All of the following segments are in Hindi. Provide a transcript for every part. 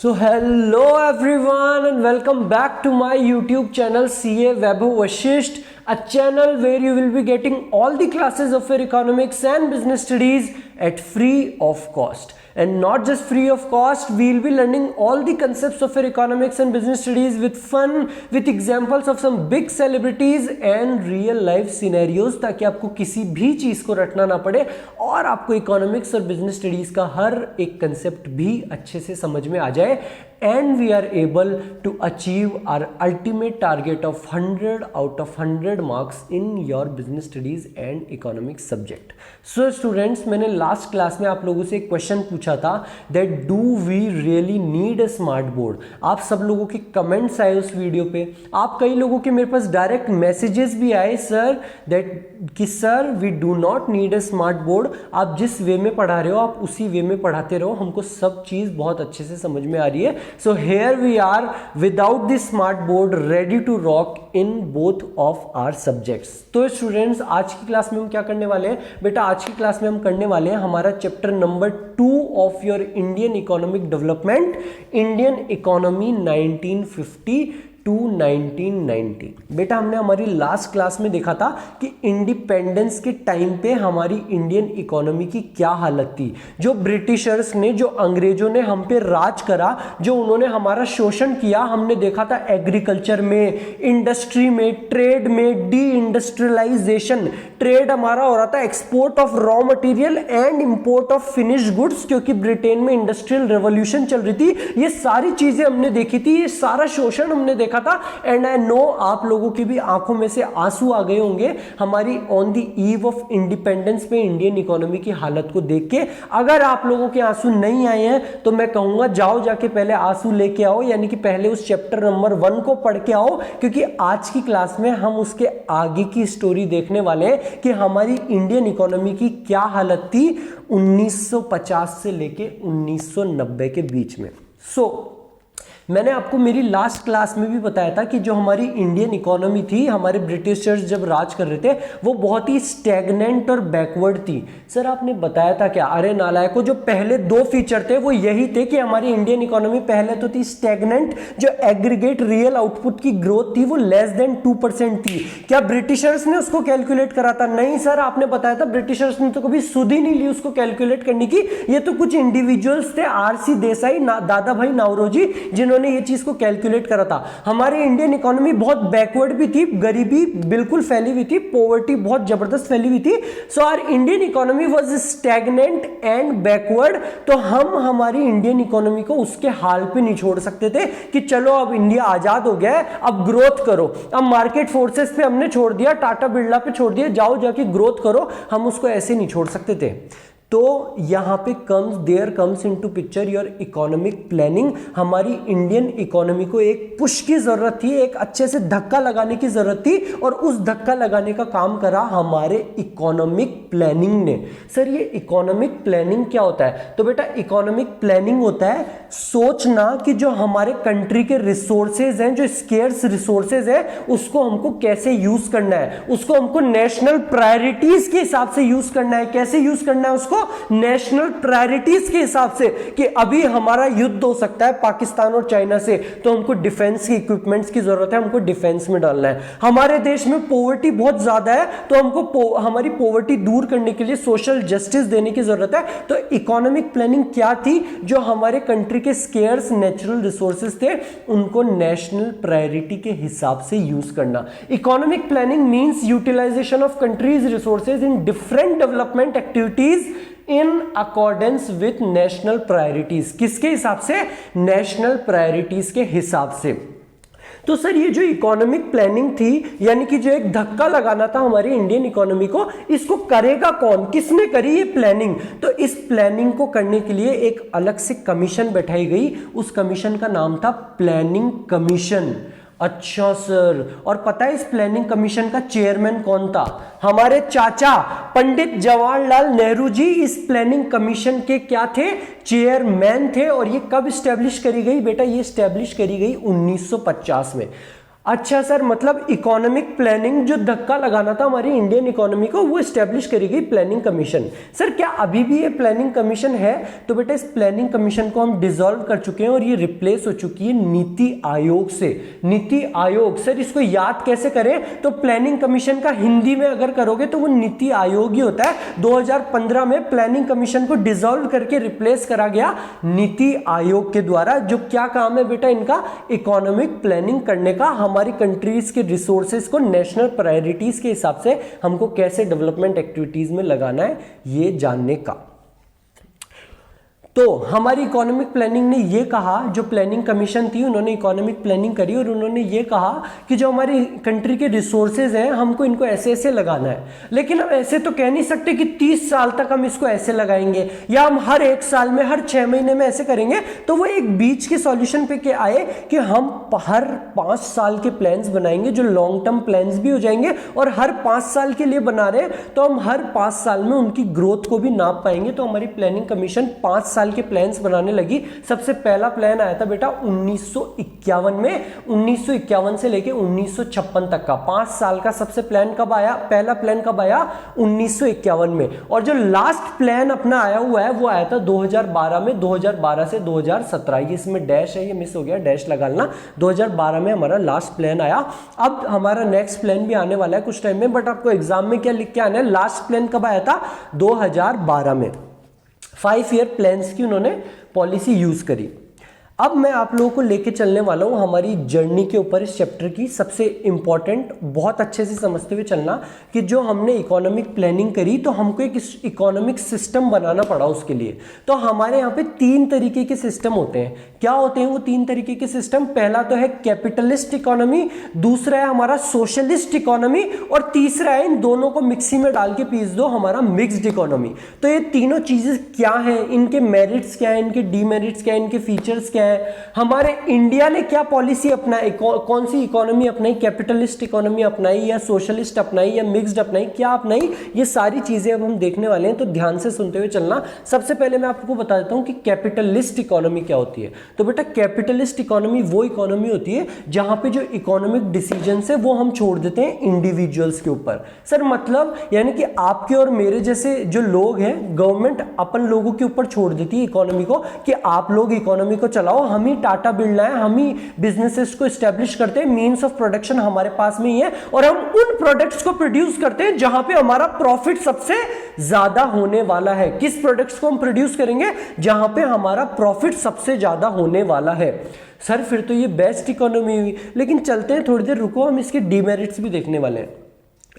So hello everyone and welcome back to my YouTube channel CA Vaibhav Vashisht, a channel where you will be getting all the classes of your economics and business studies at free of cost. And not just free of cost, we will be learning all the concepts of your economics and business studies with fun, with examples of some big celebrities and real life scenarios, ताकि आपको किसी भी चीज़ को रटना ना पड़े और आपको इकोनॉमिक्स और बिजनेस स्टडीज का हर एक कंसेप्ट भी अच्छे से समझ में आ जाए. And we are able to achieve our ultimate target of 100 out of 100 marks in your business studies and economics subject. So students, मैंने लास्ट क्लास में आप लोगों से एक क्वेश्चन पूछा था that do we really need a smart board. आप सब लोगों के कमेंट्स आए उस वीडियो पे, आप कई लोगों के मेरे पास डायरेक्ट मैसेजेस भी आए सर कि sir we do not need a smart board. आप जिस वे में पढ़ा रहे हो आप उसी वे में पढ़ाते रहो, हमको सब चीज़ बहुत अच्छे से समझ में आ रही है. So here we are without the smart board ready to rock in both of our subjects. तो स्टूडेंट्स, आज की क्लास में हम क्या करने वाले हैं बेटा? आज की क्लास में हम करने वाले हैं हमारा chapter number 2 of your Indian economic development, Indian economy 1950 to 1990. बेटा हमने हमारी लास्ट क्लास में देखा था कि इंडिपेंडेंस के टाइम पे हमारी इंडियन इकोनॉमी की क्या हालत थी. जो ब्रिटिशर्स ने, जो अंग्रेजों ने हम पे राज करा, जो उन्होंने हमारा शोषण किया, हमने देखा था एग्रीकल्चर में, इंडस्ट्री में, ट्रेड में, डी इंडस्ट्रियलाइजेशन. ट्रेड हमारा हो रहा था export of raw material and import of finished goods, क्योंकि ब्रिटेन में इंडस्ट्रियल रेवोल्यूशन चल रही थी. ये सारी चीजें हमने देखी थी, ये सारा शोषण हमने देखा था. एंड आई नो आप लोगों की भी आंखों में से आंसू आ गए होंगे हमारी on the eve of independence पे इंडियन इकोनॉमी की हालत को देख के. अगर आप लोगों के आंसू नहीं आए हैं तो मैं कहूंगा जाओ जाके पहले आंसू लेके आओ, यानी कि पहले उस चैप्टर नंबर 1 को पढ़ के आओ, क्योंकि आज की क्लास में हम उसके आगे की स्टोरी देखने वाले हैं कि हमारी इंडियन इकोनॉमी की क्या हालत थी 1950 से लेके 1990 के बीच में. मैंने आपको मेरी लास्ट क्लास में भी बताया था कि जो हमारी इंडियन इकोनॉमी थी, हमारे ब्रिटिशर्स जब राज कर रहे थे, वो बहुत ही स्टैग्नेंट और बैकवर्ड थी. सर आपने बताया था क्या? अरे नालायकों, जो पहले 2 फीचर थे वो यही थे कि हमारी इंडियन इकोनॉमी पहले तो थी स्टैग्नेंट, जो एग्रीगेट रियल आउटपुट की ग्रोथ थी वो लेस देन 2% थी. क्या ब्रिटिशर्स ने उसको कैलकुलेट करा था? नहीं सर, आपने बताया था ब्रिटिशर्स ने तो कभी सुध ही नहीं ली उसको कैलकुलेट करने की. ये तो कुछ इंडिविजुअल्स थे, RC देसाई, दादा भाई नावरोजी, जिन्होंने ये चीज को कैलकुलेट करा था. हमारी इंडियन इकोनॉमी बहुत बैकवर्ड भी थी, गरीबी बिल्कुल फैली हुई थी, पॉवर्टी बहुत जबरदस्त फैली हुई थी. So our Indian economy was stagnant and backward. तो हम हमारी इंडियन इकोनॉमी को उसके हाल पे नहीं छोड़ सकते थे कि चलो अब इंडिया आजाद हो गया है, अब ग्रोथ करो. अब मार्केट फोर्सेस पे हमने छोड़ दिया, टाटा बिरला पे छोड़ दिया, जाओ जाके ग्रोथ करो. हम उसको ऐसे नहीं छोड़ सकते थे. तो यहां पे there comes into picture your economic planning. हमारी इंडियन इकोनॉमी को एक पुश की जरूरत थी, एक अच्छे से धक्का लगाने की जरूरत थी, और उस धक्का लगाने का काम करा हमारे इकोनॉमिक प्लानिंग ने. सर ये इकोनॉमिक प्लानिंग क्या होता है? तो बेटा इकोनॉमिक प्लानिंग होता है सोचना कि जो हमारे कंट्री के रिसोर्सेज हैं, जो स्केर्स रिसोर्सेज हैं, उसको हमको कैसे यूज करना है, उसको हमको नेशनल प्रायोरिटीज के हिसाब से यूज करना है. कैसे यूज करना है उसको? नेशनल प्रायोरिटीज के हिसाब से, कि अभी हमारा युद्ध हो सकता है पाकिस्तान और चाइना से, तो हमको डिफेंस के इक्विपमेंट्स की जरूरत है, हमको डिफेंस में डालना है. हमारे देश में पॉवर्टी बहुत ज्यादा है, तो हमको हमारी पॉवर्टी दूर करने के लिए सोशल जस्टिस देने की जरूरत है. तो इकोनॉमिक प्लानिंग क्या थी? जो हमारे कंट्री के स्केर्स नेचुरल रिसोर्सेज थे, उनको नेशनल प्रायोरिटी के हिसाब से यूज करना. Economic planning means utilization of countries resources in different development activities in accordance with national priorities. किसके हिसाब से? नेशनल प्रायोरिटीज के हिसाब से. तो सर ये जो इकोनॉमिक प्लानिंग थी, यानी कि जो एक धक्का लगाना था हमारी इंडियन इकोनॉमी को, इसको करेगा कौन? किसने करी ये प्लानिंग? तो इस प्लानिंग को करने के लिए एक अलग से कमीशन बैठाई गई. उस कमीशन का नाम था प्लानिंग कमीशन. अच्छा सर, और पता है इस प्लानिंग कमीशन का चेयरमैन कौन था? हमारे चाचा पंडित जवाहरलाल नेहरू जी इस प्लानिंग कमीशन के क्या थे? चेयरमैन थे. और ये कब स्टैब्लिश करी गई बेटा? ये स्टैब्लिश करी गई 1950 में. अच्छा सर, मतलब इकोनॉमिक प्लानिंग जो धक्का लगाना था हमारी इंडियन इकोनॉमी को, वो स्टैब्लिश करी गई प्लानिंग कमीशन। सर क्या अभी भी ये प्लानिंग कमीशन है? तो बेटा इस प्लानिंग कमीशन को हम डिसॉल्व कर चुके हैं और ये रिप्लेस हो चुकी है नीति आयोग से। नीति आयोग, सर इसको याद कैसे करें? तो प्लानिंग कमीशन का हिंदी में अगर करोगे तो वो नीति आयोग ही होता है। 2015 में प्लानिंग कमीशन को डिसॉल्व करके रिप्लेस करा गया नीति आयोग के द्वारा। जो क्या काम है बेटा इनका? इकोनॉमिक प्लानिंग करने का, हमारी कंट्रीज के रिसोर्सेज को नेशनल प्रायोरिटीज के हिसाब से हमको कैसे डेवलपमेंट एक्टिविटीज में लगाना है ये जानने का। तो हमारी इकोनॉमिक प्लानिंग ने ये कहा, जो प्लानिंग कमीशन थी उन्होंने इकोनॉमिक प्लानिंग करी और उन्होंने ये कहा कि जो हमारी कंट्री के रिसोर्सेज हैं हमको इनको ऐसे ऐसे लगाना है। लेकिन हम ऐसे तो कह नहीं सकते कि 30 साल तक हम इसको ऐसे लगाएंगे या हम हर 1 साल में, हर 6 महीने में ऐसे करेंगे। तो वो एक बीच के सॉल्यूशन पे के आए कि हम हर 5 साल के प्लान्स बनाएंगे जो लॉन्ग टर्म प्लान्स भी हो जाएंगे, और हर 5 साल के लिए बना रहे हैं तो हम हर 5 साल में उनकी ग्रोथ को भी नाप पाएंगे। तो हमारी प्लानिंग कमीशन 5 साल के प्लान्स बनाने लगी। सबसे पहला प्लान आया था बेटा 1951 में, 1951 से लेके 1956 तक का 5 साल का सबसे प्लान कब आया? पहला प्लान कब आया? 1951 में। और जो लास्ट प्लान अपना आया हुआ है वो आया था 2012 में, 2012 से 2017। ये इसमें डैश है, ये मिस हो गया, डैश लगा लेना। 2012 में हमारा लास्ट प्लान आया। अब हमारा नेक्स्ट प्लान भी आने वाला है कुछ टाइम में, बट आपको एग्जाम में क्या लिख के आना है? लास्ट प्लान कब आया था? 2012 में। 5 ईयर प्लान्स की उन्होंने पॉलिसी यूज करी। अब मैं आप लोगों को लेके चलने वाला हूं हमारी जर्नी के ऊपर इस चैप्टर की। सबसे इंपॉर्टेंट, बहुत अच्छे से समझते हुए चलना कि जो हमने इकोनॉमिक प्लानिंग करी तो हमको एक इकोनॉमिक सिस्टम बनाना पड़ा उसके लिए। तो हमारे यहाँ पे 3 तरीके के सिस्टम होते हैं। क्या होते हैं वो 3 तरीके के सिस्टम? पहला तो है कैपिटलिस्ट इकोनॉमी, दूसरा है हमारा सोशलिस्ट इकोनॉमी, और तीसरा है, इन दोनों को मिक्सी में डाल के पीस दो, हमारा मिक्स्ड इकोनॉमी। तो ये तीनों चीजें क्या हैं, इनके मेरिट्स क्या है, इनके डीमेरिट्स क्या है, इनके फीचर्स क्या है, हमारे इंडिया ने क्या पॉलिसी अपनाई, कौन सी इकोनॉमी अपनाई, कैपिटलिस्ट इकोनॉमी अपनाई या सोशलिस्ट अपनाई या मिक्स्ड अपनाई, क्या अपनाई, ये सारी चीजें अब हम देखने वाले हैं। तो ध्यान से सुनते हुए चलना। सबसे पहले मैं आपको बता देता हूं कि कैपिटलिस्ट इकोनॉमी क्या होती है। तो बेटा कैपिटलिस्ट इकोनॉमी वो इकोनॉमी होती है जहां पे जो इकोनॉमिक डिसीजंस है वो हम छोड़ देते हैं इंडिविजुअल्स के ऊपर। सर मतलब यानी कि आपके और मेरे जैसे जो लोग हैं, गवर्नमेंट अपन लोगों के ऊपर छोड़ देती है इकोनॉमी को कि आप लोग इकोनॉमी को चलाओ, हम ही टाटा बिरला है, हम ही बिजनेसेस को एस्टेब्लिश करते हैं, मींस ऑफ प्रोडक्शन हमारे पास में ही है, और हम उन प्रोडक्ट्स को प्रोड्यूस करते हैं जहां पे हमारा प्रॉफिट सबसे ज्यादा होने वाला है। किस प्रोडक्ट्स को हम प्रोड्यूस करेंगे? जहां पे हमारा प्रॉफिट सबसे ज्यादा होने वाला है। सर फिर तो ये बेस्ट इकोनॉमी हुई, लेकिन चलते हैं, थोड़ी देर रुको, हम इसके डीमेरिट्स भी देखने वाले हैं।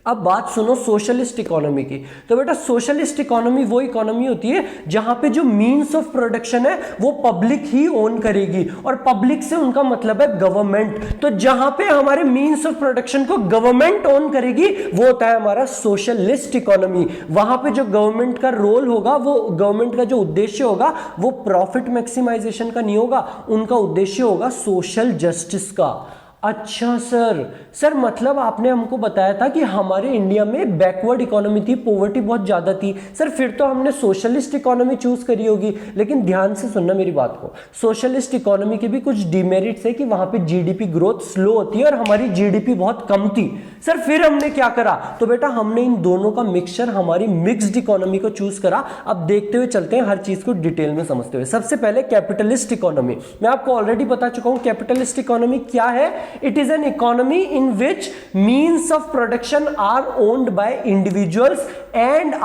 अब बात सुनो सोशलिस्ट इकोनॉमी की। तो बेटा सोशलिस्ट इकोनॉमी वो इकोनॉमी होती है जहां पे जो मींस ऑफ प्रोडक्शन है वो पब्लिक ही ओन करेगी, और पब्लिक से उनका मतलब है गवर्नमेंट। तो जहां पे हमारे मींस ऑफ प्रोडक्शन को गवर्नमेंट ओन करेगी वो होता है हमारा सोशलिस्ट इकोनॉमी। वहां पे जो गवर्नमेंट का रोल होगा, वो गवर्नमेंट का जो उद्देश्य होगा वो प्रॉफिट मैक्सिमाइजेशन का नहीं होगा, उनका उद्देश्य होगा सोशल जस्टिस का। अच्छा सर मतलब आपने हमको बताया था कि हमारे इंडिया में बैकवर्ड इकोनॉमी थी, पॉवर्टी बहुत ज्यादा थी। सर फिर तो हमने सोशलिस्ट इकोनॉमी चूज करी होगी, लेकिन ध्यान से सुनना मेरी बात को। सोशलिस्ट इकोनॉमी के भी कुछ डिमेरिट्स है कि वहां पे जीडीपी ग्रोथ स्लो होती है और हमारी जीडीपी बहुत कम थी। सर फिर हमने क्या करा? तो बेटा हमने इन दोनों का मिक्सचर, हमारी मिक्स्ड इकोनॉमी को चूज करा। अब देखते हुए चलते हैं, हर चीज को डिटेल में समझते हुए। सबसे पहले कैपिटलिस्ट इकोनॉमी, मैं आपको ऑलरेडी बता चुका हूं कैपिटलिस्ट इकोनॉमी क्या है। It is an economy in which means of production are owned by individuals and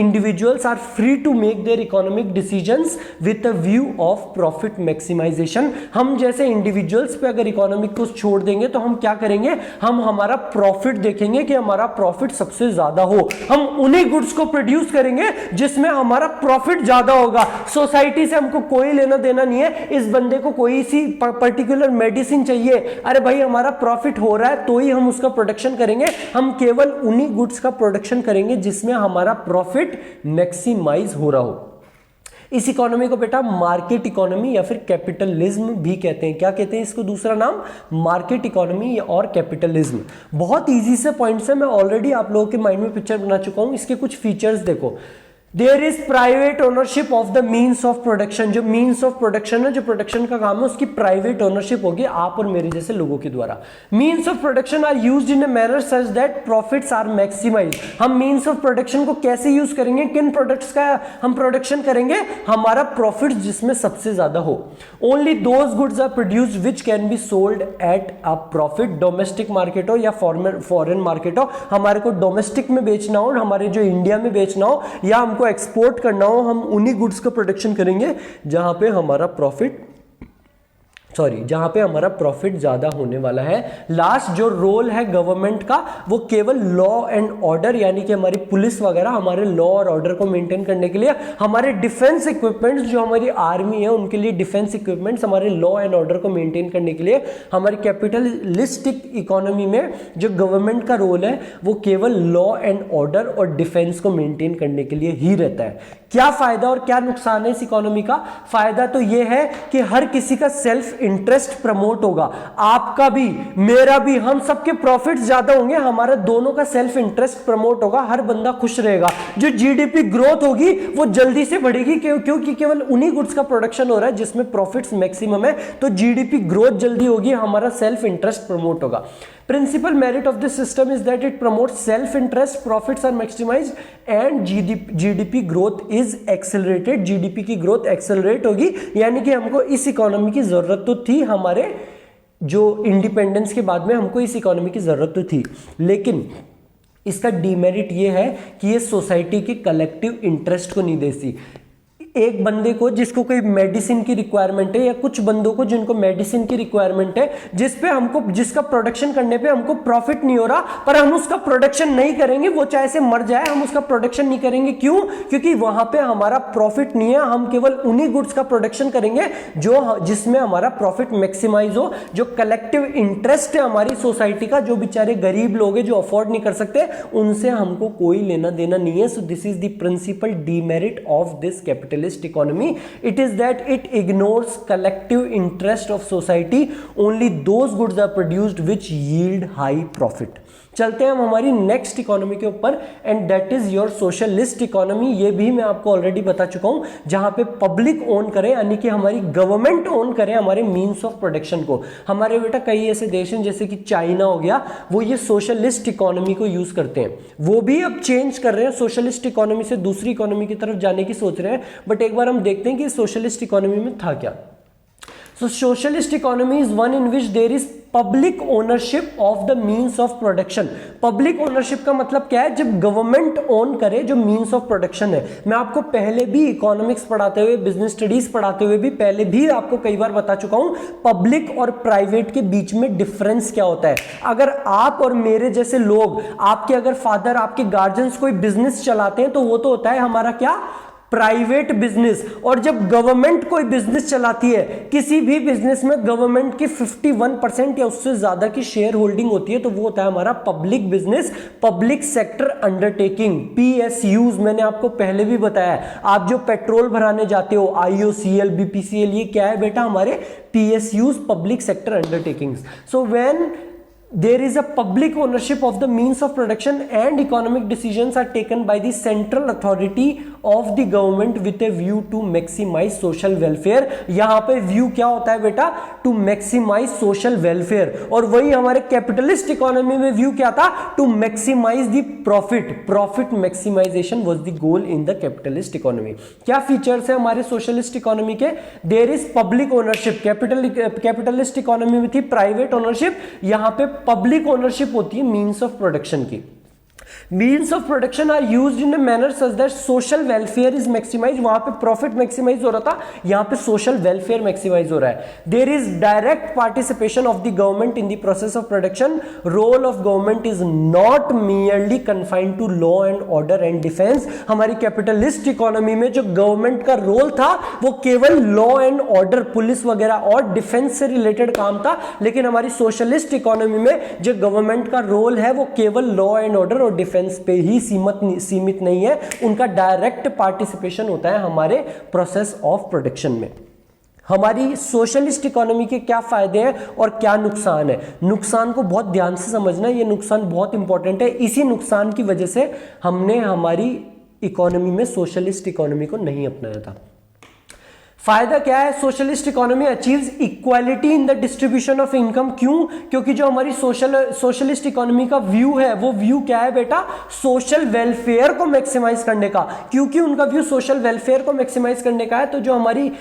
individuals are free to make their economic decisions with a view of profit maximization। हम जैसे इंडिविजुअल्स पे अगर इकोनॉमिक को छोड़ देंगे तो हम क्या करेंगे? हम हमारा प्रॉफिट देखेंगे कि हमारा प्रॉफिट सबसे ज्यादा हो। हम उन्हीं गुड्स को प्रोड्यूस करेंगे जिसमें हमारा प्रॉफिट ज्यादा होगा। सोसाइटी से हमको कोई लेना देना नहीं है, इस बंदे को कोई सी पर्टिकुलर मेडिसिन चाहिए, अरे भाई हमारा प्रॉफिट हो रहा है तो ही हम उसका प्रोडक्शन करेंगे। हम केवल उन्हीं गुड्स का प्रोडक्शन करेंगे जिसमें हमारा प्रॉफिट मैक्सिमाइज हो रहा हो। इस इकोनॉमी को बेटा मार्केट इकोनॉमी या फिर कैपिटलिज्म भी कहते हैं। क्या कहते हैं इसको? दूसरा नाम मार्केट इकोनॉमी और कैपिटलिज्म। बहुत इजी से पॉइंट्स है, मैं ऑलरेडी आप लोगों के माइंड में पिक्चर बना चुका हूं। इसके कुछ फीचर्स देखो। There is private ownership of the means of production. जो मीन्स ऑफ प्रोडक्शन है, जो प्रोडक्शन का काम है, उसकी प्राइवेट ओनरशिप होगी आप और मेरे जैसे लोगों के द्वारा। Means of production are used in a manner such that profits are maximize. हम मीन्स ऑफ प्रोडक्शन को कैसे यूज करेंगे, किन प्रोडक्ट्स का हम प्रोडक्शन करेंगे, हमारा प्रॉफिट जिसमें सबसे ज्यादा हो। Only those goods are produced which can be sold at a profit. Domestic market हो या फॉरेन मार्केट हो, हमारे को डोमेस्टिक में बेचना हो, हमारे जो इंडिया में बेचना हो या हमको एक्सपोर्ट करना हो, हम उन्हीं गुड्स का प्रोडक्शन करेंगे जहां पे हमारा प्रॉफिट ज्यादा होने वाला है। लास्ट जो रोल है गवर्नमेंट का, वो केवल लॉ एंड ऑर्डर, यानी कि हमारी पुलिस वगैरह हमारे लॉ और ऑर्डर को मेंटेन करने के लिए, हमारे डिफेंस इक्विपमेंट्स जो हमारी आर्मी है उनके लिए डिफेंस इक्विपमेंट्स, हमारे लॉ एंड ऑर्डर को मेंटेन करने के लिए, हमारी कैपिटलिस्टिक इकोनॉमी में जो गवर्नमेंट का रोल है वो केवल लॉ एंड ऑर्डर और डिफेंस को मेंटेन करने के लिए ही रहता है। क्या फायदा और क्या नुकसान है इस इकोनॉमी का? फायदा तो यह है कि हर किसी का सेल्फ इंटरेस्ट प्रमोट होगा, आपका भी मेरा भी, हम सबके प्रॉफिट्स ज्यादा होंगे, हमारा दोनों का सेल्फ इंटरेस्ट प्रमोट होगा, हर बंदा खुश रहेगा। जो जीडीपी ग्रोथ होगी वो जल्दी से बढ़ेगी क्योंकि केवल उन्हीं गुड्स का प्रोडक्शन हो रहा है जिसमें प्रॉफिट्स मैक्सिमम है, तो जीडीपी ग्रोथ जल्दी होगी, हमारा सेल्फ इंटरेस्ट प्रमोट होगा। Principal merit of this system is that it promotes self-interest, profits are maximized and GDP growth is accelerated। GDP की growth accelerate होगी, यानी कि हमको इस इकोनॉमी की जरूरत तो थी, हमारे जो इंडिपेंडेंस के बाद में हमको इस इकोनॉमी की जरूरत तो थी, लेकिन इसका डीमेरिट ये है कि ये सोसाइटी के कलेक्टिव इंटरेस्ट को नहीं देती। एक बंदे को जिसको कोई मेडिसिन की रिक्वायरमेंट है, या कुछ बंदों को जिनको मेडिसिन की रिक्वायरमेंट है, जिसका प्रोडक्शन करने पे हमको प्रॉफिट नहीं हो रहा, पर हम उसका प्रोडक्शन नहीं करेंगे, वो चाहे से मर जाए, हम उसका प्रोडक्शन नहीं करेंगे। क्यों? क्योंकि वहां पे हमारा प्रॉफिट नहीं है, हम केवल उन्हीं गुड्स का प्रोडक्शन करेंगे जिसमें हमारा प्रॉफिट मैक्सिमाइज हो। जो कलेक्टिव इंटरेस्ट है हमारी सोसाइटी का, जो बेचारे गरीब लोग हैं जो अफोर्ड नहीं कर सकते, उनसे हमको कोई लेना देना नहीं है। So this is the principle demerit of this capital economy. It is that it ignores collective interest of society. Only those goods are produced which yield high profit. चलते हैं हम हमारी नेक्स्ट इकोनॉमी के ऊपर, and that is your socialist economy. ये भी मैं आपको ऑलरेडी बता चुका हूं, जहां पे पब्लिक ओन करे, यानी कि हमारी गवर्नमेंट ओन करे हमारे मींस ऑफ प्रोडक्शन को। हमारे बेटा कई ऐसे देश हैं जैसे कि चाइना हो गया, वो ये सोशलिस्ट इकोनॉमी को यूज करते हैं, वो भी अब चेंज कर रहे हैं, सोशलिस्ट इकोनॉमी से दूसरी इकोनॉमी की तरफ जाने की सोच रहे हैं। बट एक बार हम देखते हैं कि सोशलिस्ट इकोनॉमी में था क्या। So socialist economy is one in which there is public ownership of the means of production। public ownership का मतलब क्या है? जब गवर्नमेंट ओन करे जो means of production है। मैं आपको पहले भी इकोनॉमिक्स पढ़ाते हुए, बिजनेस स्टडीज पढ़ाते हुए भी पहले भी आपको कई बार बता चुका हूं, पब्लिक और प्राइवेट के बीच में डिफरेंस क्या होता है। अगर आप और मेरे जैसे लोग, आपके अगर फादर, आपके गार्जियंस कोई बिजनेस चलाते हैं, तो वो तो होता है हमारा क्या? Private business. और जब गवर्नमेंट कोई बिजनेस चलाती है, किसी भी बिजनेस में गवर्नमेंट की 51% या उससे ज्यादा की शेयर होल्डिंग होती है, तो वो होता है हमारा public business, public sector undertaking, PSUs। मैंने आपको पहले भी बताया, आप जो पेट्रोल भराने जाते हो, IOCL, BPCL, ये क्या है बेटा? हमारे PSUs, public sector undertakings. So when there is a public ownership of the means of production and economic decisions are taken by the central authority of the government with a view to maximize social welfare। यहां पे व्यू क्या होता है बेटा? to maximize social welfare। और वही हमारे कैपिटलिस्ट इकोनॉमी में व्यू क्या था? to maximize the profit maximization was the goal in the capitalist economy। क्या फीचर्स है हमारे सोशलिस्ट इकोनॉमी के? there is public ownership। Capitalist economy में थी प्राइवेट ओनरशिप, यहां पे पब्लिक ओनरशिप होती है मीन्स ऑफ प्रोडक्शन की। Means of production are used in a manner such that social welfare is maximize. वहां पे प्रॉफिट मैक्सिमाइज हो रहा था, यहां पे सोशल वेलफेयर मैक्सिमाइज हो रहा है। There is direct participation of the government in the process of production. Role of government is not merely confined to law and order and defence. हमारी कैपिटलिस्ट इकोनॉमी में जो गवर्नमेंट का रोल था वो केवल लॉ एंड ऑर्डर, पुलिस वगैरह और डिफेंस से रिलेटेड काम था। लेकिन हमारी सोशलिस्ट इकोनॉमी में जो गवर्नमेंट का रोल है वो केवल लॉ एंड ऑर्डर और डिफेंस पे ही सीमित नहीं है, उनका डायरेक्ट पार्टिसिपेशन होता है हमारे प्रोसेस ऑफ प्रोडक्शन में। हमारी सोशलिस्ट इकोनॉमी के क्या फायदे हैं और क्या नुकसान है? नुकसान को बहुत ध्यान से समझना, ये नुकसान बहुत इंपॉर्टेंट है। इसी नुकसान की वजह से हमने हमारी इकोनॉमी में सोशलिस्ट इकोनॉमी को नहीं अपनाया था। फायदा क्या है? Socialist economy achieves equality in the distribution of income. क्यों? क्योंकि जो हमारी सोशलिस्ट इकोनॉमी का व्यू है, वो व्यू क्या है बेटा? सोशल वेलफेयर को मैक्सिमाइज करने का। क्योंकि उनका व्यू सोशल वेलफेयर को मैक्सिमाइज करने का है, तो जो हमारी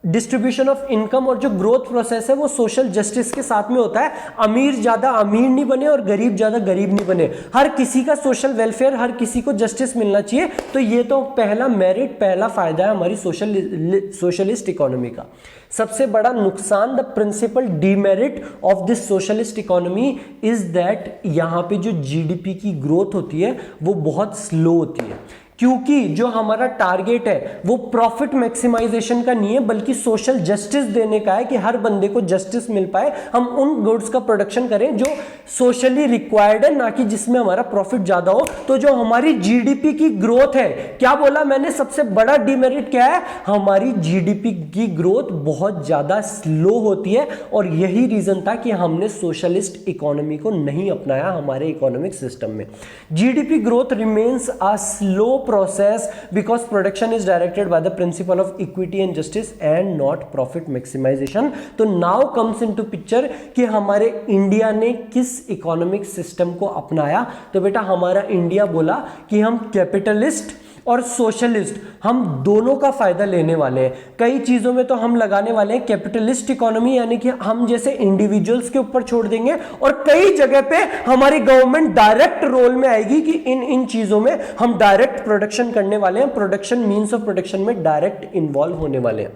डिस्ट्रीब्यूशन ऑफ इनकम और जो ग्रोथ प्रोसेस है वो सोशल जस्टिस के साथ में होता है। अमीर ज्यादा अमीर नहीं बने और गरीब ज्यादा गरीब नहीं बने, हर किसी का सोशल वेलफेयर, हर किसी को जस्टिस मिलना चाहिए। तो ये तो पहला मेरिट, पहला फायदा है हमारी सोशलिस्ट इकोनॉमी का। सबसे बड़ा नुकसान, the principle demerit of this socialist economy is that यहां पे जो जीडीपी की ग्रोथ होती है वो बहुत स्लो होती है। क्योंकि जो हमारा टारगेट है वो प्रॉफिट मैक्सिमाइजेशन का नहीं है, बल्कि सोशल जस्टिस देने का है कि हर बंदे को जस्टिस मिल पाए। हम उन गुड्स का प्रोडक्शन करें जो सोशली रिक्वायर्ड है, ना कि जिसमें हमारा प्रॉफिट ज्यादा हो। तो जो हमारी जीडीपी की ग्रोथ है, क्या बोला मैंने? सबसे बड़ा डिमेरिट क्या है? हमारी जीडीपी की ग्रोथ बहुत ज्यादा स्लो होती है, और यही रीजन था कि हमने सोशलिस्ट इकोनॉमी को नहीं अपनाया हमारे इकोनॉमिक सिस्टम में। GDP growth remains a slow process because production is directed by the principle of equity and justice and not profit maximization। तो now comes into picture कि हमारे इंडिया ने किस इकोनॉमिक सिस्टम को अपनाया। तो बेटा हमारा इंडिया बोला कि हम कैपिटलिस्ट और सोशलिस्ट, हम दोनों का फायदा लेने वाले हैं। कई चीजों में तो हम लगाने वाले हैं कैपिटलिस्ट इकोनॉमी, यानी कि हम जैसे इंडिविजुअल्स के ऊपर छोड़ देंगे, और कई जगह पे हमारी गवर्नमेंट डायरेक्ट रोल में आएगी कि इन चीजों में हम डायरेक्ट प्रोडक्शन करने वाले हैं, प्रोडक्शन मीन्स ऑफ प्रोडक्शन में डायरेक्ट इन्वॉल्व होने वाले हैं।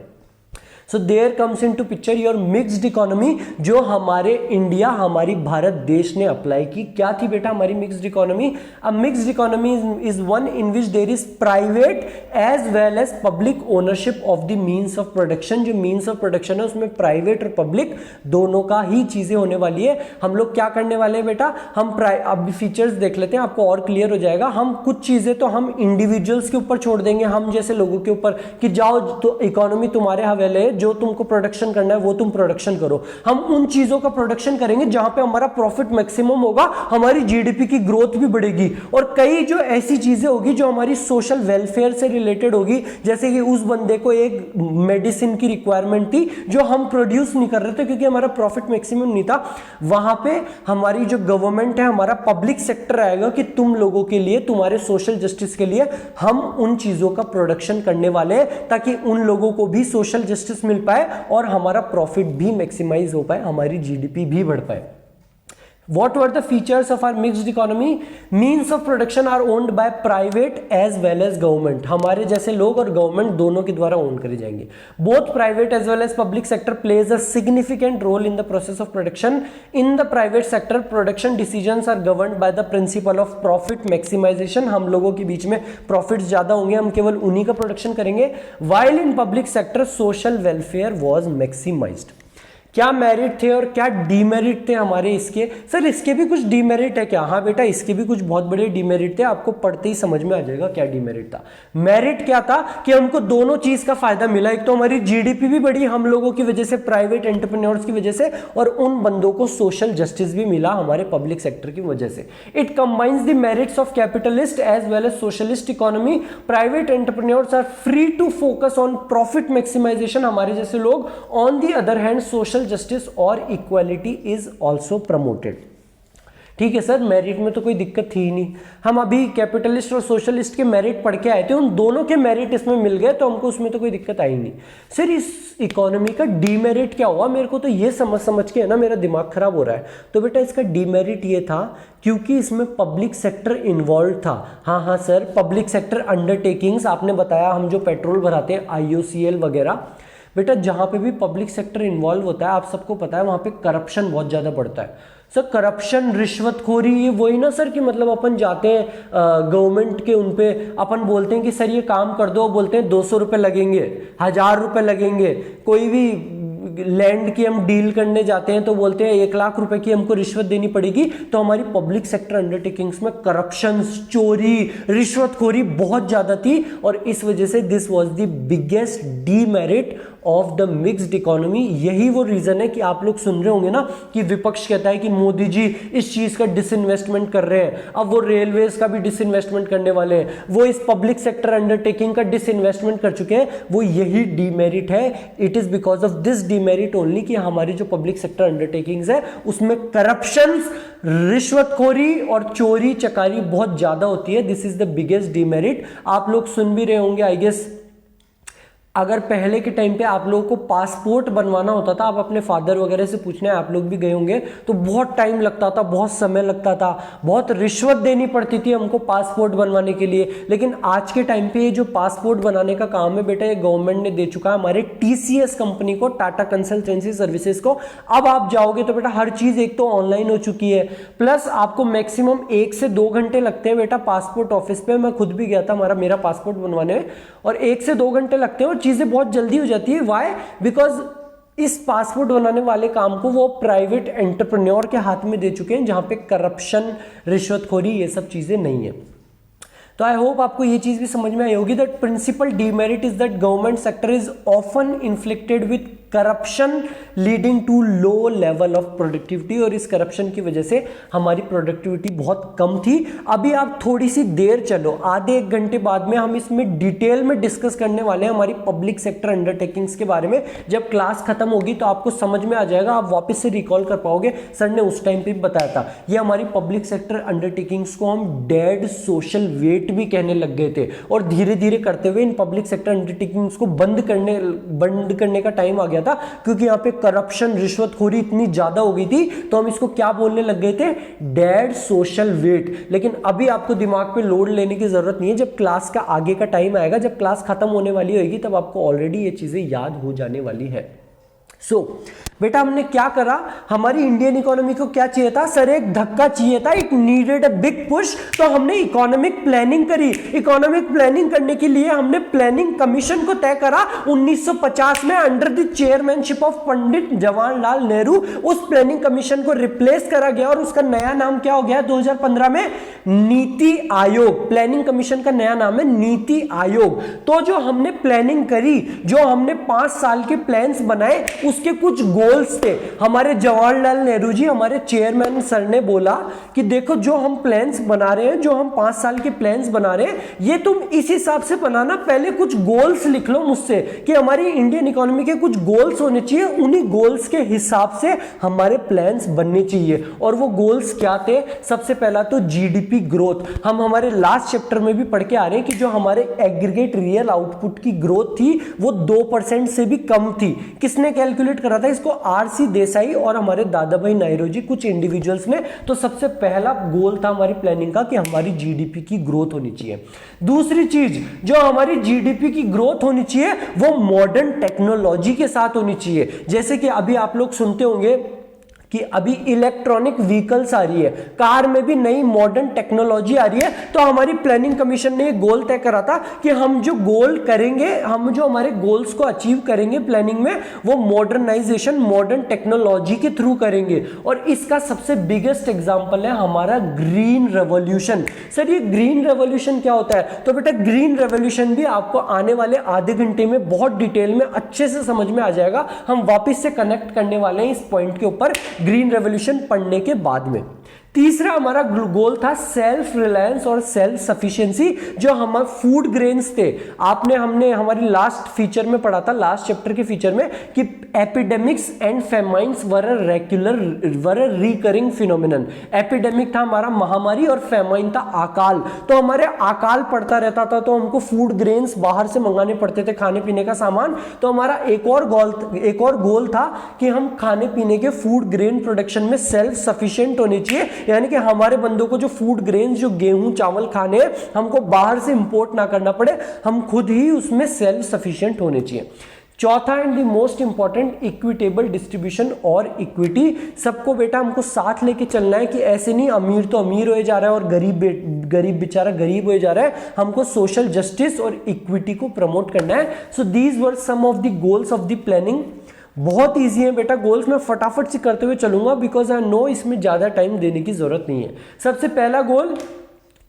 So there comes into picture your mixed economy, जो हमारे इंडिया, हमारी भारत देश ने अप्लाई की। क्या थी बेटा हमारी mixed economy? A mixed economy is one in which there is private as well as public ownership of the means of production. जो मीन्स ऑफ प्रोडक्शन है उसमें प्राइवेट और पब्लिक दोनों का ही चीजें होने वाली है। हम लोग क्या करने वाले हैं बेटा? हम अब फीचर्स देख लेते हैं, आपको और क्लियर हो जाएगा। हम कुछ चीजें तो हम इंडिविजुअल्स के ऊपर छोड़ देंगे, हम जैसे लोगों के ऊपर, कि जाओ तो इकोनॉमी तुम्हारे हवाले है, जो तुमको प्रोडक्शन करना है वो तुम प्रोडक्शन करो। हम उन चीजों का प्रोडक्शन करेंगे जहां पे हमारा प्रॉफिट मैक्सिमम होगा, हमारी जीडीपी की ग्रोथ भी बढ़ेगी। और कई जो ऐसी चीजें होगी जो हमारी सोशल वेलफेयर से रिलेटेड होगी, जैसे कि उस बंदे को एक मेडिसिन की रिक्वायरमेंट थी जो हम प्रोड्यूस नहीं कर रहे थे क्योंकि हमारा प्रॉफिट मैक्सिमम नहीं था, वहां पे हमारी जो गवर्नमेंट है, हमारा पब्लिक सेक्टर आएगा कि तुम लोगों के लिए, तुम्हारे सोशल जस्टिस के लिए हम उन चीजों का प्रोडक्शन करने वाले हैं, ताकि उन लोगों को भी सोशल जस्टिस मिल पाए और हमारा प्रॉफिट भी मैक्सिमाइज हो पाए, हमारी जीडीपी भी बढ़ पाए। What were the features of our mixed economy? Means of production are owned by private as well as government. हमारे जैसे लोग और गवर्नमेंट दोनों के द्वारा ओन करे जाएंगे। Both private as well as public sector plays a significant role in the process of production. In the private sector, production decisions are governed by the principle of profit maximization. हम लोगों के बीच में प्रॉफिट ज्यादा होंगे, हम केवल उन्हीं का प्रोडक्शन करेंगे। While in public sector, social welfare was maximized. क्या मेरिट थे और क्या डीमेरिट थे हमारे इसके? सर इसके भी कुछ डीमेरिट है क्या? हाँ बेटा इसके भी कुछ बहुत बड़े डीमेरिट थे, आपको पढ़ते ही समझ में आ जाएगा क्या डीमेरिट था। मेरिट क्या था कि हमको दोनों चीज का फायदा मिला। एक तो हमारी जीडीपी भी बढ़ी हम लोगों की वजह से, प्राइवेट एंटरप्रेन्योर्स की वजह से, और उन बंदों को सोशल जस्टिस भी मिला हमारे पब्लिक सेक्टर की वजह से। It combines the merits of capitalist as well as socialist economy. Private entrepreneurs are free to focus on profit maximisation, हमारे जैसे लोग। On the other hand social justice और इक्वालिटी इज ऑल्सो प्रमोटेड। ठीक है सर, मेरिट में तो कोई दिक्कत थी ही नहीं। हम अभी कैपिटलिस्ट और सोशलिस्ट के मेरिट पढ़ के आए थे, उन दोनों के मेरिट इसमें मिल गए, तो हमको उसमें तो कोई दिक्कत आई नहीं। सर इस इकोनॉमी का डीमेरिट क्या हुआ? मेरे को तो ये समझ के है ना मेरा दिमाग खराब हो रहा है। तो बेटा इसका डीमेरिट ये था क्योंकि इसमें पब्लिक सेक्टर इन्वॉल्व था। हाँ सर, पब्लिक सेक्टर अंडरटेकिंग्स, आपने बताया हम जो पेट्रोल भराते हैं IOCL वगैरह, बेटा जहां पे भी पब्लिक सेक्टर इन्वॉल्व होता है, आप सबको पता है वहां पे करप्शन बहुत ज्यादा बढ़ता है। सर करप्शन, रिश्वतखोरी, ये वही ना सर कि मतलब अपन जाते हैं गवर्नमेंट के उन पे, अपन बोलते हैं कि सर ये काम कर दो, बोलते हैं 200 रुपये लगेंगे, 1000 रुपये लगेंगे। कोई भी लैंड की हम डील करने जाते हैं तो बोलते हैं 1 लाख रुपए की हमको रिश्वत देनी पड़ेगी। तो हमारी पब्लिक सेक्टर अंडरटेकिंग्स में करप्शन, चोरी, रिश्वतखोरी बहुत ज्यादा थी, और इस वजह से this was the biggest demerit of the mixed economy. यही वो रीजन है कि आप लोग सुन रहे होंगे ना कि विपक्ष कहता है कि मोदी जी इस चीज का डिसइन्वेस्टमेंट कर रहे हैं, अब वो रेलवेज का भी डिसइन्वेस्टमेंट करने वाले हैं, वो इस पब्लिक सेक्टर अंडरटेकिंग का डिसइन्वेस्टमेंट कर चुके हैं। वो यही डीमेरिट है, it is because of this demerit only कि हमारी जो पब्लिक सेक्टर अंडरटेकिंग्स है उसमें करप्शन, रिश्वतखोरी और चोरी चकारी बहुत ज्यादा होती है। This is the biggest demerit. आप लोग सुन भी रहे होंगे आई गेस, अगर पहले के टाइम पे आप लोगों को पासपोर्ट बनवाना होता था, आप अपने फादर वगैरह से पूछना है, आप लोग भी गए होंगे, तो बहुत टाइम लगता था, बहुत समय लगता था, बहुत रिश्वत देनी पड़ती थी हमको पासपोर्ट बनवाने के लिए। लेकिन आज के टाइम पे ये जो पासपोर्ट बनाने का काम है बेटा, ये गवर्नमेंट ने दे चुका है हमारे TCS कंपनी को, टाटा कंसल्टेंसी सर्विसेज को। अब आप जाओगे तो बेटा हर चीज एक तो ऑनलाइन हो चुकी है, प्लस आपको मैक्सिमम 1 से 2 घंटे लगते हैं बेटा पासपोर्ट ऑफिस पे। मैं खुद भी गया था मेरा पासपोर्ट बनवाने में, और 1 से 2 घंटे लगते हैं और चीजें बहुत जल्दी हो जाती है। व्हाई? बिकॉज इस पासपोर्ट बनाने वाले काम को वो प्राइवेट एंटरप्रेन्योर के हाथ में दे चुके हैं, जहां पे करप्शन, रिश्वतखोरी ये सब चीजें नहीं है। तो आई होप आपको ये चीज भी समझ में आई होगी that principal demerit is that government sector is often inflicted with corruption leading to low level of productivity, और इस करप्शन की वजह से हमारी प्रोडक्टिविटी बहुत कम थी। अभी आप थोड़ी सी देर चलो, आधे 1 घंटे बाद में हम इसमें डिटेल में डिस्कस करने वाले हैं हमारी पब्लिक सेक्टर अंडरटेकिंग्स के बारे में। जब क्लास खत्म होगी तो आपको समझ में आ जाएगा, आप वापस से रिकॉल कर पाओगे, सर ने उस टाइम पे भी बताया था। ये हमारी पब्लिक सेक्टर अंडरटेकिंग्स को हम डेड सोशल वेट भी कहने लग गए थे, और धीरे धीरे करते हुए इन पब्लिक सेक्टर अंडरटेकिंग्स को बंद करने का टाइम आ गया था, क्योंकि यहाँ पे करप्शन, रिश्वतखोरी इतनी ज्यादा हो गई थी, तो हम इसको क्या बोलने लग गए थे? Dead social weight. लेकिन अभी आपको दिमाग पे लोड लेने की जरूरत नहीं है, जब क्लास का आगे का टाइम आएगा, जब क्लास खत्म होने वाली होगी, तब आपको ऑलरेडी ये चीजें याद हो जाने वाली है। बेटा हमने क्या करा, हमारी इंडियन इकोनॉमी को क्या चाहिए था? सर एक धक्का चाहिए था, it needed a big push. तो हमने इकोनॉमिक प्लानिंग करी। इकोनॉमिक प्लानिंग करने के लिए हमने प्लानिंग कमीशन को तय करा 1950 में, under the chairmanship of Pandit Jawaharlal Nehru. उस प्लानिंग कमीशन को रिप्लेस करा गया और उसका नया नाम क्या हो गया 2015 में? नीति आयोग। प्लानिंग कमीशन का नया नाम है नीति आयोग। तो जो हमने प्लानिंग करी, जो हमने 5 साल के प्लान्स बनाए, उसके कुछ गोल्स थे। हमारे जवाहरलाल नेहरू जी, हमारे चेयरमैन सर ने बोला कि देखो जो हम प्लान्स बना रहे हैं, जो हम 5 साल के प्लान्स बना रहे हैं, ये तुम इस हिसाब से बनाना, पहले कुछ गोल्स लिख लो मुझसे कि हमारी इंडियन इकोनॉमी के कुछ गोल्स होने चाहिए, उन्हीं गोल्स के हिसाब से हमारे प्लान्स बनने चाहिए। और वो गोल्स क्या थे? सबसे पहला तो जीडीपी ग्रोथ। हम हमारे लास्ट चैप्टर में भी पढ़ के आ रहे हैं कि जो हमारे एग्रीगेट रियल आउटपुट की ग्रोथ थी वो 2% से भी कम थी। किसने कैलकुलेट करा था इसको? आरसी देसाई और हमारे दादा भाई नायडू जी, कुछ इंडिविजुअल्स ने। तो सबसे पहला गोल था हमारी प्लानिंग का कि हमारी जीडीपी की ग्रोथ होनी चाहिए। दूसरी चीज जो हमारी जीडीपी की ग्रोथ होनी चाहिए वो मॉडर्न टेक्नोलॉजी के साथ होनी चाहिए। जैसे कि अभी आप लोग सुनते होंगे कि अभी इलेक्ट्रॉनिक व्हीकल्स आ रही है, कार में भी नई मॉडर्न टेक्नोलॉजी आ रही है। तो हमारी प्लानिंग कमीशन ने एक गोल तय करा था कि हम जो गोल करेंगे, हम जो हमारे गोल्स को अचीव करेंगे प्लानिंग में, वो मॉडर्नाइजेशन, मॉडर्न टेक्नोलॉजी के थ्रू करेंगे। और इसका सबसे बिगेस्ट एग्जांपल है हमारा ग्रीन रेवोल्यूशन। सर ये ग्रीन रेवोल्यूशन क्या होता है? तो बेटा ग्रीन रेवोल्यूशन भी आपको आने वाले आधे घंटे में बहुत डिटेल में अच्छे से समझ में आ जाएगा। हम वापस से कनेक्ट करने वाले हैं इस पॉइंट के ऊपर ग्रीन रेवोल्यूशन पढ़ने के बाद में। तीसरा हमारा गोल था सेल्फ रिलायंस और सेल्फ सफिशिएंसी। जो हमारे फूड ग्रेन्स थे, हमने हमारी लास्ट फीचर में पढ़ा था, लास्ट चैप्टर के फीचर में, कि epidemics and famines were a recurring phenomenon. Epidemic था हमारा महामारी और फेमाइन था अकाल। तो हमारे अकाल पड़ता रहता था, तो हमको फूड ग्रेन्स बाहर से मंगाने पड़ते थे, खाने पीने का सामान। तो हमारा एक और गोल था कि हम खाने पीने के फूड ग्रेन प्रोडक्शन में सेल्फ सफिशिएंट होने चाहिए, यानी कि हमारे बंदों को जो फूड ग्रेन्स, जो गेहूं चावल खाने, हमको बाहर से इंपोर्ट ना करना पड़े, हम खुद ही उसमें सेल्फ सफिशिएंट होने चाहिए। चौथा and the most important, equitable distribution और इक्विटी। सबको बेटा हमको साथ लेके चलना है कि ऐसे नहीं अमीर तो अमीर हो जा रहा है और गरीब बेचारा गरीब हो जा रहा है। हमको सोशल जस्टिस और इक्विटी को प्रमोट करना है। So these were some of the goals of the planning. बहुत इजी है बेटा गोल्स, मैं फटाफट से करते हुए चलूंगा बिकॉज आई नो इसमें ज्यादा टाइम देने की जरूरत नहीं है। सबसे पहला गोल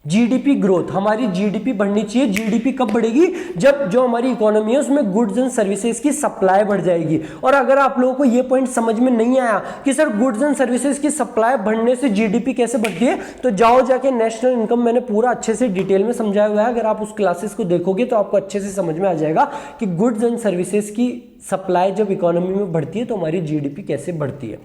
जीडीपी ग्रोथ, हमारी जीडीपी बढ़नी चाहिए। जीडीपी कब बढ़ेगी? जब जो हमारी इकोनॉमी है उसमें गुड्स एंड सर्विसेज की सप्लाई बढ़ जाएगी। और अगर आप लोगों को ये पॉइंट समझ में नहीं आया कि सर गुड्स एंड सर्विसेज की सप्लाई बढ़ने से जीडीपी कैसे बढ़ती है, तो जाओ जाके नेशनल इनकम मैंने पूरा अच्छे से डिटेल में समझाया हुआ है। अगर आप उस क्लासेस को देखोगे तो आपको अच्छे से समझ में आ जाएगा कि गुड्स एंड सर्विसेज की सप्लाई जब इकोनॉमी में बढ़ती है तो हमारी जीडीपी कैसे बढ़ती है।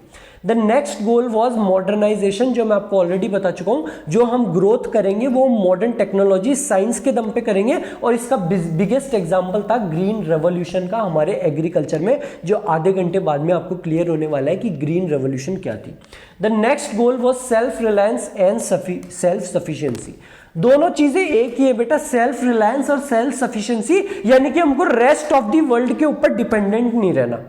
The next goal was modernisation, जो मैं आपको ऑलरेडी बता चुका हूं। जो हम ग्रोथ करेंगे वो मॉडर्न टेक्नोलॉजी साइंस के दम पे करेंगे, और इसका बिगेस्ट एग्जांपल था ग्रीन रेवोल्यूशन का हमारे एग्रीकल्चर में, जो आधे घंटे बाद में आपको क्लियर होने वाला है कि ग्रीन रेवोल्यूशन क्या थी। The next goal was self reliance and self sufficiency. दोनों चीजें एक ही है बेटा, सेल्फ रिलायंस और सेल्फ सफिशिएंसी, यानी कि हमको रेस्ट ऑफ द वर्ल्ड के ऊपर डिपेंडेंट नहीं रहना।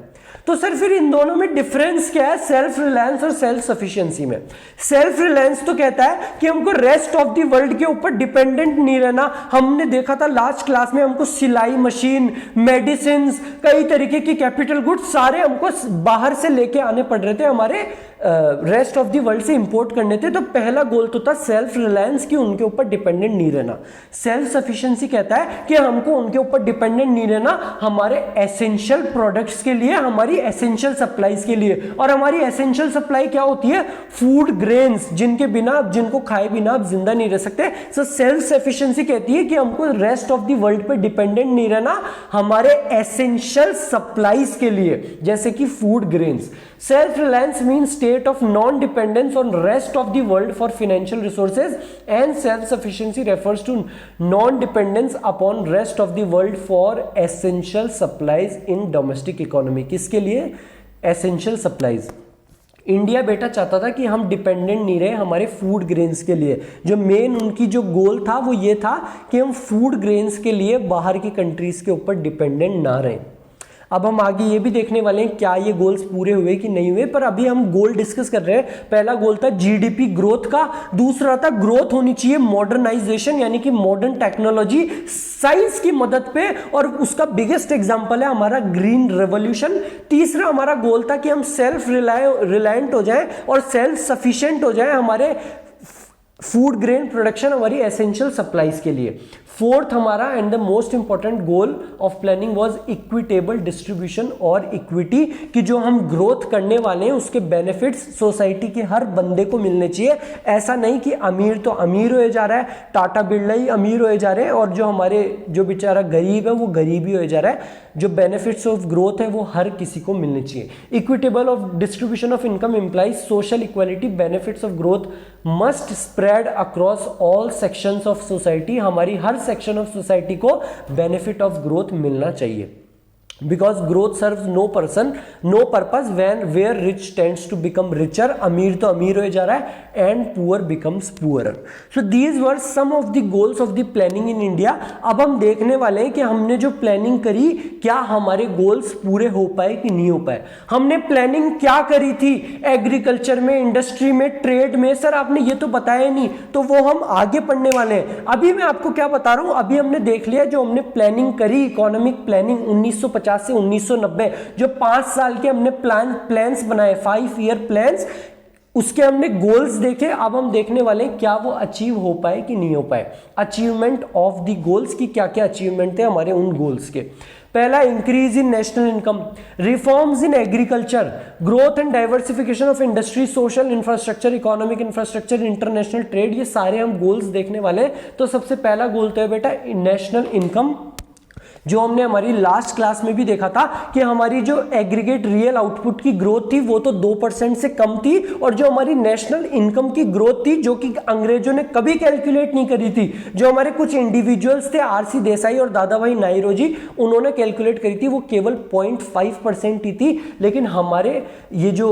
तो सर फिर इन दोनों में डिफरेंस क्या है, सेल्फ रिलायंस और सेल्फ सफिशिएंसी में? सेल्फ रिलायंस तो कहता है कि हमको रेस्ट ऑफ द वर्ल्ड के ऊपर डिपेंडेंट नहीं रहना। हमने देखा था लास्ट क्लास में, हमको सिलाई मशीन, मेडिसिन, कई तरीके की कैपिटल गुड्स सारे हमको बाहर से लेके आने पड़ रहे थे, हमारे रेस्ट ऑफ द वर्ल्ड से इंपोर्ट करने थे। तो पहला गोल तो था सेल्फ रिलायंस, की उनके ऊपर डिपेंडेंट नहीं रहना। सेल्फ सफिशिएंसी कहता है कि हमको उनके ऊपर डिपेंडेंट नहीं रहना हमारे एसेंशियल प्रोडक्ट्स के लिए, हमारी एसेंशियल सप्लाईज के लिए। और हमारी एसेंशियल सप्लाई क्या होती है? फूड ग्रेन्स, जिनके बिना, जिनको खाए बिना आप जिंदा नहीं रह सकते। सो सेल्फ सफिशिएंसी कहती है कि हमको रेस्ट ऑफ द वर्ल्ड पे डिपेंडेंट नहीं रहना हमारे एसेंशियल सप्लाईज के लिए, जैसे कि food grains. Self reliance means state of non dependence on rest of the world for financial resources, and self sufficiency refers to non dependence upon rest of the world for essential supplies in domestic economy। किसके लिए? essential supplies। इंडिया बेटा चाहता था कि हम डिपेंडेंट नहीं रहे हमारे फूड ग्रेन्स के लिए। जो मेन उनकी जो गोल था वो ये था कि हम फूड ग्रेन्स के लिए बाहर की कंट्रीज के ऊपर डिपेंडेंट ना रहें। अब हम आगे ये भी देखने वाले हैं क्या ये गोल्स पूरे हुए कि नहीं हुए, पर अभी हम गोल डिस्कस कर रहे हैं। पहला गोल था जीडीपी ग्रोथ का, दूसरा था ग्रोथ होनी चाहिए मॉडर्नाइजेशन, यानी कि मॉडर्न टेक्नोलॉजी साइंस की मदद पे, और उसका बिगेस्ट एग्जांपल है हमारा ग्रीन रेवोल्यूशन। तीसरा हमारा गोल था कि हम सेल्फ रिलायंट हो जाएं और सेल्फ सफिशिएंट हो जाएं हमारे फूड ग्रेन प्रोडक्शन, हमारी एसेंशियल सप्लाईज के लिए। फोर्थ हमारा and the most important goal of planning was equitable distribution और इक्विटी, कि जो हम ग्रोथ करने वाले हैं उसके बेनिफिट्स सोसाइटी के हर बंदे को मिलने चाहिए। ऐसा नहीं कि अमीर तो अमीर होए जा रहा है, टाटा बिरला ही अमीर होए जा रहे हैं, और जो हमारे जो बेचारा गरीब है वो गरीब ही होए जा रहा है। जो बेनिफिट्स ऑफ ग्रोथ है वो हर किसी को मिलने चाहिए। Equitable of distribution of income implies social equality. Benefits of growth must spread across all sections of society. हमारी हर सेक्शन ऑफ सोसाइटी को बेनिफिट ऑफ ग्रोथ मिलना चाहिए। Because growth serves no person no purpose where rich tends to become richer. अमीर तो अमीर हो जा रहा है and poor becomes poorer. So these were some of the goals of the planning in India. अब हम देखने वाले हैं कि हमने जो प्लानिंग करी क्या हमारे गोल्स पूरे हो पाए कि नहीं हो पाए। हमने प्लानिंग क्या करी थी? एग्रीकल्चर में, इंडस्ट्री में, ट्रेड में। सर आपने ये तो बताया नहीं, तो वो हम आगे पढ़ने वाले हैं। अभी मैं आपको क्या बता रहा हूं, अभी हमने देख लिया जो हमने प्लानिंग करी, इकोनॉमिक प्लानिंग 1950 से 1990, जो 5 साल के हमने प्लान्स बनाए, 5 ईयर प्लान्स, उसके हमने गोल्स देखे। अब हम देखने वाले हैं क्या वो अचीव हो पाए कि नहीं हो पाए। अचीवमेंट ऑफ द गोल्स की क्या क्या अचीवमेंट थे हमारे उन गोल्स के। पहला, increase in national income, reforms in agriculture, growth and diversification of industry, social infrastructure, economic infrastructure, international trade, ये सारे हम गोल्स देखने वाले हैं। तो सबसे पहला गोल तो है बेटा नेशनल इनकम, जो हमने हमारी लास्ट क्लास में भी देखा था कि हमारी जो एग्रीगेट रियल आउटपुट की ग्रोथ थी वो तो 2% से कम थी, और जो हमारी नेशनल इनकम की ग्रोथ थी, जो कि अंग्रेजों ने कभी कैलकुलेट नहीं करी थी, जो हमारे कुछ इंडिविजुअल्स थे, आरसी देसाई और दादा भाई नायरोजी, उन्होंने कैलकुलेट करी थी, वो केवल 0.5% ही थी। लेकिन हमारे ये जो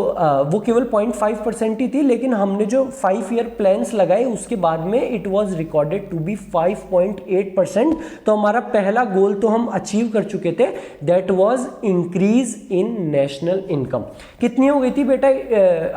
वो केवल 0.5% ही थी, लेकिन हमने जो 5 ईयर प्लान्स लगाए उसके बाद में it was recorded to be 5.8%। तो हमारा पहला गोल तो हम हम अचीव कर चुके थे, that was increase in national income. कितनी हो गई थी बेटा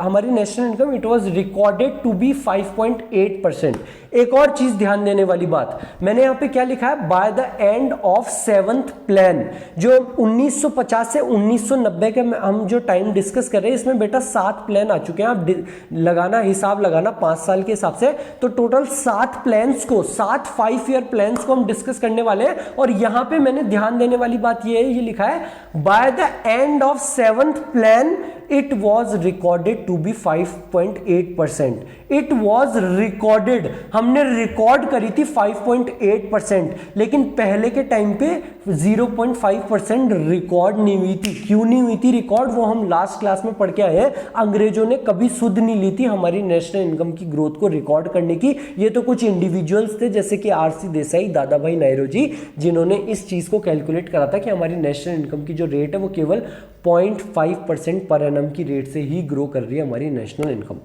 हमारी national income? It was recorded to be 5.8%। एक और चीज ध्यान देने वाली बात, मैंने यहां पे क्या लिखा है, by the end of 7th plan, जो 1950 से 1990 के हम जो टाइम डिस्कस कर रहे हैं, इसमें बेटा 7 प्लान आ चुके हैं। आप लगाना, हिसाब लगाना 5 साल के हिसाब से, तो टोटल 7 प्लान्स को, 7 5 ईयर प्लान्स को हम डिस्कस करने वाले हैं। और यहां पे मैंने ध्यान देने वाली बात ये है, ये लिखा है by the end of 7th plan it was recorded to be 5.8%. it was recorded, हमने रिकॉर्ड करी थी 5.8%, लेकिन पहले के टाइम पे 0.5% रिकॉर्ड नहीं हुई थी। क्यों नहीं हुई थी रिकॉर्ड, वो हम लास्ट क्लास में पढ़ के आए हैं। अंग्रेजों ने कभी सुध नहीं ली थी हमारी नेशनल इनकम की ग्रोथ को रिकॉर्ड करने की। ये तो कुछ इंडिविजुअल्स थे जैसे कि आरसी देसाई, दादा भाई नायरोजी, जिन्होंने इस चीज को कैलकुलेट करा था कि हमारी नेशनल इनकम की जो रेट है वो केवल 0.5% पर एनम की रेट से ही ग्रो कर रही है हमारी नेशनल इनकम।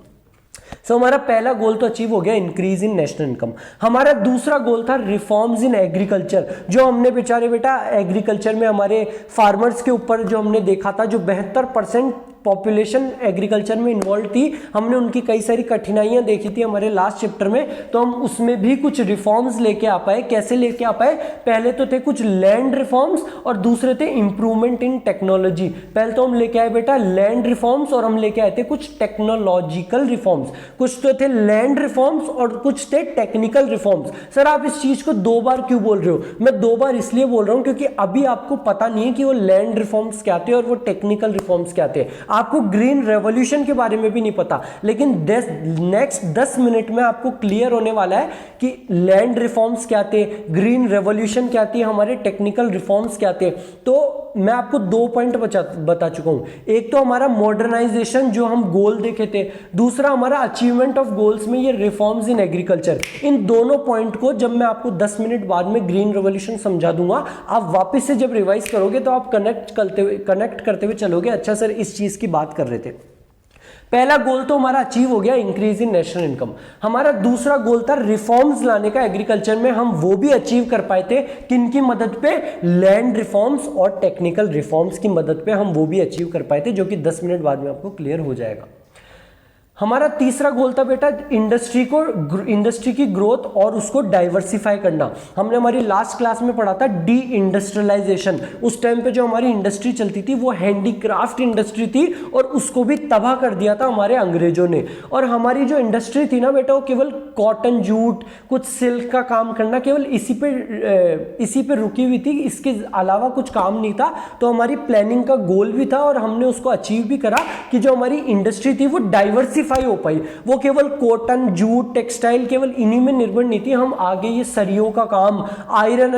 सो हमारा पहला गोल तो अचीव हो गया, इंक्रीज इन नेशनल इनकम। हमारा दूसरा गोल था रिफॉर्म्स इन एग्रीकल्चर। जो हमने बेटा एग्रीकल्चर में हमारे फार्मर्स के ऊपर जो हमने देखा था, जो 72% पॉपुलेशन एग्रीकल्चर में इन्वॉल्व थी, हमने उनकी कई सारी कठिनाइयां देखी थी हमारे लास्ट चैप्टर में, तो हम उसमें भी कुछ रिफॉर्म्स लेके आ पाए। कैसे लेके आ पाए? पहले तो थे कुछ लैंड रिफॉर्म्स और दूसरे थे इंप्रूवमेंट इन टेक्नोलॉजी। पहले तो हम लेके आए बेटा लैंड रिफॉर्म्स और हम लेके आए थे कुछ टेक्नोलॉजिकल रिफॉर्म्स। कुछ तो थे लैंड रिफॉर्म्स और कुछ थे टेक्निकल रिफॉर्म्स। सर आप इस चीज को 2 बार क्यों बोल रहे हो? मैं 2 बार इसलिए बोल रहा हूं क्योंकि अभी आपको पता नहीं है कि वो लैंड रिफॉर्म्स क्या थे और वो टेक्निकल रिफॉर्म्स क्या थे। आपको ग्रीन रेवोल्यूशन के बारे में भी नहीं पता, लेकिन नेक्स्ट 10 मिनट में आपको क्लियर होने वाला है कि लैंड रिफॉर्म्स क्या थे, ग्रीन रेवोल्यूशन क्या थी, हमारे टेक्निकल रिफॉर्म्स क्या थे। तो मैं आपको 2 पॉइंट बता चुका हूं। एक तो हमारा मॉडर्नाइजेशन जो हम गोल देखे थे, दूसरा हमारा अचीवमेंट ऑफ गोल्स में ये रिफॉर्म्स इन एग्रीकल्चर। इन दोनों पॉइंट को जब मैं आपको 10 मिनट बाद में ग्रीन रेवोल्यूशन समझा दूंगा, आप वापस से जब रिवाइज करोगे तो आप कनेक्ट करते हुए चलोगे। अच्छा सर इस चीज की बात कर रहे थे। पहला गोल तो हमारा अचीव हो गया, इंक्रीज इन नेशनल इनकम। हमारा दूसरा गोल था रिफॉर्म्स लाने का एग्रीकल्चर में, हम वो भी अचीव कर पाए थे। किनकी मदद पे? लैंड रिफॉर्म्स और टेक्निकल रिफॉर्म्स की मदद पे हम वो भी अचीव कर पाए थे, जो कि 10 मिनट बाद में आपको क्लियर हो जाएगा। हमारा तीसरा गोल था बेटा इंडस्ट्री की ग्रोथ और उसको डाइवर्सिफाई करना। हमने हमारी लास्ट क्लास में पढ़ा था डी इंडस्ट्रियलाइजेशन। उस टाइम पे जो हमारी इंडस्ट्री चलती थी वो हैंडीक्राफ्ट इंडस्ट्री थी और उसको भी तबाह कर दिया था हमारे अंग्रेजों ने। और हमारी जो इंडस्ट्री थी ना बेटा, वो केवल कॉटन, जूट, कुछ सिल्क का काम करना, केवल इसी पे रुकी हुई थी। इसके अलावा कुछ काम नहीं था। तो हमारी प्लानिंग का गोल भी था और हमने उसको अचीव भी करा कि जो हमारी इंडस्ट्री थी वो डाइवर्सिफाई हो पाई। वो केवल कॉटन, जूट, टेक्सटाइल केवल इन्हीं में निर्भर नहीं थी। हम आगे ये सरियों का काम, आयरन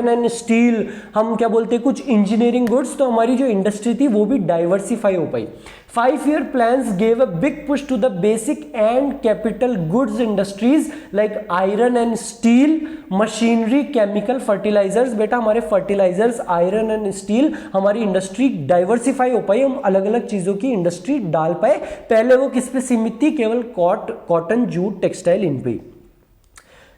एंड स्टील, हम क्या बोलते हैं कुछ इंजीनियरिंग गुड्स, तो हमारी जो इंडस्ट्री थी वो भी डाइवर्सिफाई हो पाई। 5-year plans gave a big push to the basic and capital goods industries like iron and steel, machinery, chemical, fertilizers। बेटा हमारे फर्टिलाइजर्स, आयरन एंड स्टील, हमारी इंडस्ट्री डाइवर्सिफाई हो पाई। हम अलग अलग चीजों की इंडस्ट्री डाल पाए। पहले वो किस पे सीमित थी? केवल कॉटन, जूट, टेक्सटाइल, इन पे।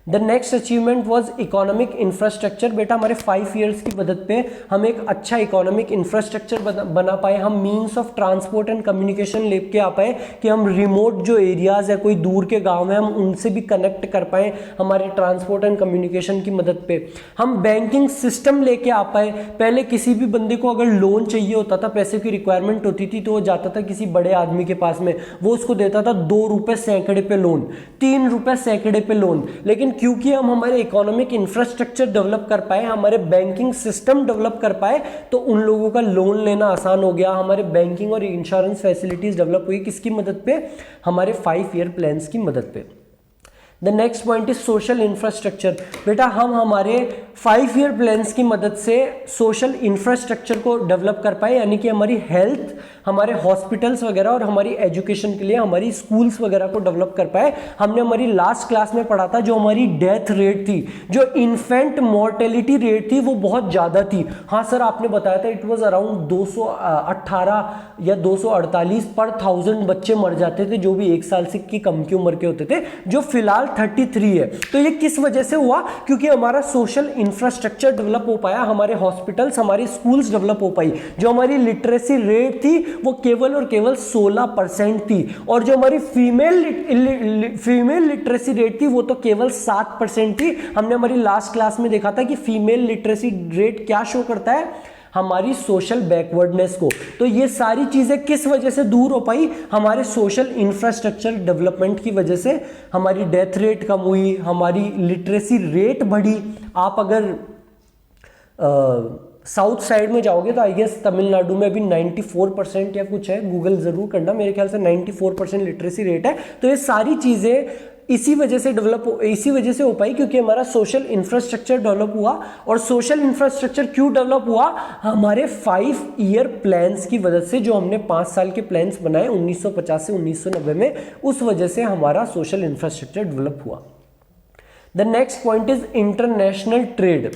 The next achievement was economic infrastructure. बेटा हमारे 5 ईयर्स की मदद पे हम एक अच्छा इकोनॉमिक इंफ्रास्ट्रक्चर बना पाए। हम means of transport and communication लेके आ पाए कि हम रिमोट जो एरियाज है, कोई दूर के गांव है, हम उनसे भी कनेक्ट कर पाए हमारे ट्रांसपोर्ट एंड कम्युनिकेशन की मदद पे। हम बैंकिंग सिस्टम लेके आ पाए। पहले किसी भी बंदे को अगर लोन चाहिए होता था, पैसे की रिक्वायरमेंट होती थी, तो वो जाता था किसी बड़े आदमी के पास में, वो उसको देता था 2 रुपए सैकड़े पे लोन, 3 रुपए सैकड़े पे लोन। लेकिन क्योंकि हम हमारे इकोनॉमिक इंफ्रास्ट्रक्चर डेवलप कर पाए, हमारे बैंकिंग सिस्टम डेवलप कर पाए, तो उन लोगों का लोन लेना आसान हो गया। हमारे बैंकिंग और इंश्योरेंस फैसिलिटीज डेवलप हुई। किसकी मदद पे? हमारे 5 ईयर प्लान्स की मदद पे। The next point is social infrastructure. बेटा हम हमारे 5 ईयर प्लान्स की मदद से सोशल इंफ्रास्ट्रक्चर को डेवलप कर पाए, यानी कि हमारी हेल्थ, हमारे हॉस्पिटल्स वगैरह और हमारी एजुकेशन के लिए हमारी स्कूल्स वगैरह को डेवलप कर पाए। हमने हमारी लास्ट क्लास में पढ़ा था जो हमारी डेथ रेट थी, जो इन्फेंट मोर्टेलिटी रेट थी, वो बहुत ज़्यादा थी। हाँ सर आपने बताया था इट वॉज अराउंड 218 या 248 पर 1000 बच्चे मर जाते थे जो भी 1 साल से की कम की उम्र के होते थे, जो फिलहाल 33 है। तो ये किस वजह से हुआ? क्योंकि हमारा सोशल इंफ्रास्ट्रक्चर डेवलप हो पाया, हमारे हॉस्पिटल्स, हमारी स्कूल्स डेवलप हो पाई। जो हमारी लिटरेसी रेट थी वो केवल और केवल 16% थी, और जो हमारी फीमेल लिटरेसी रेट थी वो तो केवल 7% थी। हमने हमारी लास्ट क्लास में देखा था कि फीमेल लिटरेसी रेट क्या शो करता है, हमारी सोशल बैकवर्डनेस को। तो ये सारी चीजें किस वजह से दूर हो पाई, हमारे सोशल इंफ्रास्ट्रक्चर डेवलपमेंट की वजह से। हमारी डेथ रेट कम हुई, हमारी लिटरेसी रेट बढ़ी। आप अगर साउथ साइड में जाओगे तो आई गेस तमिलनाडु में अभी 94% या कुछ है, गूगल जरूर करना, मेरे ख्याल से 94% लिटरेसी रेट है। तो ये सारी चीजें इसी वजह से हो पाई क्योंकि हमारा सोशल इंफ्रास्ट्रक्चर डेवलप हुआ। और सोशल इंफ्रास्ट्रक्चर क्यों डेवलप हुआ, हमारे 5 ईयर प्लान्स की वजह से। जो हमने 5 साल के प्लान्स बनाए 1950 से 1990 में, उस वजह से हमारा सोशल इंफ्रास्ट्रक्चर डेवलप हुआ। The next point is international trade.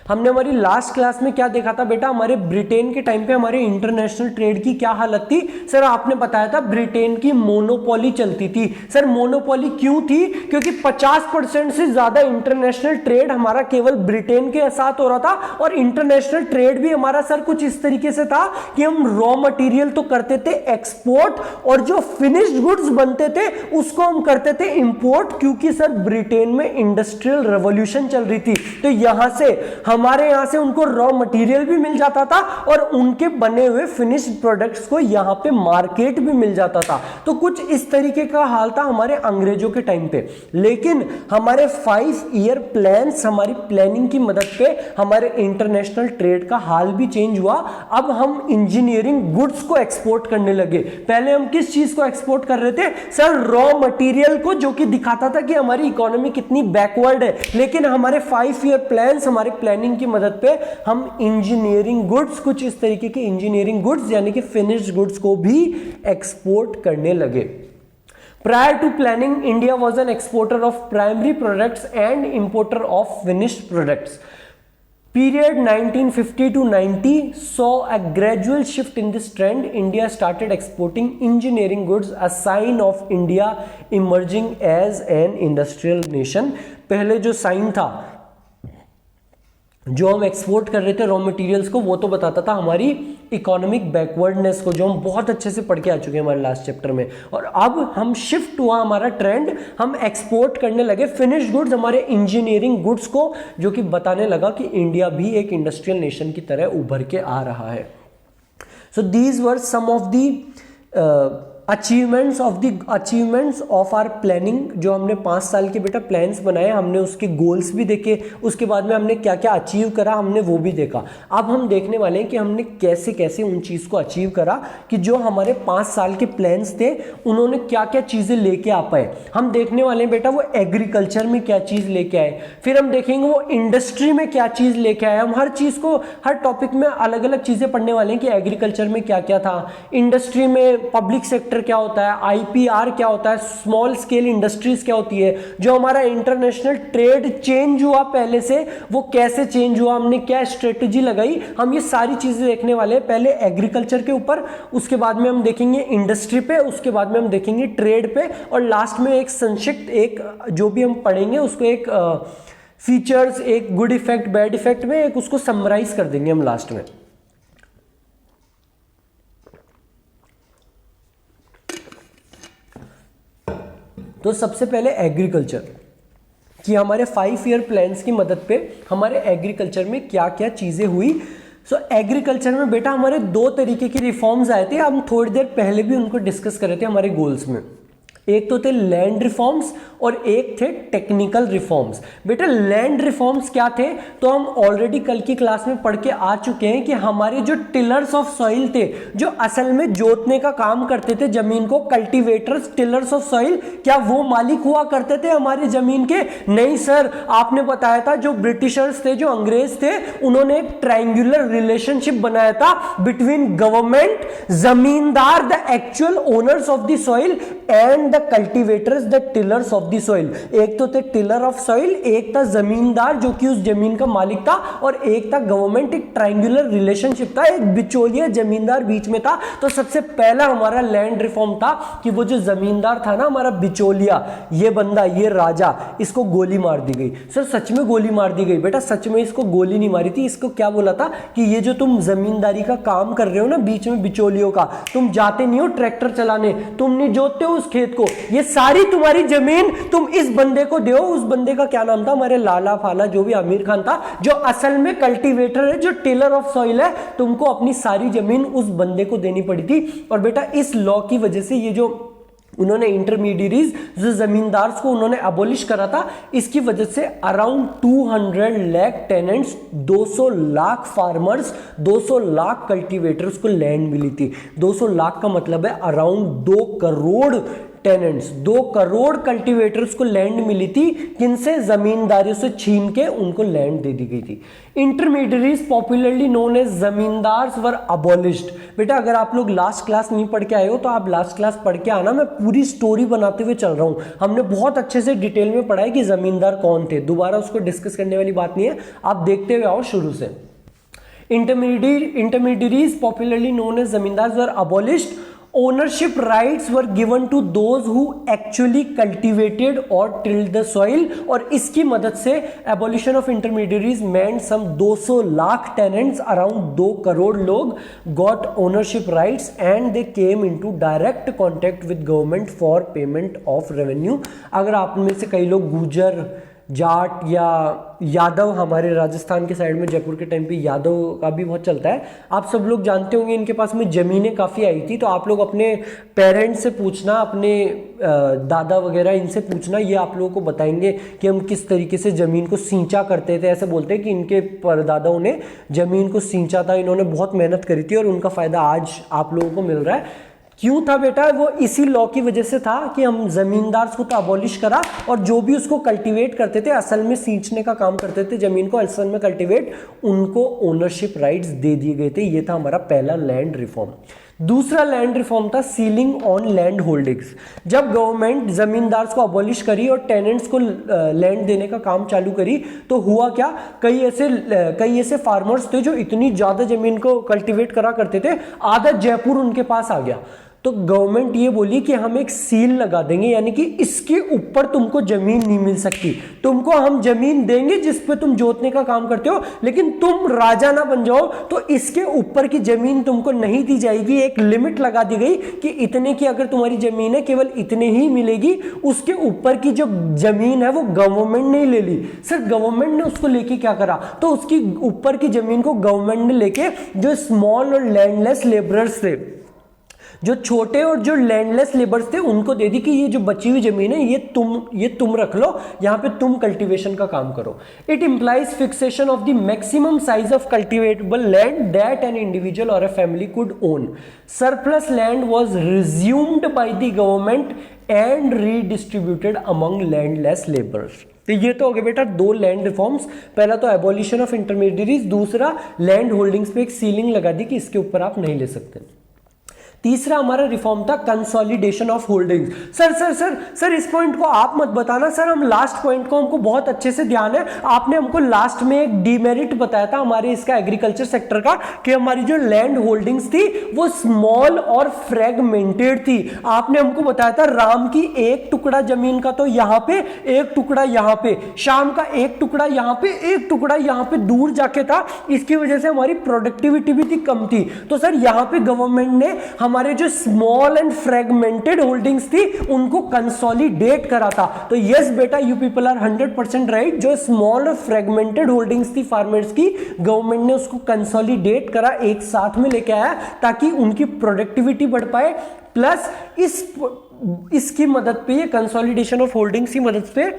हमने हमारी लास्ट क्लास में क्या देखा था बेटा, हमारे ब्रिटेन के टाइम पे हमारे इंटरनेशनल ट्रेड की क्या हालत थी। सर आपने बताया था ब्रिटेन की मोनोपोली चलती थी। सर मोनोपोली क्यों थी, क्योंकि 50% से ज्यादा इंटरनेशनल ट्रेड हमारा केवल ब्रिटेन के साथ हो रहा था। और इंटरनेशनल ट्रेड भी हमारा सर कुछ इस तरीके से था कि हम रॉ मटेरियल तो करते थे एक्सपोर्ट, और जो फिनिश्ड गुड्स बनते थे उसको हम करते थे इंपोर्ट, क्योंकि सर ब्रिटेन में इंडस्ट्रियल रेवोल्यूशन चल रही थी। तो यहां से हमारे यहां से उनको रॉ मटेरियल भी मिल जाता था और उनके बने हुए फिनिश्ड प्रोडक्ट्स को यहां पे मार्केट भी मिल जाता था। तो कुछ इस तरीके का हाल था हमारे अंग्रेजों के टाइम पे। लेकिन हमारे 5 ईयर प्लान्स, हमारी प्लानिंग की मदद पे हमारे इंटरनेशनल ट्रेड का हाल भी चेंज हुआ। अब हम इंजीनियरिंग गुड्स को एक्सपोर्ट करने लगे। पहले हम किस चीज को एक्सपोर्ट कर रहे थे, सर रॉ मटेरियल को, जो कि दिखाता था कि हमारी इकोनॉमी कितनी बैकवर्ड है। लेकिन हमारे 5 ईयर प्लान्स, हमारे प्लानिंग की मदद पे हम इंजीनियरिंग गुड्स, कुछ इस तरीके के इंजीनियरिंग गुड्स यानी कि फिनिश्ड गुड्स को भी एक्सपोर्ट करने लगे। Prior to planning, India was an exporter of primary products and importer of finished products. Period 1950 to 90 saw a gradual shift in this trend. India started exporting engineering goods, a sign of India emerging as an industrial nation. पहले जो साइन था, जो हम एक्सपोर्ट कर रहे थे रॉ मटेरियल्स को, वो तो बताता था हमारी इकोनॉमिक बैकवर्डनेस को, जो हम बहुत अच्छे से पढ़ के आ चुके हैं हमारे लास्ट चैप्टर में। और अब हम शिफ्ट हुआ हमारा ट्रेंड, हम एक्सपोर्ट करने लगे फिनिश्ड गुड्स, हमारे इंजीनियरिंग गुड्स को, जो कि बताने लगा कि इंडिया भी एक इंडस्ट्रियल नेशन की तरह उभर के आ रहा है। So these were some of the achievements of our planning. जो हमने 5 साल के बेटा प्लान्स बनाए, हमने उसके गोल्स भी देखे, उसके बाद में हमने क्या क्या अचीव करा हमने वो भी देखा। अब हम देखने वाले हैं कि हमने कैसे कैसे उन चीज़ को अचीव करा, कि जो हमारे 5 साल के प्लान्स थे उन्होंने क्या क्या चीज़ें लेके आ पाए। हम देखने वाले हैं बेटा वो एग्रीकल्चर में क्या चीज़ लेके आए, फिर हम देखेंगे वो इंडस्ट्री में क्या चीज़ लेके आए। हम हर चीज़ को, हर टॉपिक में अलग अलग चीज़ें पढ़ने वाले हैं कि एग्रीकल्चर में क्या क्या था, इंडस्ट्री में पब्लिक सेक्टर क्या होता है, आईपीआर क्या होता है, स्मॉल स्केल इंडस्ट्रीज क्या होती है, जो हमारा इंटरनेशनल ट्रेड चेंज हुआ पहले से वो कैसे चेंज हुआ, हमने क्या स्ट्रेटजी लगाई। हम ये सारी चीजें देखने वाले हैं, पहले एग्रीकल्चर के ऊपर, उसके बाद में हम देखेंगे इंडस्ट्री पे, उसके बाद में हम देखेंगे ट्रेड पे, और लास्ट में एक संक्षिप्त, एक जो भी हम पढ़ेंगे उसको एक फीचर्स, एक गुड इफेक्ट बैड इफेक्ट में एक उसको समराइज कर देंगे हम लास्ट में। तो सबसे पहले एग्रीकल्चर, कि हमारे 5 ईयर प्लान्स की मदद पे हमारे एग्रीकल्चर में क्या क्या चीज़ें हुई। सो एग्रीकल्चर में बेटा हमारे 2 तरीके के रिफॉर्म्स आए थे, हम थोड़ी देर पहले भी उनको डिस्कस कर रहे थे हमारे गोल्स में। एक तो थे लैंड रिफॉर्म्स और एक थे टेक्निकल रिफॉर्म्स। बेटा लैंड रिफॉर्म्स क्या थे, तो हम ऑलरेडी कल की क्लास में पढ़ के आ चुके हैं कि हमारे जो टिलर्स ऑफ सॉइल थे, जो असल में जोतने का काम करते थे जमीन को, कल्टीवेटर्स, टिलर्स ऑफ सॉइल, क्या वो मालिक हुआ करते थे हमारी जमीन के? नहीं सर, आपने बताया था जो ब्रिटिशर्स थे, जो अंग्रेज थे, उन्होंने एक ट्रायंगुलर रिलेशनशिप बनाया था बिटवीन गवर्नमेंट, जमींदार, the actual owners of the soil, and and the cultivators the tillers of the soil. एक तो थे टिलर ऑफ सॉइल, एक था जमींदार जो कि उस जमीन का मालिक था, और एक था गवर्नमेंट। एक ट्रायंगुलर रिलेशनशिप था, एक बिचौलिया जमींदार बीच में था। तो सबसे पहला हमारा लैंड रिफॉर्म था कि वो जो जमींदार था ना, हमारा बिचौलिया, ये बंदा, ये राजा, इसको गोली मार दी गई। सर सच में गोली मार दी गई? बेटा सच में इसको गोली नहीं मारी थी, इसको क्या बोला था कि ये जो तुम जमींदारी का काम कर रहे हो ना बीच में बिचौलियों का, तुम जाते नहीं हो ट्रैक्टर चलाने, तुम नहीं जोतते हो उस खेत को, ये सारी तुम्हारी जमीन तुम इस बंदे को दो। उस बंदे का क्या नाम था? हमारे लाला फाला जो भी आमिर खान था, जो असल में कल्टीवेटर है, जो टिलर ऑफ सॉइल है, तुमको अपनी सारी जमीन उस बंदे को देनी पड़ी थी। और बेटा इस लॉ की वजह से ये जो उन्होंने इंटरमीडियरीज, जो जमींदार को उन्होंने अबोलिश करा था, इसकी वजह से around 200 lakh tenants, 200 lakh farmers, 200 lakh cultivators को लैंड मिली थी। 200 लाख का मतलब है around 2 crore tenants, 2 crore cultivators को लैंड मिली थी। किनसे? जमींदारियों से छीन के उनको लैंड दे दी गई थी। Intermediaries popularly known as zamindars were abolished. बेटा अगर आप लोग लास्ट क्लास नहीं पढ़ के आए हो तो आप लास्ट क्लास पढ़ के आना, मैं पूरी स्टोरी बनाते हुए चल रहा हूं। हमने बहुत अच्छे से डिटेल में पढ़ा है कि जमींदार कौन थे, दोबारा उसको डिस्कस करने वाली बात नहीं है, आप देखते हुए आओ शुरू से। Intermediaries popularly known as zamindars were abolished. Ownership rights were given to those who actually cultivated or tilled the soil। और इसकी मदद से abolition of intermediaries meant some 200 lakh tenants, around 2 crore लोग got ownership rights and they came into direct contact with government for payment of revenue। अगर आप में से कई लोग गुजर, जाट या यादव, हमारे राजस्थान के साइड में जयपुर के टाइम पे यादव का भी बहुत चलता है, आप सब लोग जानते होंगे इनके पास में ज़मीनें काफ़ी आई थी। तो आप लोग अपने पेरेंट्स से पूछना, अपने दादा वगैरह इनसे पूछना, ये आप लोगों को बताएंगे कि हम किस तरीके से ज़मीन को सींचा करते थे। ऐसे बोलते हैं कि इनके परदादाओं ने ज़मीन को सींचा था, इन्होंने बहुत मेहनत करी थी और उनका फ़ायदा आज आप लोगों को मिल रहा है। क्यों था बेटा? वो इसी लॉ की वजह से था कि हम जमींदार को तो अबॉलिश करा, और जो भी उसको कल्टीवेट करते थे, असल में सींचने का काम करते थे जमीन को, असल में कल्टीवेट, उनको ओनरशिप राइट्स दे दिए गए थे। ये था हमारा पहला लैंड रिफॉर्म। दूसरा लैंड रिफॉर्म था सीलिंग ऑन लैंड होल्डिंग्स। जब गवर्नमेंट जमींदार को अबॉलिश करी और टेनेंट्स को लैंड देने का काम चालू करी, तो हुआ क्या, कई ऐसे फार्मर्स थे जो इतनी ज्यादा जमीन को कल्टीवेट करा करते थे, आधा जयपुर उनके पास आ गया। तो गवर्नमेंट ये बोली कि हम एक सील लगा देंगे, यानी कि इसके ऊपर तुमको जमीन नहीं मिल सकती। तुमको हम जमीन देंगे जिस पे तुम जोतने का काम करते हो, लेकिन तुम राजा ना बन जाओ, तो इसके ऊपर की जमीन तुमको नहीं दी जाएगी। एक लिमिट लगा दी गई कि इतने की अगर तुम्हारी जमीन है, केवल इतने ही मिलेगी। उसके ऊपर की जो जमीन है वो गवर्नमेंट ने ले ली। सर गवर्नमेंट ने उसको लेके क्या करा? तो उसकी ऊपर की जमीन को गवर्नमेंट ने लेके जो स्मॉल और लैंडलेस लेबरर्स थे, जो छोटे और जो लैंडलेस लेबर्स थे, उनको दे दी कि ये जो बची हुई जमीन है ये तुम रख लो, यहां पे तुम कल्टीवेशन का काम करो। It implies fixation of the maximum size of cultivable land that an individual or a family could own. Surplus land was resumed by the government and redistributed among landless labours. तो ये तो हो गया बेटा 2 लैंड रिफॉर्म्स। पहला तो एबॉलिशन ऑफ इंटरमीडियरीज, दूसरा लैंड होल्डिंग्स पे एक सीलिंग लगा दी कि इसके ऊपर आप नहीं ले सकते। तीसरा हमारा रिफॉर्म था कंसोलिडेशन ऑफ होल्डिंग्स। सर इस पॉइंट को आप मत बताना सर, हम लास्ट पॉइंट को हमको बहुत अच्छे से ध्यान है। आपने हमको लास्ट में एक डीमेरिट बताया था हमारे इसका एग्रीकल्चर सेक्टर का, कि हमारी जो लैंड होल्डिंग्स थी वो स्मॉल और फ्रेगमेंटेड थी। आपने हमको बताया था राम की एक टुकड़ा जमीन का तो यहां पे, एक टुकड़ा यहां पे, शाम का एक टुकड़ा यहां पे, एक टुकड़ा यहां पे दूर जाके था। इसकी वजह से हमारी प्रोडक्टिविटी भी थी, कम थी। तो सर यहां पे गवर्नमेंट ने हमारे जो स्मॉल एंड फ्रेगमेंटेड होल्डिंग्स थी उनको कंसोलिडेट करा था। तो यस बेटा, यू पीपल आर 100% राइट। जो स्मॉल और फ्रेगमेंटेड होल्डिंग्स थी फार्मर्स की, गवर्नमेंट ने उसको कंसोलिडेट करा, एक साथ में लेके आया ताकि उनकी प्रोडक्टिविटी बढ़ पाए। प्लस इसकी मदद पे, ये कंसोलिडेशन ऑफ होल्डिंग्स की मदद पे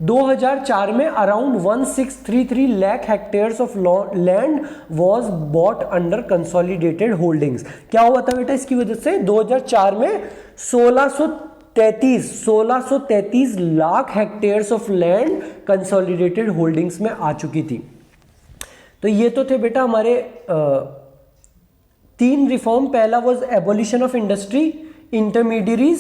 2004 में around 1633 lakh hectares of land was bought under consolidated holdings. क्या हुआ था बेटा इसकी वजह से? 2004 में 1633 lakh hectares of land consolidated holdings में आ चुकी थी। तो ये तो थे बेटा हमारे 3 रिफॉर्म। पहला was abolition of industry, intermediaries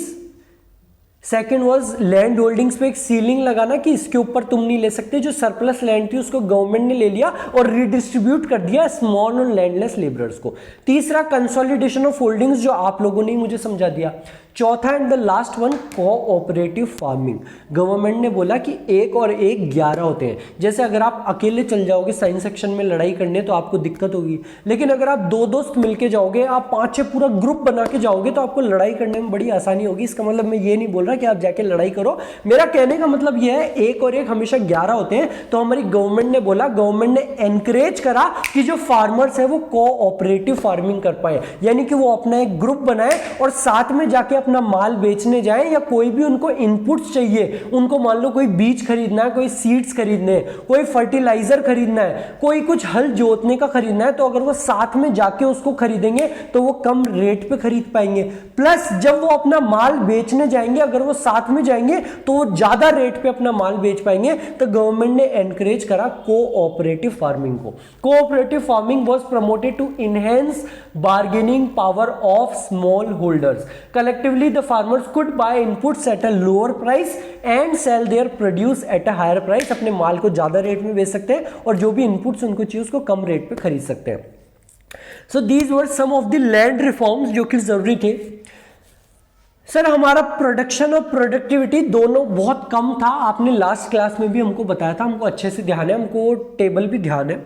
second was land holdings पे एक सीलिंग लगाना कि इसके ऊपर तुम नहीं ले सकते, जो सरप्लस लैंड थी उसको गवर्नमेंट ने ले लिया और रिडिस्ट्रीब्यूट कर दिया स्मॉल और लैंडलेस लेबरर्स को। तीसरा कंसोलिडेशन ऑफ होल्डिंग्स, जो आप लोगों ने मुझे समझा दिया। चौथा and the last one cooperative farming. Government ने बोला कि 1 और 1 11 होते हैं। जैसे अगर आप अकेले चल जाओगे साइंस सेक्शन में लड़ाई करने तो आपको दिक्कत होगी, लेकिन अगर आप 2 दोस्त मिलके जाओगे, आप 5-6 पूरा ग्रुप बना के जाओगे तो आपको लड़ाई करने में बड़ी आसानी होगी। इसका मतलब मैं ये नहीं बोल रहा कि आप जाके लड़ाई करो, मेरा कहने का मतलब यह है 1 और 1 हमेशा 11 होते हैं। तो हमारी गवर्नमेंट ने बोला, गवर्नमेंट ने एनकरेज करा कि जो फार्मर्स है वो कोऑपरेटिव फार्मिंग कर पाए, यानी कि वो अपना एक ग्रुप बनाए और साथ में जाके अपना माल बेचने जाएं, या कोई भी उनको इनपुट्स चाहिए, उनको मान लो कोई बीज खरीदना है, कोई सीड्स खरीदने हैं, कोई फर्टिलाइजर खरीदना है, कोई कुछ हल जोतने का खरीदना है, तो अगर वो साथ में जाके उसको खरीदेंगे तो वो कम रेट पे खरीद पाएंगे। प्लस जब वो अपना माल बेचने जाएंगे, अगर वो साथ में जाएंगे तो वो ज्यादा रेट पे अपना माल बेच पाएंगे। तो गवर्नमेंट ने एनकरेज करा कोऑपरेटिव फार्मिंग को। Cooperative farming was promoted to enhance bargaining power of small holders. Collectively the farmers could buy inputs at a lower price and sell their produce at a higher price. अपने माल को ज्यादा रेट में बेच सकते हैं और जो भी इनपुट्स उनको चाहिए उसको कम रेट पे खरीद सकते हैं। So these were some of the land reforms जो कि जरूरी थे। सर हमारा प्रोडक्शन और प्रोडक्टिविटी दोनों बहुत कम था, आपने लास्ट क्लास में भी हमको बताया था, हमको अच्छे से ध्यान है, हमको टेबल भी ध्यान है।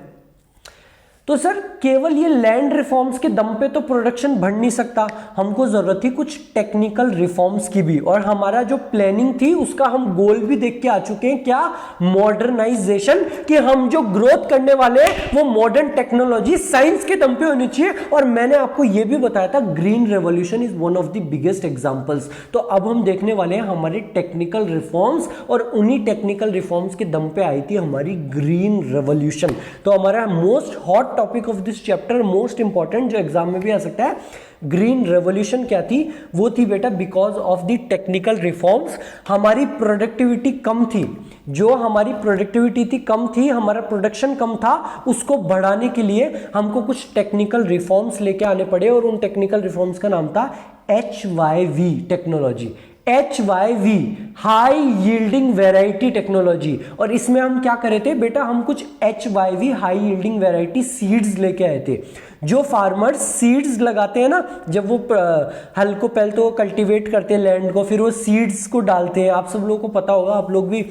तो सर केवल ये लैंड रिफॉर्म्स के दम पे तो प्रोडक्शन बढ़ नहीं सकता, हमको जरूरत थी कुछ टेक्निकल रिफॉर्म्स की भी। और हमारा जो प्लानिंग थी उसका हम गोल भी देख के आ चुके हैं, क्या? मॉडर्नाइजेशन, कि हम जो ग्रोथ करने वाले हैं वो मॉडर्न टेक्नोलॉजी साइंस के दम पे होनी चाहिए। और मैंने आपको ये भी बताया था green revolution is one of the biggest examples. तो अब हम देखने वाले हैं हमारे टेक्निकल रिफॉर्म्स, और उन्हीं टेक्निकल रिफॉर्म्स के दम पे आई थी हमारी ग्रीन रेवोल्यूशन। तो हमारा most hot topic of this chapter, most important, जो एग्जाम में भी आ सकता है, ग्रीन रेवोल्यूशन क्या थी? वो थी बेटा because of the technical reforms हमारी प्रोडक्टिविटी कम थी। जो हमारी प्रोडक्टिविटी थी कम थी, हमारा प्रोडक्शन कम था, उसको बढ़ाने के लिए हमको कुछ टेक्निकल रिफॉर्म्स लेके आने पड़े, और उन टेक्निकल रिफॉर्म्स का नाम था HYV technology. HYV high yielding variety technology. और इसमें हम क्या करे थे बेटा? हम कुछ HYV high yielding variety seeds लेके आए थे। जो फार्मर्स सीड्स लगाते हैं ना, जब वो हल को पहले तो कल्टीवेट करते हैं लैंड को, फिर वो सीड्स को डालते हैं। आप सब लोगों को पता होगा, आप लोग भी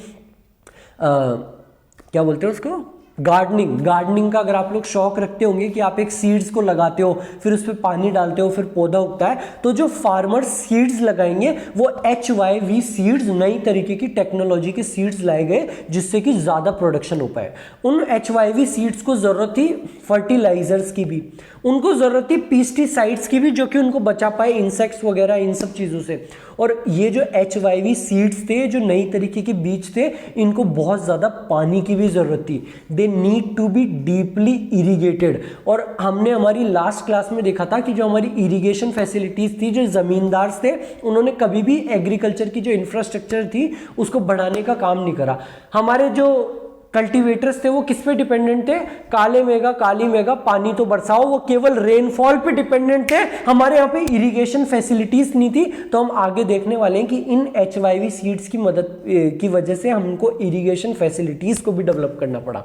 क्या बोलते हैं उसको, गार्डनिंग का अगर आप लोग शौक रखते होंगे कि आप एक सीड्स को लगाते हो, फिर उस पर पानी डालते हो, फिर पौधा उगता है। तो जो फार्मर सीड्स लगाएंगे वो HYV सीड्स, नई तरीके की टेक्नोलॉजी के सीड्स लाए गए जिससे कि ज्यादा प्रोडक्शन हो पाए। उन HYV सीड्स को जरूरत थी फर्टिलाइजर्स की भी, उनको जरूरत थी पेस्टिसाइड्स की भी, जो कि उनको बचा पाए इंसेक्ट्स वगैरह इन सब चीजों से। और ये जो HYV सीड्स थे, जो नई तरीके के बीज थे, इनको बहुत ज्यादा पानी की भी जरूरत थी। They need to be deeply irrigated. और हमने हमारी लास्ट क्लास में देखा था कि जो हमारी इरिगेशन फैसिलिटीज थी, जो जमींदार थे, उन्होंने कभी भी एग्रीकल्चर की जो इंफ्रास्ट्रक्चर थी उसको बढ़ाने का काम नहीं करा। हमारे जो कल्टीवेटर्स थे वो किस पे डिपेंडेंट थे? काले मेघा काली मेघा पानी तो बरसाओ, वो केवल रेनफॉल पे डिपेंडेंट थे। हमारे यहाँ पे इरिगेशन फैसिलिटीज नहीं थी। तो हम आगे देखने वाले हैं कि इन HYV सीड्स की मदद की वजह से हमको इरिगेशन फैसिलिटीज को भी डेवलप करना पड़ा।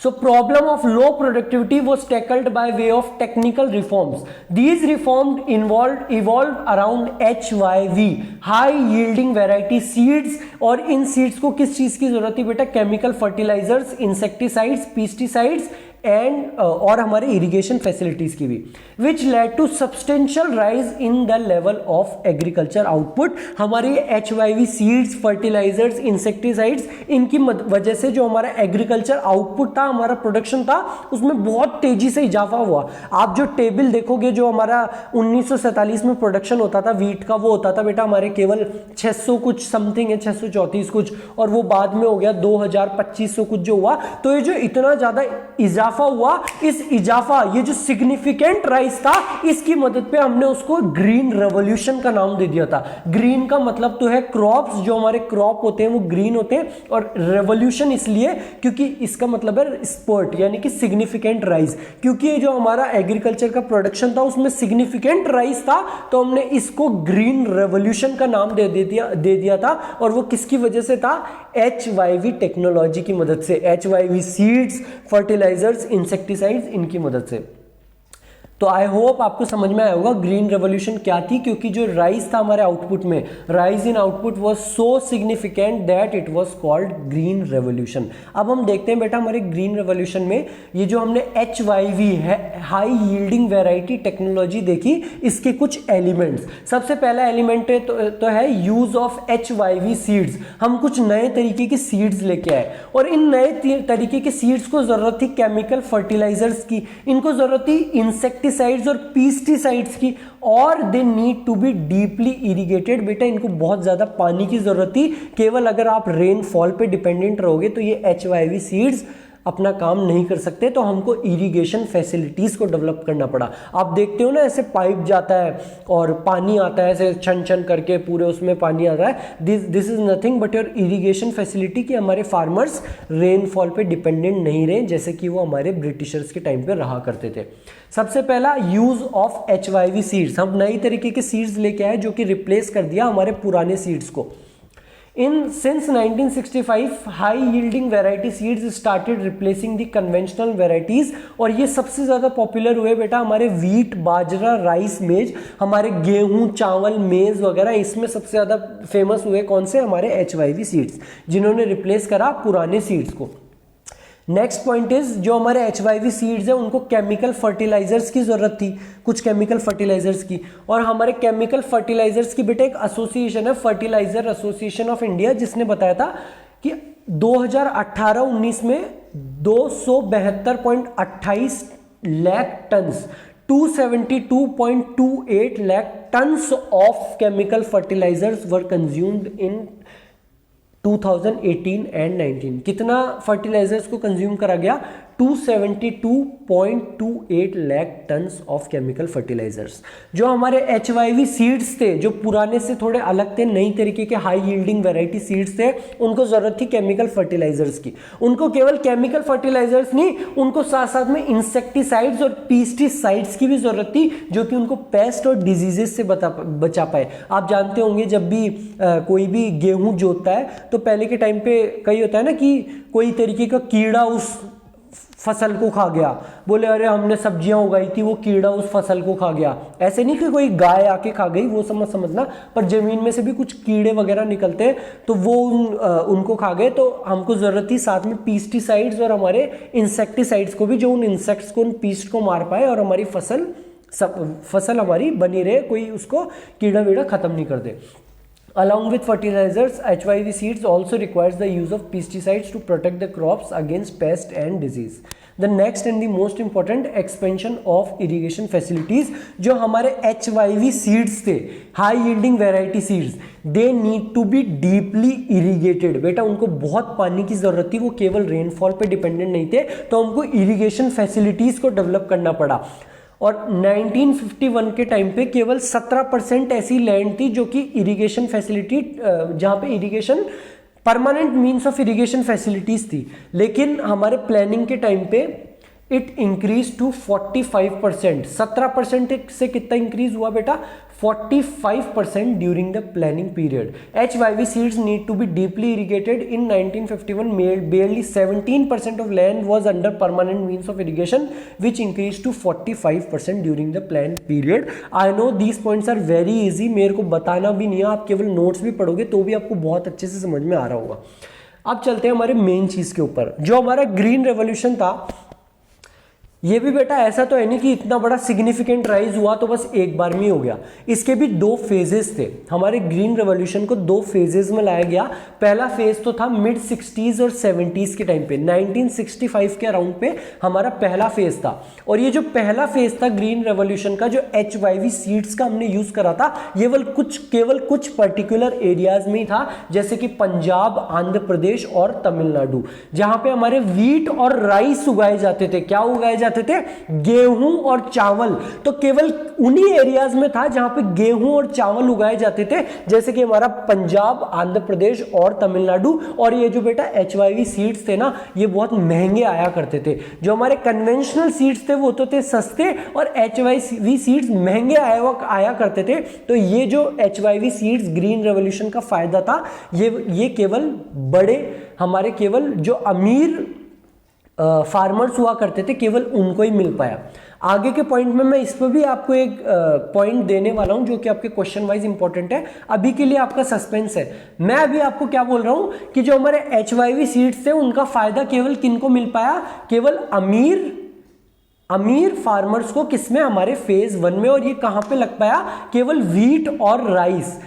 So problem of low productivity was tackled by way of technical reforms. These reforms evolved around HYV, high yielding variety seeds। और इन सीड्स को किस चीज की जरूरत थी बेटा? Chemical fertilisers, insecticides, pesticides and और हमारे इरिगेशन फैसिलिटीज की भी, which led to substantial rise in the level of agriculture output. हमारे HYV सीड्स, फर्टिलाइजर्स, इंसेक्टिसाइड्स, इनकी वजह से जो हमारा एग्रीकल्चर आउटपुट था, हमारा प्रोडक्शन था, उसमें बहुत तेजी से इजाफा हुआ। आप जो टेबल देखोगे, जो हमारा 1947 में प्रोडक्शन होता था वीट का, वो होता था बेटा हमारे केवल 600 कुछ समथिंग है, 634 कुछ, और वो बाद में हो गया 2000 2500 कुछ जो हुआ। तो ये जो इतना ज्यादा इजाफा इजाफा हुआ, इस इजाफा, ये जो सिग्निफिकेंट राइज था, इसकी मदद पे हमने उसको ग्रीन रेवोल्यूशन का नाम दे दिया था। ग्रीन का मतलब तो है क्रॉप्स, जो हमारे क्रॉप होते हैं वो ग्रीन होते हैं, और रेवोल्यूशन इसलिए क्योंकि इसका मतलब है स्पर्ट, यानी कि सिग्निफिकेंट राइज। क्योंकि ये जो हमारा एग्रीकल्चर का प्रोडक्शन था उसमें सिग्निफिकेंट राइज था, तो हमने इसको ग्रीन रेवोल्यूशन का नाम दे दिया था। और वो किसकी वजह से था? HYV टेक्नोलॉजी की मदद से, HYV सीड्स, फर्टिलाइजर्स, इंसेक्टिसाइड्स, इनकी मदद से। तो आई होप आपको समझ में आया होगा ग्रीन रेवोल्यूशन क्या थी, क्योंकि जो राइज था हमारे आउटपुट में, rise in output was so significant that it was called green revolution. अब हम देखते हैं बेटा हमारे ग्रीन रेवोल्यूशन में ये जो हमने HYV है, हाई यील्डिंग वैरायटी टेक्नोलॉजी देखी, इसके कुछ एलिमेंट्स। सबसे पहला एलिमेंट तो है यूज ऑफ HYV सीड्स। हम कुछ नए तरीके की सीड्स लेके आए, और इन नए तरीके के सीड्स को जरूरत थी केमिकल फर्टिलाइजर्स की, इनको जरूरत थी इंसेक्टिसाइड्स और पेस्टिसाइड्स की, और they need to be deeply irrigated. बेटा इनको बहुत ज्यादा पानी की जरूरत थी। केवल अगर आप रेनफॉल पे डिपेंडेंट रहोगे तो ये HYV सीड्स अपना काम नहीं कर सकते, तो हमको इरिगेशन फैसिलिटीज को डेवलप करना पड़ा। आप देखते हो ना, ऐसे पाइप जाता है और पानी आता है, ऐसे छन छन करके पूरे उसमें पानी आता है। This is nothing but your irrigation facility, कि हमारे फार्मर्स रेनफॉल पे डिपेंडेंट नहीं रहे, जैसे कि वो हमारे ब्रिटिशर्स के टाइम पे रहा करते थे। सबसे पहला यूज ऑफ HYV सीड्स, हम नई तरीके के सीड्स लेके आए जो कि रिप्लेस कर दिया हमारे पुराने सीड्स को। Since 1965 high yielding variety seeds started replacing the conventional varieties, और ये सबसे ज्यादा पॉपुलर हुए बेटा हमारे व्हीट, बाजरा, राइस, मेज, हमारे गेहूं, चावल, मेज वगैरह, इसमें सबसे ज्यादा फेमस हुए कौन से? हमारे HYV सीड्स, जिन्होंने रिप्लेस करा पुराने सीड्स को। नेक्स्ट पॉइंट इज, जो हमारे HYV सीड्स है उनको केमिकल फर्टिलाइजर्स की जरूरत थी, कुछ केमिकल फर्टिलाइजर्स की, और हमारे केमिकल फर्टिलाइजर्स की बेटा एक एसोसिएशन है, फर्टिलाइजर एसोसिएशन ऑफ इंडिया, जिसने बताया था कि 2018-19 में 272.28 lakh tonnes, 272.28 lakh tonnes of chemical fertilisers were consumed in 2018 and 19। कितना फर्टिलाइजर्स को कंज्यूम करा गया? 272.28 lakh tonnes of chemical fertilisers. जो हमारे HYV सीड्स थे, जो पुराने से थोड़े अलग थे, नई तरीके के हाई यील्डिंग वैरायटी सीड्स थे, उनको जरूरत थी केमिकल फर्टिलाइजर्स की। उनको केवल केमिकल फर्टिलाइजर्स नहीं, उनको साथ साथ में इंसेक्टिसाइड्स और पेस्टिसाइड्स की भी जरूरत थी, जो कि उनको पेस्ट और डिजीजेस से बचा पाए। आप जानते होंगे जब भी कोई भी गेहूं जोतता है तो पहले के टाइम पे कई होता है ना कि कोई तरीके का कीड़ा उस फसल को खा गया, बोले अरे हमने सब्जियां उगाई थी, वो कीड़ा उस फसल को खा गया। ऐसे नहीं कि कोई गाय आके खा गई, वो समझना, पर जमीन में से भी कुछ कीड़े वगैरह निकलते हैं तो वो उनको खा गए। तो हमको जरूरत थी साथ में पेस्टिसाइड्स और हमारे इंसेक्टिसाइड्स को भी, जो उन इंसेक्ट्स को, उन पेस्ट को मार पाए और हमारी फसल हमारी बनी रहे, कोई उसको कीड़ा वीड़ा खत्म नहीं कर दे। Along with fertilizers, HYV seeds also requires the use of pesticides to protect the crops against pest and disease. The next and the most important, expansion of irrigation facilities. जो हमारे HYV seeds थे, high yielding variety seeds, they need to be deeply irrigated. बेटा उनको बहुत पानी की जरूरत थी, वो केवल रेनफॉल पे डिपेंडेंट नहीं थे, तो हमको इरिगेशन फैसिलिटीज को डेवलप करना पड़ा। और 1951 के टाइम पे केवल 17% ऐसी लैंड थी जो कि इरिगेशन फैसिलिटी, जहां पे irrigation permanent means of irrigation facilities थी। लेकिन हमारे प्लानिंग के टाइम पे इट इंक्रीज टू 45%। 17% से कितना इंक्रीज हुआ बेटा? 45% during the planning period. HYV seeds need to be deeply irrigated. In 1951 barely 17% of land was under permanent means of irrigation, which increased to 45% during the planned period. I know these points are very easy, मेरे को बताना भी नहीं है, आप केवल नोट्स भी पढ़ोगे तो भी आपको बहुत अच्छे से समझ में आ रहा होगा। अब चलते हैं हमारे मेन चीज के ऊपर, जो हमारा ग्रीन रेवोल्यूशन था। ये भी बेटा ऐसा तो है नहीं कि इतना बड़ा सिग्निफिकेंट राइज हुआ तो बस एक बार में हो गया, इसके भी दो फेजेस थे। हमारे ग्रीन रेवोल्यूशन को दो फेजेस में लाया गया। पहला फेज तो था मिड 60s और 70s के टाइम पे, 1965 के अराउंड पे हमारा पहला फेज था। और ये जो पहला फेज था ग्रीन रेवोल्यूशन का, जो HYV सीड्स का हमने यूज करा था, ये केवल कुछ पर्टिकुलर एरियाज में ही था, जैसे कि पंजाब, आंध्र प्रदेश और तमिलनाडु, जहां पे हमारे व्हीट और राइस उगाए जाते थे। क्या उगाए जाते थे? गेहूं और चावल। तो केवल उन्हीं एरियाज में था जहां पे गेहूं और चावल उगाए जाते थे, जैसे कि हमारा पंजाब, आंध्र प्रदेश और तमिलनाडु। और ये जो बेटा HYV सीड्स थे ना, ये बहुत महंगे आया करते थे। जो हमारे कन्वेंशनल सीड्स थे वो तो थे सस्ते, और HYV सीड्स महंगे आया करते थे। तो ये जो HYV सीड्स ग्रीन रेवोल्यूशन का फायदा था, ये केवल बड़े, हमारे केवल जो अमीर फार्मर्स हुआ करते थे, केवल उनको ही मिल पाया। आगे के पॉइंट में मैं इस पर भी आपको एक पॉइंट देने वाला हूं जो कि आपके क्वेश्चन वाइज इंपॉर्टेंट है। अभी के लिए आपका सस्पेंस है। मैं अभी आपको क्या बोल रहा हूं कि जो हमारे HYV सीड्स थे उनका फायदा केवल किनको मिल पाया? केवल अमीर फार्मर्स को। किसमें? हमारे फेज 1 में। और ये कहां पे लग पाया? केवल व्हीट और राइस,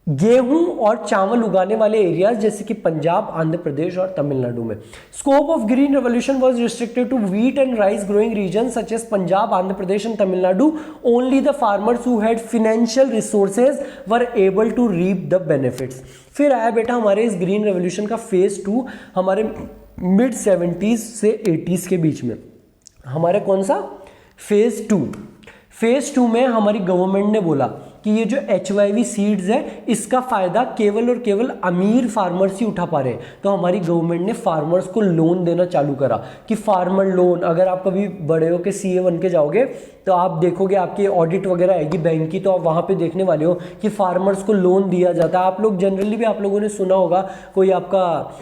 गेहूं और चावल उगाने वाले एरियाज, जैसे कि पंजाब, आंध्र प्रदेश और तमिलनाडु में। Scope of green revolution was restricted to wheat and rice growing reason such as Punjab, Andhra Pradesh and Tamil Nadu. Only the farmers who had financial resources were able to reap the benefits. फिर आया बेटा हमारे इस ग्रीन रेवोल्यूशन का फेज 2, हमारे मिड 70s से 80s के बीच में। हमारे कौन सा? फेज 2। फेज 2 में हमारी गवर्नमेंट ने बोला कि ये जो HYV सीड्स है, इसका फायदा केवल और केवल अमीर फार्मर्स ही उठा पा रहे हैं। तो हमारी गवर्नमेंट ने फार्मर्स को लोन देना चालू करा कि फार्मर लोन। अगर आप कभी बड़े हो के CA बन के जाओगे तो आप देखोगे, आपकी ऑडिट वगैरह आएगी बैंक की, तो आप वहां पे देखने वाले हो कि फार्मर्स को लोन दिया जाता है। आप लोग जनरली भी आप लोगों ने सुना होगा, कोई आपका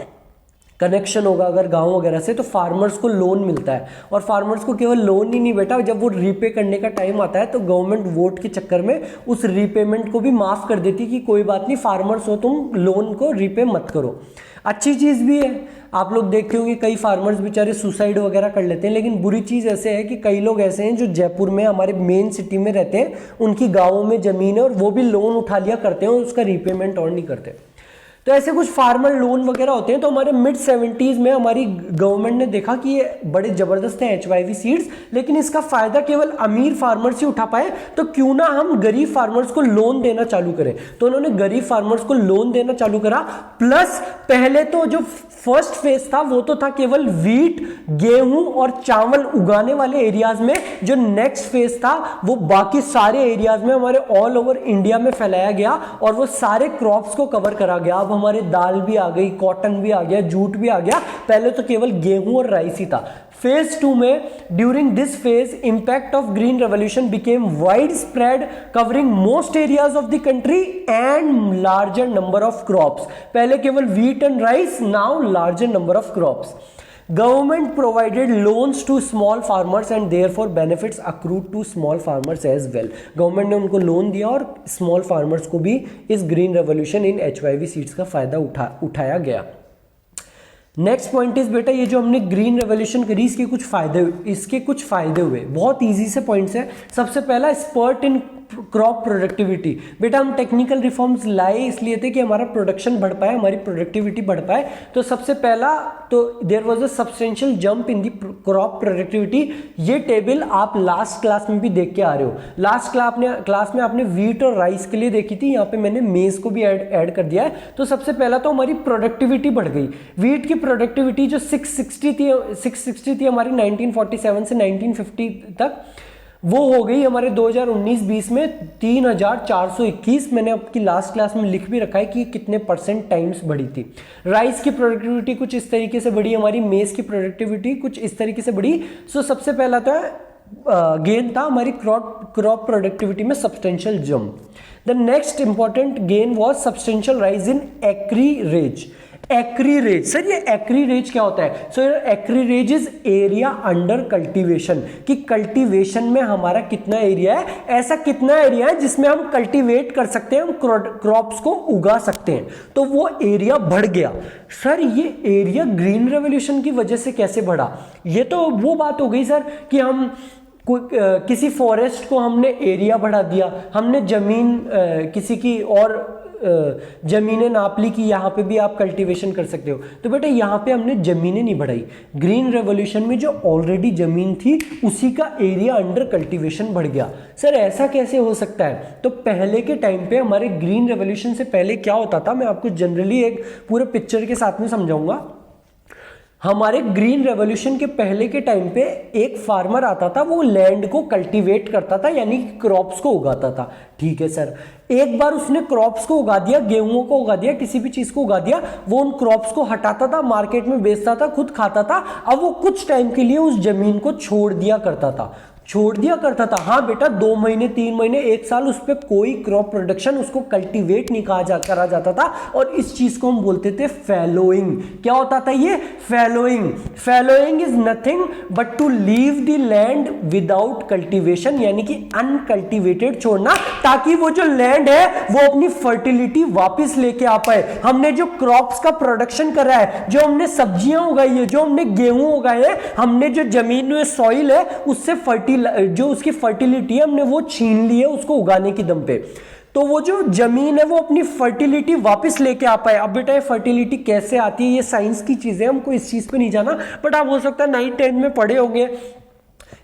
कनेक्शन होगा अगर गांव वगैरह से, तो फार्मर्स को लोन मिलता है। और फार्मर्स को केवल लोन ही नहीं बेटा, जब वो रीपे करने का टाइम आता है तो गवर्नमेंट वोट के चक्कर में उस रीपेमेंट को भी माफ कर देती कि कोई बात नहीं, फार्मर्स हो तुम, लोन को रीपे मत करो। अच्छी चीज भी है। आप लोग देखते होंगे कई फार्मर्स बेचारे सुसाइड वगैरह कर लेते हैं, लेकिन बुरी चीज ऐसे है कि कई लोग ऐसे हैं जो जयपुर में, हमारे मेन सिटी में रहते हैं, उनकी गाँवों में जमीन है और वो भी लोन उठा लिया करते हैं और उसका रीपेमेंट और नहीं करते। तो ऐसे कुछ फार्मर लोन वगैरह होते हैं। तो हमारे मिड 70s में हमारी गवर्नमेंट ने देखा कि ये बड़े जबरदस्त हैं HYV सीड्स, लेकिन इसका फायदा केवल अमीर फार्मर्स ही उठा पाए, तो क्यों ना हम गरीब फार्मर्स को लोन देना चालू करें। तो उन्होंने गरीब फार्मर्स को लोन देना चालू करा। प्लस पहले तो जो फर्स्ट फेज था वो तो था केवल व्हीट, गेहूं और चावल उगाने वाले एरियाज में। जो नेक्स्ट फेज था वो बाकी सारे एरियाज में, हमारे ऑल ओवर इंडिया में फैलाया गया और वो सारे क्रॉप्स को कवर करा गया। अब हमारे दाल भी आ गई, कॉटन भी आ गया, जूट भी आ गया। पहले तो केवल गेहूं और राइस ही था। फेज 2 में during this phase impact of green revolution became wide spread covering most areas of the country and larger number of crops. पहले केवल wheat and rice, now larger number of crops. Government provided loans to small farmers and therefore benefits accrued to small farmers as well. Government ने उनको लोन दिया और स्मॉल फार्मर्स को भी इस green revolution in HYV seeds का फायदा उठाया गया। नेक्स्ट पॉइंट इज बेटा, ये जो हमने ग्रीन रेवोल्यूशन करी इसके कुछ फायदे हुए। बहुत इजी से पॉइंट्स है। सबसे पहला, स्पर्ट इन क्रॉप प्रोडक्टिविटी। बेटा हम टेक्निकल रिफॉर्म्स लाए इसलिए थे कि हमारा प्रोडक्शन बढ़ पाए, हमारी प्रोडक्टिविटी बढ़ पाए। तो सबसे पहला तो there was a substantial jump in the crop productivity. ये टेबल आप लास्ट क्लास में भी देख के आ रहे हो। लास्ट क्लास में आपने व्हीट और राइस के लिए देखी थी, यहाँ पे मैंने मेज को भी ऐड कर दिया है। तो सबसे पहला तो हमारी प्रोडक्टिविटी बढ़ गई। व्हीट की प्रोडक्टिविटी जो 660 थी हमारी 1947 से 1950 तक, वो हो गई हमारे 2019-20 में 3421। मैंने आपकी लास्ट क्लास में लिख भी रखा है कि कितने परसेंट टाइम्स बढ़ी थी। राइस की प्रोडक्टिविटी कुछ इस तरीके से बढ़ी, हमारी मेज की प्रोडक्टिविटी कुछ इस तरीके से बढ़ी। सो सबसे पहला तो गेन था हमारी क्रॉप प्रोडक्टिविटी में substantial jump. The next important gain was substantial rise in acreage. Acreage, sir ये एक्रीरेज क्या होता है? So acreage is area under cultivation, कि कल्टीवेशन में हमारा कितना एरिया है, ऐसा कितना एरिया है जिसमें हम कल्टीवेट कर सकते हैं, हम क्रॉप्स को उगा सकते हैं, तो वो एरिया बढ़ गया। सर ये एरिया ग्रीन रेवोल्यूशन की वजह से कैसे बढ़ा? ये तो वो बात हो गई सर कि हम किसी फॉरेस्ट को हमने एरिया बढ़ा दिया, हमने जमीन किसी की और जमीनें नाप ली कि यहाँ पे भी आप कल्टीवेशन कर सकते हो, तो बेटा यहाँ पे हमने जमीनें नहीं बढ़ाई, ग्रीन रेवोल्यूशन में जो ऑलरेडी जमीन थी उसी का एरिया अंडर कल्टीवेशन बढ़ गया। सर ऐसा कैसे हो सकता है? तो पहले के टाइम पे हमारे ग्रीन रेवोल्यूशन से पहले क्या होता था, मैं आपको जनरली एक पूरे पिक्चर के साथ में समझाऊंगा। हमारे ग्रीन रेवोल्यूशन के पहले के टाइम पे एक फार्मर आता था, वो लैंड को कल्टीवेट करता था, यानी कि क्रॉप्स को उगाता था। ठीक है सर, एक बार उसने क्रॉप्स को उगा दिया, गेहूं को उगा दिया, किसी भी चीज को उगा दिया, वो उन क्रॉप्स को हटाता था, मार्केट में बेचता था, खुद खाता था। अब वो कुछ टाइम के लिए उस जमीन को छोड़ दिया करता था। हाँ बेटा, 2 महीने 3 महीने 1 साल उस पर कोई क्रॉप प्रोडक्शन, उसको कल्टीवेट नहीं करा जाता था, और इस चीज को हम बोलते थे फैलोइंग। क्या होता था ये? Fallowing is nothing but to leave the land without cultivation, यानी कि अनकल्टीवेटेड छोड़ना, ताकि वो जो लैंड है वो अपनी फर्टिलिटी वापस लेके आ पाए। हमने जो क्रॉप्स का प्रोडक्शन करा है, जो हमने सब्जियां उगाई है, जो हमने गेहूं उगाए हैं, हमने जो जमीन में सॉइल है उससे जो उसकी फर्टिलिटी है हमने वो छीन ली है उसको उगाने की दम पे, तो वो जो जमीन है वो अपनी फर्टिलिटी वापस लेके आ पाए। अब बेटा ये फर्टिलिटी कैसे आती है, ये साइंस की चीजें, हमको इस चीज पे नहीं जाना, बट आप हो सकता है 9th-10th में पढ़े होंगे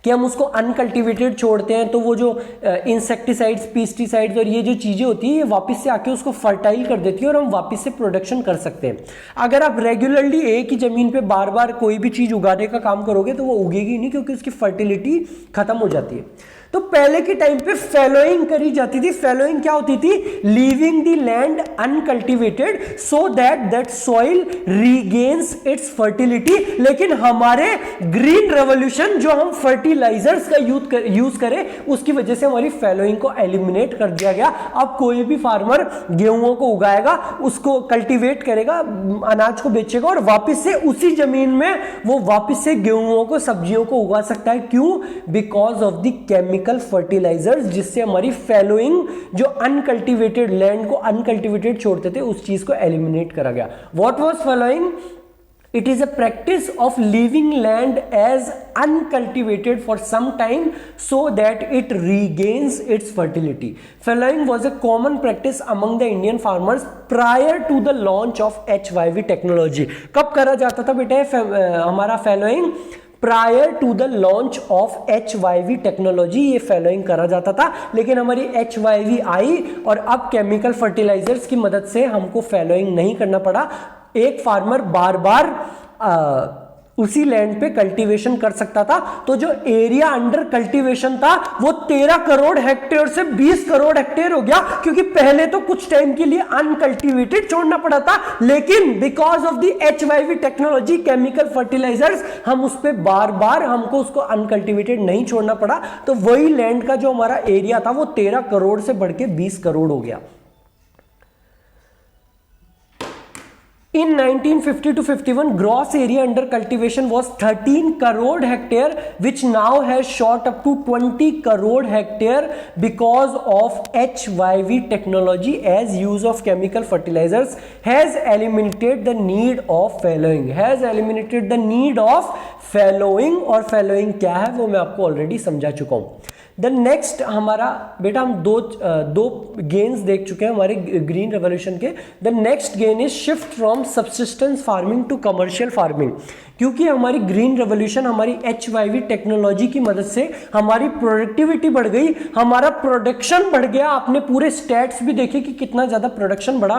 कि हम उसको अनकल्टिवेटेड छोड़ते हैं, तो वो जो इंसेक्टिसाइड्स, पेस्टिसाइड्स और ये जो चीजें होती है ये वापस से आके उसको फर्टाइल कर देती है और हम वापस से प्रोडक्शन कर सकते हैं। अगर आप रेगुलरली एक ही जमीन पे बार बार कोई भी चीज उगाने का काम करोगे तो वो उगेगी नहीं, क्योंकि उसकी फर्टिलिटी खत्म हो जाती है। तो पहले के टाइम पे फैलोइंग करी जाती थी। फैलोइंग क्या होती थी? Leaving the land uncultivated so that soil regains its fertility. लेकिन हमारे ग्रीन रेवोल्यूशन, जो हम फर्टिलाइजर्स का यूज करें, उसकी वजह से हमारी फैलोइंग को एलिमिनेट कर दिया गया। अब कोई भी फार्मर गेहूं को उगाएगा, उसको कल्टिवेट करेगा, अनाज को बेचेगा और वापस से उसी जमीन में वो वापस से गेहूं को, सब्जियों को उगा सकता है। क्यों? Because of the chemical fertilisers, जिससे हमारी फैलोइंग, जो अनकल्टिवेटेड लैंड को अनकल्टिवेटेड छोड़ते थे, उस चीज को एलिमिनेट करा गया। What was fallowing? It is a practice of leaving land as uncultivated for some time so that it regains its fertility. Fallowing was a common practice among the Indian farmers prior to the launch of HYV technology. कब करा जाता था बेटा हमारा fallowing? Prior to the launch of HYV technology ये फैलोइंग करा जाता था। लेकिन हमारी HYV आई और अब केमिकल फर्टिलाइजर्स की मदद से हमको फैलोइंग नहीं करना पड़ा। एक फार्मर बार बार उसी लैंड पे कल्टीवेशन कर सकता था। तो जो एरिया अंडर कल्टीवेशन था वो 13 करोड़ हेक्टेयर से 20 करोड़ हेक्टेयर हो गया, क्योंकि पहले तो कुछ टाइम के लिए अनकल्टीवेटेड छोड़ना पड़ा था, लेकिन because of the HYV technology, chemical fertilisers, हम उस पे बार बार हमको उसको अनकल्टीवेटेड नहीं छोड़ना पड़ा। तो वही लैंड का जो हमारा एरिया था वो 13 करोड़ से बढ़ के 20 करोड़ हो गया। In 1950 to 51, gross area under cultivation was 13 crore hectare, which now has shot up to 20 crore hectare because of HYV technology, as use of chemical fertilizers has eliminated the need of fallowing. और fallowing क्या है वो मैं आपको ऑलरेडी समझा चुका हूं। द नेक्स्ट हमारा बेटा, हम दो गेन्स देख चुके हैं हमारे ग्रीन रेवोल्यूशन के। The next gain is shift from subsistence farming to commercial farming. क्योंकि हमारी ग्रीन रेवोल्यूशन, हमारी HYV टेक्नोलॉजी की मदद से हमारी प्रोडक्टिविटी बढ़ गई, हमारा प्रोडक्शन बढ़ गया। आपने पूरे स्टैट्स भी देखे कि कितना ज्यादा प्रोडक्शन बढ़ा,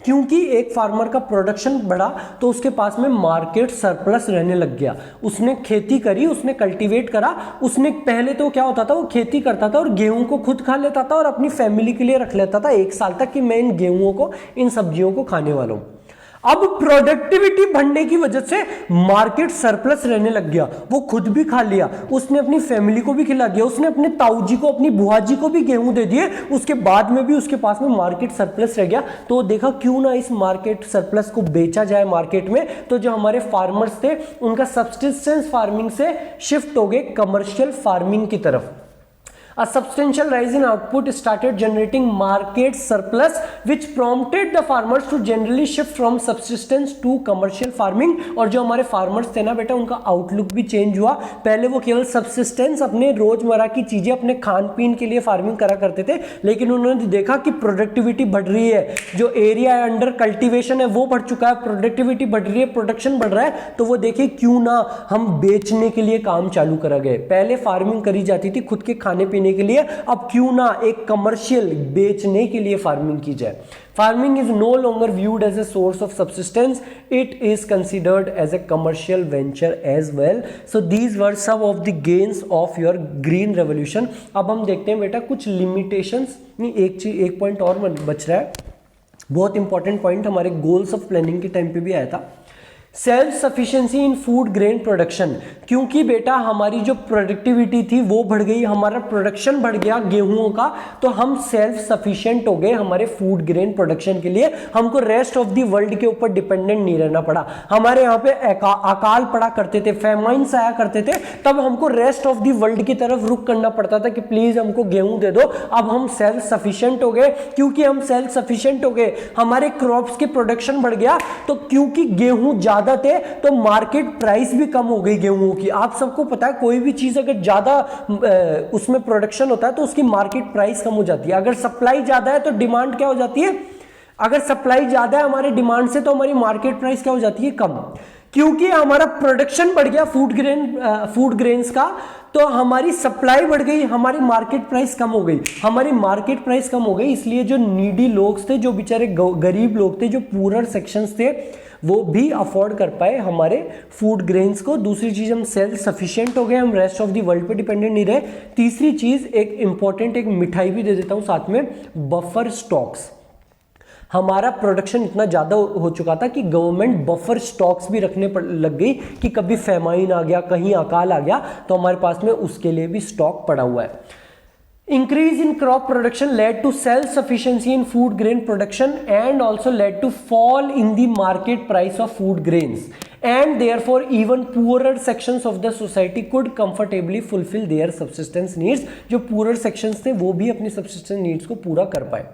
क्योंकि एक फार्मर का प्रोडक्शन बढ़ा तो उसके पास में मार्केट सरप्लस रहने लग गया। उसने खेती करी, उसने कल्टीवेट करा, उसने पहले तो क्या होता था, वो खेती करता था और गेहूं को खुद खा लेता था और अपनी फैमिली के लिए रख लेता था 1 साल तक कि मैं इन गेहूं को, इन सब्जियों को खाने वाला हूं। अब प्रोडक्टिविटी बढ़ने की वजह से मार्केट सरप्लस रहने लग गया, वो खुद भी खा लिया, उसने अपनी फैमिली को भी खिला दिया, उसने अपने ताऊ जी को, अपनी बुआ जी को भी गेहूं दे दिए, उसके बाद में भी उसके पास में मार्केट सरप्लस रह गया। तो देखा क्यों ना इस मार्केट सरप्लस को बेचा जाए मार्केट में। तो जो हमारे फार्मर्स थे उनका सब्सिस्टेंस फार्मिंग से शिफ्ट हो गए कमर्शियल फार्मिंग की तरफ। A substantial rise in output started generating market surplus, which prompted the farmers to generally shift from subsistence to commercial farming। और जो हमारे farmers थे ना बेटा, उनका आउटलुक भी चेंज हुआ। पहले वो केवल subsistence, अपने रोजमर्रा की चीजें, अपने खान पीन के लिए फार्मिंग करा करते थे, लेकिन उन्होंने देखा कि प्रोडक्टिविटी बढ़ रही है, जो एरिया अंडर कल्टीवेशन है वो बढ़ चुका है, प्रोडक्टिविटी बढ़ रही है, प्रोडक्शन बढ़ रहा है, तो वो देखे क्यों ना हम बेचने के लिए काम चालू करा गए। पहले फार्मिंग करी जाती थी खुद के खाने पीने के लिए, अब क्यों ना एक कमर्शियल बेचने के लिए फार्मिंग की जाए। Farming is no longer viewed as a source of subsistence, it is considered as a commercial venture as well. So these were some of the gains of your green revolution. अब हम देखते हैं बेटा कुछ लिमिटेशंस, नहीं एक पॉइंट और बच रहा है, बहुत इंपॉर्टेंट पॉइंट हमारे गोल्स ऑफ प्लानिंग के टाइम पे भी आया था। सेल्फ सफिशिएंसी इन फूड ग्रेन प्रोडक्शन, क्योंकि बेटा हमारी जो प्रोडक्टिविटी थी वो बढ़ गई, हमारा प्रोडक्शन बढ़ गया गेहूं का, तो हम सेल्फ सफिशिएंट हो गए हमारे फूड ग्रेन प्रोडक्शन के लिए। हमको रेस्ट ऑफ द वर्ल्ड के ऊपर डिपेंडेंट नहीं रहना पड़ा। हमारे यहाँ पे अकाल पड़ा करते थे, फेमाइन्स आया करते थे, तब हमको रेस्ट ऑफ द वर्ल्ड की तरफ रुख करना पड़ता था कि प्लीज हमको गेहूं दे दो। अब हम सेल्फ सफिशिएंट हो गए, क्योंकि हम सेल्फ सफिशिएंट हो गए, हमारे क्रॉप्स के प्रोडक्शन बढ़ गया, तो क्योंकि गेहूं ज्यादा थे तो मार्केट प्राइस भी कम हो गई गेहूं की। आप सबको पता है कोई भी चीज अगर ज्यादा उसमें प्रोडक्शन होता है तो उसकी मार्केट प्राइस कम हो जाती है। अगर सप्लाई ज्यादा है तो डिमांड क्या हो जाती है, अगर सप्लाई ज्यादा है हमारे डिमांड से तो हमारी मार्केट प्राइस क्या हो जाती है, कम। क्योंकि हमारा प्रोडक्शन बढ़ गया फूड ग्रेन्स का, तो हमारी सप्लाई बढ़ गई, हमारी मार्केट प्राइस कम हो गई। हमारी मार्केट प्राइस कम हो गई, इसलिए जो नीडी लोग थे, जो बेचारे गरीब लोग थे, जो पुअर सेक्शंस थे, वो भी अफोर्ड कर पाए हमारे फूड ग्रेन्स को। दूसरी चीज, हम सेल्फ सफिशिएंट हो गए, हम रेस्ट ऑफ द वर्ल्ड पे डिपेंडेंट नहीं रहे। तीसरी चीज, एक इंपॉर्टेंट एक मिठाई भी दे देता हूं साथ में, बफर स्टॉक्स। हमारा प्रोडक्शन इतना ज्यादा हो चुका था कि गवर्नमेंट बफर स्टॉक्स भी रखने लग गई कि कभी फेमाइन आ गया, कहीं अकाल आ गया, तो हमारे पास में उसके लिए भी स्टॉक पड़ा हुआ है। Increase in crop production led to self-sufficiency in food grain production and also led to fall in the market price of food grains. And therefore, even poorer sections of the society could comfortably fulfill their subsistence needs. जो poorer sections थे वो भी अपनी subsistence needs को पूरा कर पाए।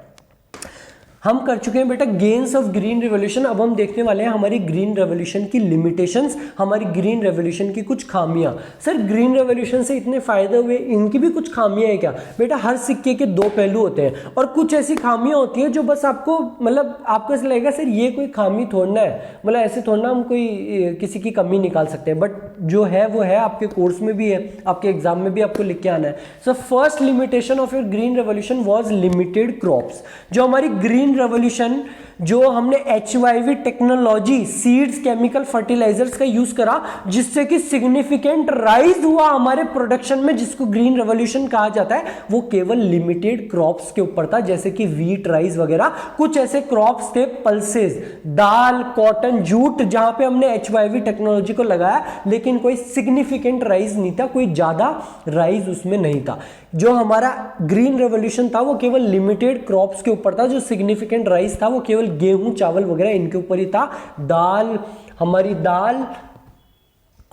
हम कर चुके हैं बेटा गेन्स ऑफ ग्रीन रेवोल्यूशन। अब हम देखने वाले हैं हमारी ग्रीन रेवोल्यूशन की लिमिटेशंस, हमारी ग्रीन रेवोल्यूशन की कुछ खामियां। सर ग्रीन रेवोल्यूशन से इतने फायदे हुए, इनकी भी कुछ खामियां हैं क्या? बेटा हर सिक्के के दो पहलू होते हैं, और कुछ ऐसी खामियां होती है जो बस आपको मतलब आपको ऐसा लगेगा सर ये कोई खामी थोड़ना है, मतलब ऐसे थोड़ना हम कोई किसी की कमी निकाल सकते हैं, बट जो है वो है, आपके कोर्स में भी है, आपके एग्जाम में भी आपको लिख के आना है। So first limitation of your green revolution was limited crops. जो हमारी ग्रीन रेवोल्यूशन, जो हमने HYV technology, seeds, chemical fertilisers का यूज करा, जिससे कि सिग्निफिकेंट राइज हुआ हमारे प्रोडक्शन में, जिसको ग्रीन रेवोल्यूशन कहा जाता है, वो केवल लिमिटेड क्रॉप्स के ऊपर था, जैसे कि वीट, राइस वगैरह। कुछ ऐसे क्रॉप्स थे, पल्सेस, दाल, कॉटन, जूट, जहां पे हमने HYV टेक्नोलॉजी को लगाया, लेकिन कोई सिग्निफिकेंट राइज नहीं था, कोई ज्यादा राइज उसमें नहीं था। जो हमारा ग्रीन रेवोल्यूशन था वो केवल लिमिटेड क्रॉप्स के ऊपर था, जो सिग्निफिकेंट राइज था वो केवल गेहूं, चावल वगैरह इनके ऊपर ही था। दाल, हमारी दाल,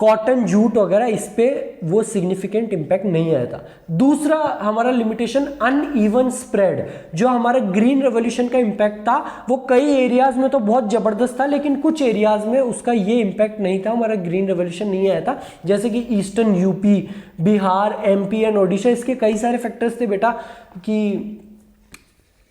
कॉटन, जूट वगैरह, इस पे वो सिग्निफिकेंट इंपैक्ट नहीं आया था। दूसरा हमारा लिमिटेशन अनइवन स्प्रेड। जो हमारा ग्रीन रेवोल्यूशन का इंपैक्ट था वो कई एरियाज में तो बहुत जबरदस्त था, लेकिन कुछ एरियाज में उसका ये इंपैक्ट नहीं था, हमारा ग्रीन रेवोल्यूशन नहीं आया था। जैसे कि eastern UP, Bihar, MP and Odisha, इसके कई सारे फैक्टर्स थे बेटा। कि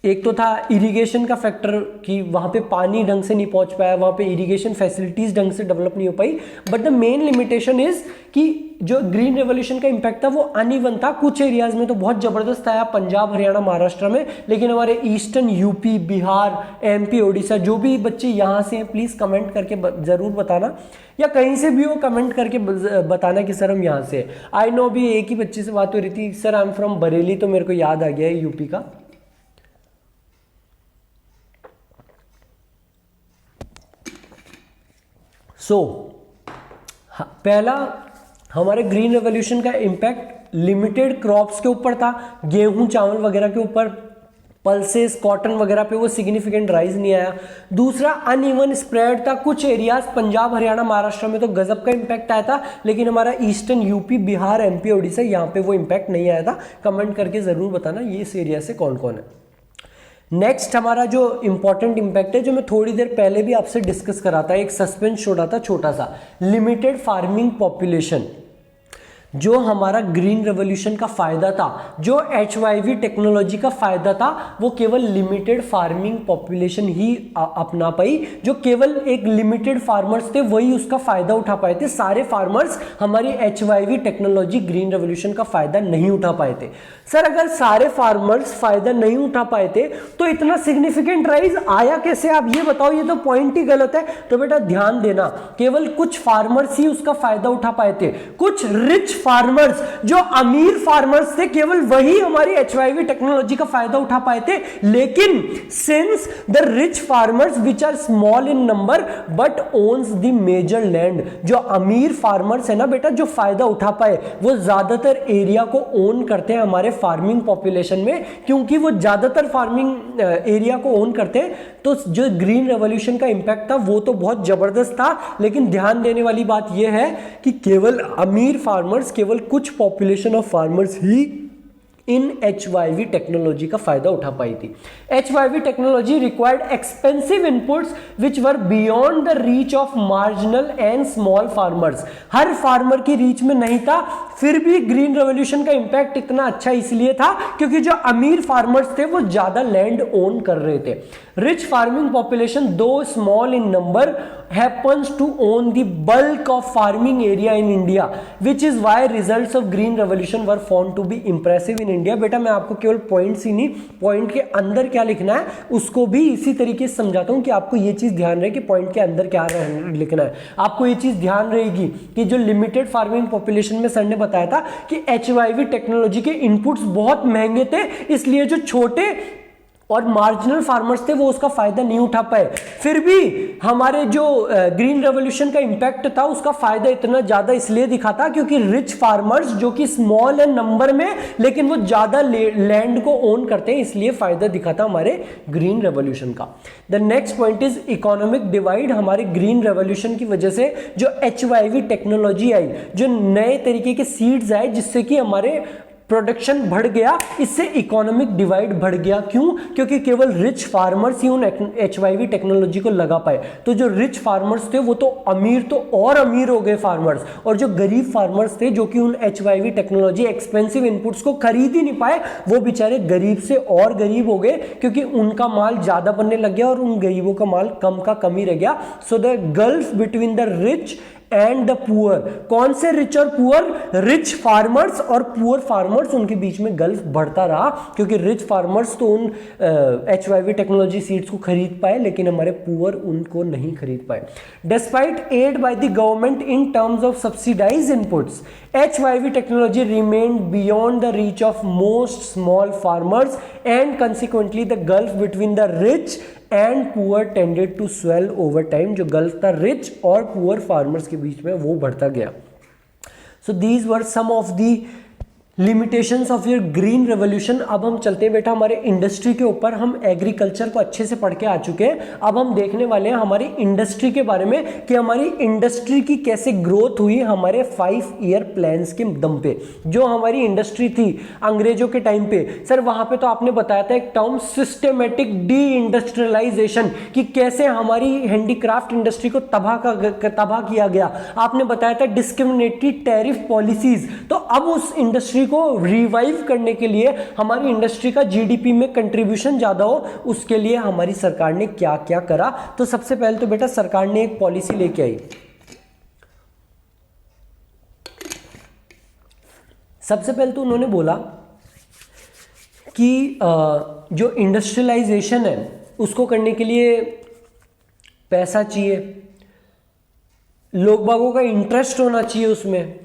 एक तो था इरिगेशन का फैक्टर, कि वहाँ पे पानी ढंग से नहीं पहुँच पाया, वहाँ पे इरिगेशन फैसिलिटीज ढंग से डेवलप नहीं हो पाई। But the main limitation is कि जो ग्रीन रेवोल्यूशन का इंपैक्ट था वो अनइवन था। कुछ एरियाज में तो बहुत जबरदस्त आया, पंजाब, हरियाणा, महाराष्ट्र में, लेकिन हमारे eastern UP, Bihar, MP, Odisha, जो भी बच्चे यहाँ से हैं प्लीज कमेंट करके जरूर बताना, या कहीं से भी हो कमेंट करके बताना कि सर हम यहाँ से। आई नो अभी एक ही बच्चे से बात हो रही थी, sir I am from Bareilly, तो मेरे को याद आ गया है यूपी का। पहला हमारे ग्रीन रेवोल्यूशन का इम्पैक्ट लिमिटेड क्रॉप्स के ऊपर था, गेहूं चावल वगैरह के ऊपर, पल्सेस कॉटन वगैरह पे वो सिग्निफिकेंट राइज नहीं आया। दूसरा अनइवन स्प्रेड था, कुछ एरियाज पंजाब हरियाणा महाराष्ट्र में तो गजब का इंपैक्ट आया था, लेकिन हमारा eastern UP Bihar MP Odisha यहाँ पे वो इंपैक्ट नहीं आया था। कमेंट करके जरूर बताना ये इस एरिया से कौन कौन है। नेक्स्ट हमारा जो इंपॉर्टेंट इंपैक्ट है, जो मैं थोड़ी देर पहले भी आपसे डिस्कस करा था, एक सस्पेंस छोड़ा था छोटा सा, लिमिटेड फार्मिंग पॉपुलेशन। जो हमारा ग्रीन रेवोल्यूशन का फायदा था, जो HYV टेक्नोलॉजी का फायदा था, वो केवल लिमिटेड फार्मिंग पॉपुलेशन ही अपना पाई। जो केवल एक लिमिटेड फार्मर्स थे वही उसका फायदा उठा पाए थे। सारे फार्मर्स हमारी HYV टेक्नोलॉजी ग्रीन रेवोल्यूशन का फायदा नहीं उठा पाए थे। सर अगर सारे फार्मर्स फायदा नहीं उठा पाए थे तो इतना सिग्निफिकेंट राइज आया कैसे, आप ये बताओ, ये तो पॉइंट ही गलत है। तो बेटा ध्यान देना, केवल कुछ फार्मर्स ही उसका फायदा उठा पाए थे। कुछ रिच फार्मर्स, जो अमीर फार्मर्स थे, केवल वही हमारी HYV टेक्नोलॉजी का फायदा उठा पाए थे। लेकिन since the rich farmers which are small in number but owns the major land, जो अमीर फार्मर्स है ना बेटा, जो फायदा उठा पाए वो ज्यादातर एरिया को ओन करते हैं हमारे फार्मिंग पॉपुलेशन में। क्योंकि वो ज्यादातर फार्मिंग एरिया को ओन करते हैं, तो जो ग्रीन रेवोल्यूशन का इंपैक्ट था वो तो बहुत जबरदस्त था। लेकिन ध्यान देने वाली बात यह है कि केवल अमीर फार्मर्स, केवल कुछ population of farmers he in HYV technology का फायदा उठा पाई थी। HYV technology required expensive inputs which were beyond the reach of marginal and small farmers. Her farmer की रीच में नहीं था, फिर भी ग्रीन रेवोल्यूशन का इंपैक्ट इतना अच्छा इसलिए था क्योंकि जो अमीर फार्मर्स थे वो ज्यादा लैंड ओन कर रहे थे। रिच फार्मिंग पॉपुलेशन दो small in number happens to own the bulk of farming area in India, which is why results of green revolution were found to be impressive in India। बेटा मैं आपको केवल पॉइंट्स ही नहीं, पॉइंट के अंदर क्या लिखना है उसको भी इसी तरीके से समझाता हूं कि आपको ये चीज ध्यान रहे कि पॉइंट के अंदर क्या लिखना है। आपको ये चीज ध्यान रहेगी कि जो लिमिटेड फार्मिंग पॉपुलेशन में सर ने बताया था कि HYV टेक्नोलॉजी के इनपुट्स बहुत महंगे थे, इसलिए जो छोटे और मार्जिनल फार्मर्स थे वो उसका फायदा नहीं उठा पाए। फिर भी हमारे जो ग्रीन रेवोल्यूशन का इंपैक्ट था उसका फायदा इतना ज्यादा इसलिए दिखा था क्योंकि रिच फार्मर्स जो कि स्मॉल है नंबर में लेकिन वो ज्यादा लैंड को ओन करते हैं, इसलिए फायदा दिखा था हमारे ग्रीन रेवोल्यूशन का। The next point is economic divide. हमारे ग्रीन रेवोल्यूशन की वजह से जो HYV टेक्नोलॉजी आई, जो नए तरीके के सीड्स आए जिससे कि हमारे प्रोडक्शन बढ़ गया, इससे इकोनॉमिक डिवाइड बढ़ गया। क्यों? क्योंकि केवल रिच फार्मर्स ही उन HYV टेक्नोलॉजी को लगा पाए। तो जो रिच फार्मर्स थे वो तो अमीर तो और अमीर हो गए फार्मर्स, और जो गरीब फार्मर्स थे जो कि उन HYV टेक्नोलॉजी एक्सपेंसिव इनपुट्स को खरीद ही नहीं पाए, वो बेचारे गरीब से और गरीब हो गए क्योंकि उनका माल ज्यादा बनने लग गया और उन गरीबों का माल कम का कम ही रह गया। So the gulf between the rich and the poor, कौन से रिच और पुअर? रिच फार्मर्स और पुअर फार्मर्स, उनके बीच में गल्फ बढ़ता रहा क्योंकि रिच फार्मर्स तो उन HYV टेक्नोलॉजी सीड्स को खरीद पाए लेकिन हमारे पुअर उनको नहीं खरीद पाए। Despite aid by the government in terms of subsidise inputs, HYV technology remained beyond the reach of most small farmers and consequently the gulf between the rich and poor tended to swell over time। जो गल्फ था रिच और पुअर फार्मर्स के बीच में वो बढ़ता गया। So these were some of the limitations of your green revolution. अब हम चलते हैं बेटा हमारे इंडस्ट्री के ऊपर। हम एग्रीकल्चर को अच्छे से पढ़ के आ चुके हैं, अब हम देखने वाले हैं हमारी इंडस्ट्री के बारे में कि हमारी इंडस्ट्री की कैसे ग्रोथ हुई हमारे 5 ईयर प्लान्स के दम पे। जो हमारी इंडस्ट्री थी अंग्रेजों के टाइम पे, सर वहां पे तो आपने बताया था एक टर्म सिस्टेमेटिक डी इंडस्ट्रियलाइजेशन, कि कैसे हमारी हैंडीक्राफ्ट इंडस्ट्री को तबाह किया गया। आपने बताया था डिस्क्रिमिनेटरी टैरिफ पॉलिसीज। तो अब उस इंडस्ट्री को रिवाइव करने के लिए, हमारी इंडस्ट्री का जीडीपी में कंट्रीब्यूशन ज्यादा हो, उसके लिए हमारी सरकार ने क्या क्या करा। तो सबसे पहले तो बेटा सरकार ने एक पॉलिसी लेके आई। सबसे पहले तो उन्होंने बोला कि जो इंडस्ट्रियलाइजेशन है उसको करने के लिए पैसा चाहिए, लोग बागों का इंटरेस्ट होना चाहिए उसमें।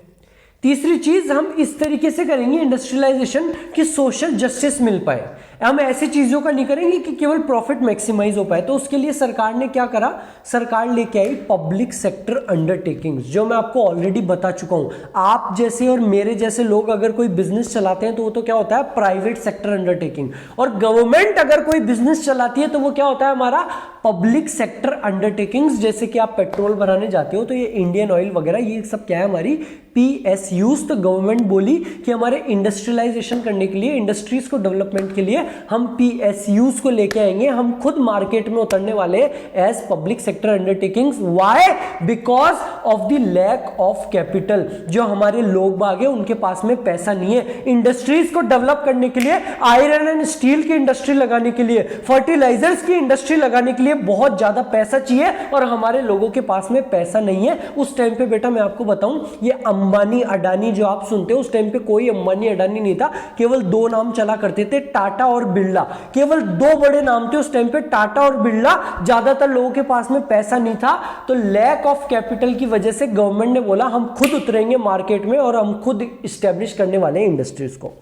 तीसरी चीज, हम इस तरीके से करेंगे इंडस्ट्रियलाइजेशन कि सोशल जस्टिस मिल पाए। हम ऐसी चीजों का नहीं करेंगे कि केवल प्रॉफिट मैक्सिमाइज हो पाए। तो उसके लिए सरकार ने क्या करा, सरकार लेके आई पब्लिक सेक्टर अंडरटेकिंग्स, जो मैं आपको ऑलरेडी बता चुका हूं। आप जैसे और मेरे जैसे लोग अगर कोई बिजनेस चलाते हैं तो वो तो क्या होता है, प्राइवेट सेक्टर अंडरटेकिंग। और गवर्नमेंट अगर कोई बिजनेस चलाती है तो वो क्या होता है, हमारा पब्लिक सेक्टर अंडरटेकिंग्स। जैसे कि आप पेट्रोल बनाने जाते हो तो ये इंडियन ऑयल वगैरह, ये सब क्या है, हमारी PSUs। तो गवर्नमेंट बोली कि हमारे इंडस्ट्रियलाइजेशन करने के लिए, इंडस्ट्रीज को डेवलपमेंट के लिए हम PSUs को लेके आएंगे, हम खुद मार्केट में उतरने वाले as public sector undertakings. Why? Because of the lack of capital. जो हमारे लोग बाग है उनके पास में पैसा नहीं है इंडस्ट्रीज को डेवलप करने के लिए, आयरन एंड स्टील की इंडस्ट्री लगाने के लिए, फर्टिलाइजर्स की इंडस्ट्री लगाने के लिए बहुत ज्यादा पैसा चाहिए और हमारे लोगों के पास में पैसा नहीं है। उस टाइम पे बेटा मैं आपको बताऊं, ये अंबानी अडानी जो आप सुनते हो, उस टाइम पे कोई अंबानी अडानी नहीं था, केवल दो नाम चला करते थे, टाटा और बिरला। केवल दो बड़े नाम थे उस टाइम पे, टाटा और बिरला। ज्यादातर लोगों के पास में पैसा नहीं था। तो लैक ऑफ कैपिटल की वजह से गवर्नमेंट ने बोला हम खुद उतरेंगे मार्केट में और हम खुद स्टैब्लिश करने वाले हैं इंडस्ट्रीज को।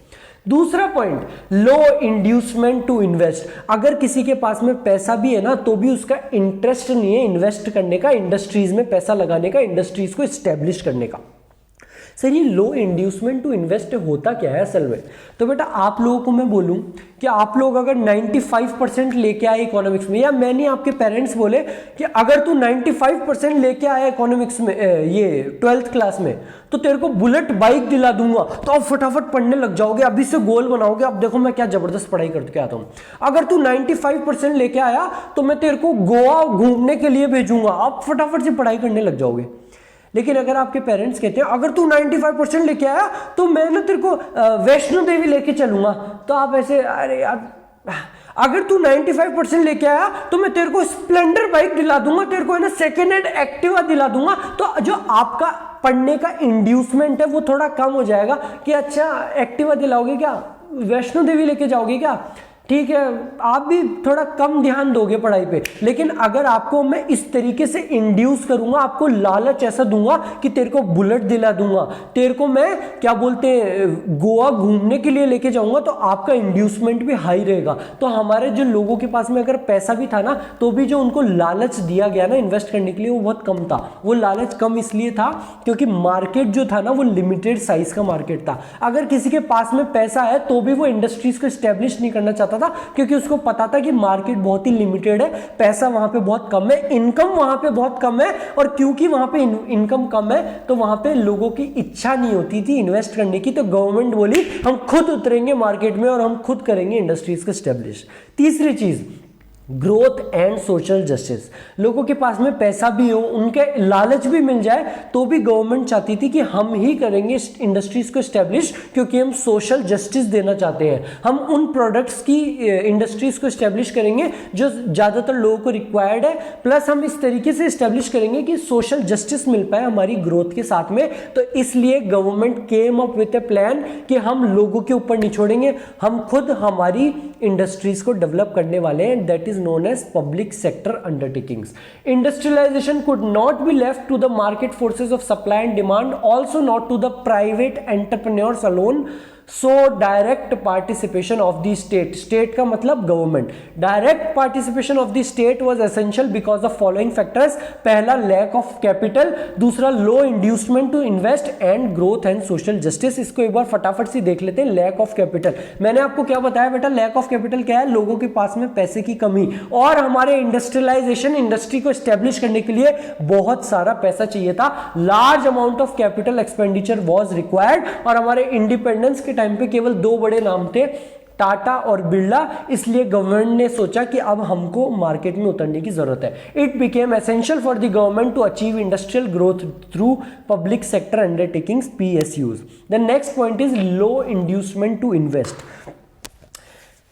दूसरा point, low inducement to invest. अगर किसी के पास में पैसा भी है ना तो भी उसका इंटरेस्ट नहीं है इन्वेस्ट करने का, इंडस्ट्रीज में पैसा लगाने का, इंडस्ट्रीज को स्टैब्लिश करने का। सर ये लो इंड्यूसमेंट टू इन्वेस्ट होता क्या है असल में? तो बेटा आप लोगों को मैं बोलूं कि आप लोग अगर 95% लेके आए इकोनॉमिक्स में, या मैंने आपके पेरेंट्स बोले कि अगर तू 95% लेके आया इकोनॉमिक्स में, ये 12th क्लास में, तो तेरे को बुलेट बाइक दिला दूंगा, तो आप फटाफट पढ़ने लग जाओगे, अभी से गोल बनाओगे, अब देखो मैं क्या जबरदस्त पढ़ाई करके आता हूं। अगर तू 95% लेके आया तो मैं तेरे को गोवा घूमने के लिए भेजूंगा, आप फटाफट से पढ़ाई करने लग जाओगे। लेकिन अगर आपके पेरेंट्स कहते हैं अगर तू 95% लेके आया तो मैं ना तेरे को वैष्णो देवी लेके चलूंगा, तो आप ऐसे, अरे यार, अगर तू 95% लेके आया तो मैं तेरे को स्प्लेंडर बाइक दिला दूंगा, तेरे को है ना सेकेंड हैंड एक्टिवा दिला दूंगा। तो जो आपका पढ़ने का इंड्यूसमेंट है वो थोड़ा कम हो जाएगा कि अच्छा एक्टिवा दिलाओगे क्या, वैष्णो देवी लेके जाओगे क्या, ठीक है, आप भी थोड़ा कम ध्यान दोगे पढ़ाई पे। लेकिन अगर आपको मैं इस तरीके से इंड्यूस करूंगा, आपको लालच ऐसा दूंगा कि तेरे को बुलेट दिला दूंगा, तेरे को मैं क्या बोलते हैं गोवा घूमने के लिए लेके जाऊंगा, तो आपका इंड्यूसमेंट भी हाई रहेगा। तो हमारे जो लोगों के पास में अगर पैसा भी था ना तो भी जो उनको लालच दिया गया ना इन्वेस्ट करने के लिए वो बहुत कम था। वो लालच कम इसलिए था क्योंकि मार्केट जो था ना वो लिमिटेड साइज का मार्केट था। अगर किसी के पास में पैसा है तो भी वो इंडस्ट्रीज को स्टैब्लिश नहीं करना चाहता था क्योंकि उसको पता था कि मार्केट बहुत ही लिमिटेड है, पैसा वहां पे बहुत कम है, इनकम वहां पे बहुत कम है, और क्योंकि वहां पे इनकम कम है तो वहां पे लोगों की इच्छा नहीं होती थी इन्वेस्ट करने की। तो गवर्नमेंट बोली हम खुद उतरेंगे मार्केट में और हम खुद करेंगे इंडस्ट्रीज को स्टैब्लिश। तीसरी चीज, ग्रोथ एंड सोशल जस्टिस। लोगों के पास में पैसा भी हो, उनके लालच भी मिल जाए, तो भी गवर्नमेंट चाहती थी कि हम ही करेंगे इंडस्ट्रीज को स्टैब्लिश क्योंकि हम सोशल जस्टिस देना चाहते हैं। हम उन प्रोडक्ट्स की इंडस्ट्रीज को स्टैब्लिश करेंगे जो ज़्यादातर लोगों को रिक्वायर्ड है, प्लस हम इस तरीके से स्टैब्लिश करेंगे कि सोशल जस्टिस मिल पाए हमारी ग्रोथ के साथ में। तो इसलिए government came up with A plan कि हम लोगों के ऊपर नहीं छोड़ेंगे, हम खुद हमारी इंडस्ट्रीज को डेवलप करने वाले हैं। That is known as public sector undertakings. Industrialization could not be left to the market forces of supply and demand, also not to the private entrepreneurs alone. So direct participation of the state का मतलब government, direct participation of the state was essential because of following factors. पहला लैक ऑफ कैपिटल, दूसरा low inducement to invest, and growth and social justice. इसको एक बार फटाफट से देख लेते हैं। लैक ऑफ कैपिटल, मैंने आपको क्या बताया बेटा, लैक ऑफ कैपिटल क्या है, लोगों के पास में पैसे की कमी, और हमारे इंडस्ट्रियलाइजेशन इंडस्ट्री को स्टैब्लिश करने के लिए बहुत सारा पैसा चाहिए था। Large amount of capital expenditure was required, और हमारे इंडिपेंडेंस के टाइम पे केवल दो बड़े नाम थे, टाटा और बिरला। इसलिए गवर्नमेंट ने सोचा कि अब हमको मार्केट में उतरने की जरूरत है। It became essential for the government to achieve industrial growth through public sector undertakings PSUs। The next point is low inducement to invest.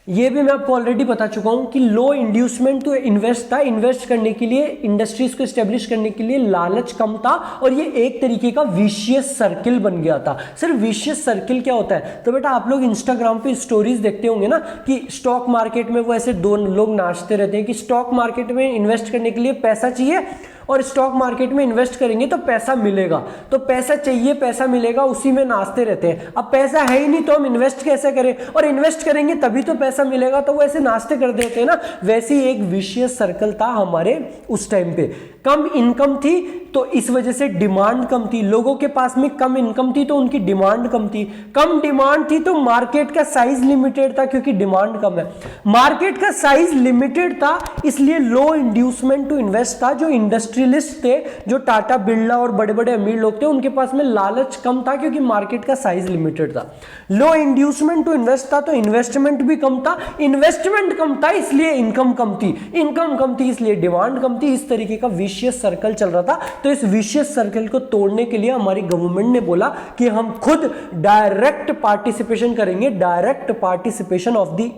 ये भी मैं आपको ऑलरेडी बता चुका हूं कि लो इंड्यूसमेंट तो इन्वेस्ट था, इन्वेस्ट करने के लिए, इंडस्ट्रीज को एस्टेब्लिश करने के लिए लालच कम था, और ये एक तरीके का विशियस सर्किल बन गया था। सर विशियस सर्किल क्या होता है? तो बेटा आप लोग इंस्टाग्राम पे स्टोरीज देखते होंगे ना कि स्टॉक मार्केट में वो ऐसे दो लोग नाचते रहते हैं कि स्टॉक मार्केट में इन्वेस्ट करने के लिए पैसा चाहिए, और स्टॉक मार्केट में इन्वेस्ट करेंगे तो पैसा मिलेगा, तो पैसा चाहिए, पैसा मिलेगा, उसी में नाचते रहते हैं। अब पैसा है ही नहीं तो हम इन्वेस्ट कैसे करें, और इन्वेस्ट करेंगे तभी तो पैसा मिलेगा, तो वो ऐसे नाचते कर देते हैं ना। वैसे ही एक विशियस सर्कल था हमारे उस टाइम पे। कम इनकम थी तो इस वजह से डिमांड कम थी, लोगों के पास में कम इनकम थी तो उनकी डिमांड कम थी, कम डिमांड थी तो मार्केट का साइज लिमिटेड था क्योंकि डिमांड कम है, मार्केट का साइज लिमिटेड था इसलिए लो इंड्यूसमेंट टू इन्वेस्ट था। जो इंडस्ट्रियलिस्ट थे, जो टाटा बिरला और बड़े बड़े अमीर लोग थे, उनके पास में लालच कम था क्योंकि मार्केट का साइज लिमिटेड था। लो इंड्यूसमेंट टू इन्वेस्ट था तो इन्वेस्टमेंट भी कम था, इन्वेस्टमेंट कम था इसलिए इनकम कम थी, इनकम कम थी इसलिए डिमांड कम थी। इस तरीके का विशियस सर्कल चल रहा था। तो इस विशियस सर्कल को तोड़ने के लिए हमारी गवर्नमेंट ने बोला कि हम खुद डायरेक्ट पार्टिसिपेशन करेंगे, direct participation of the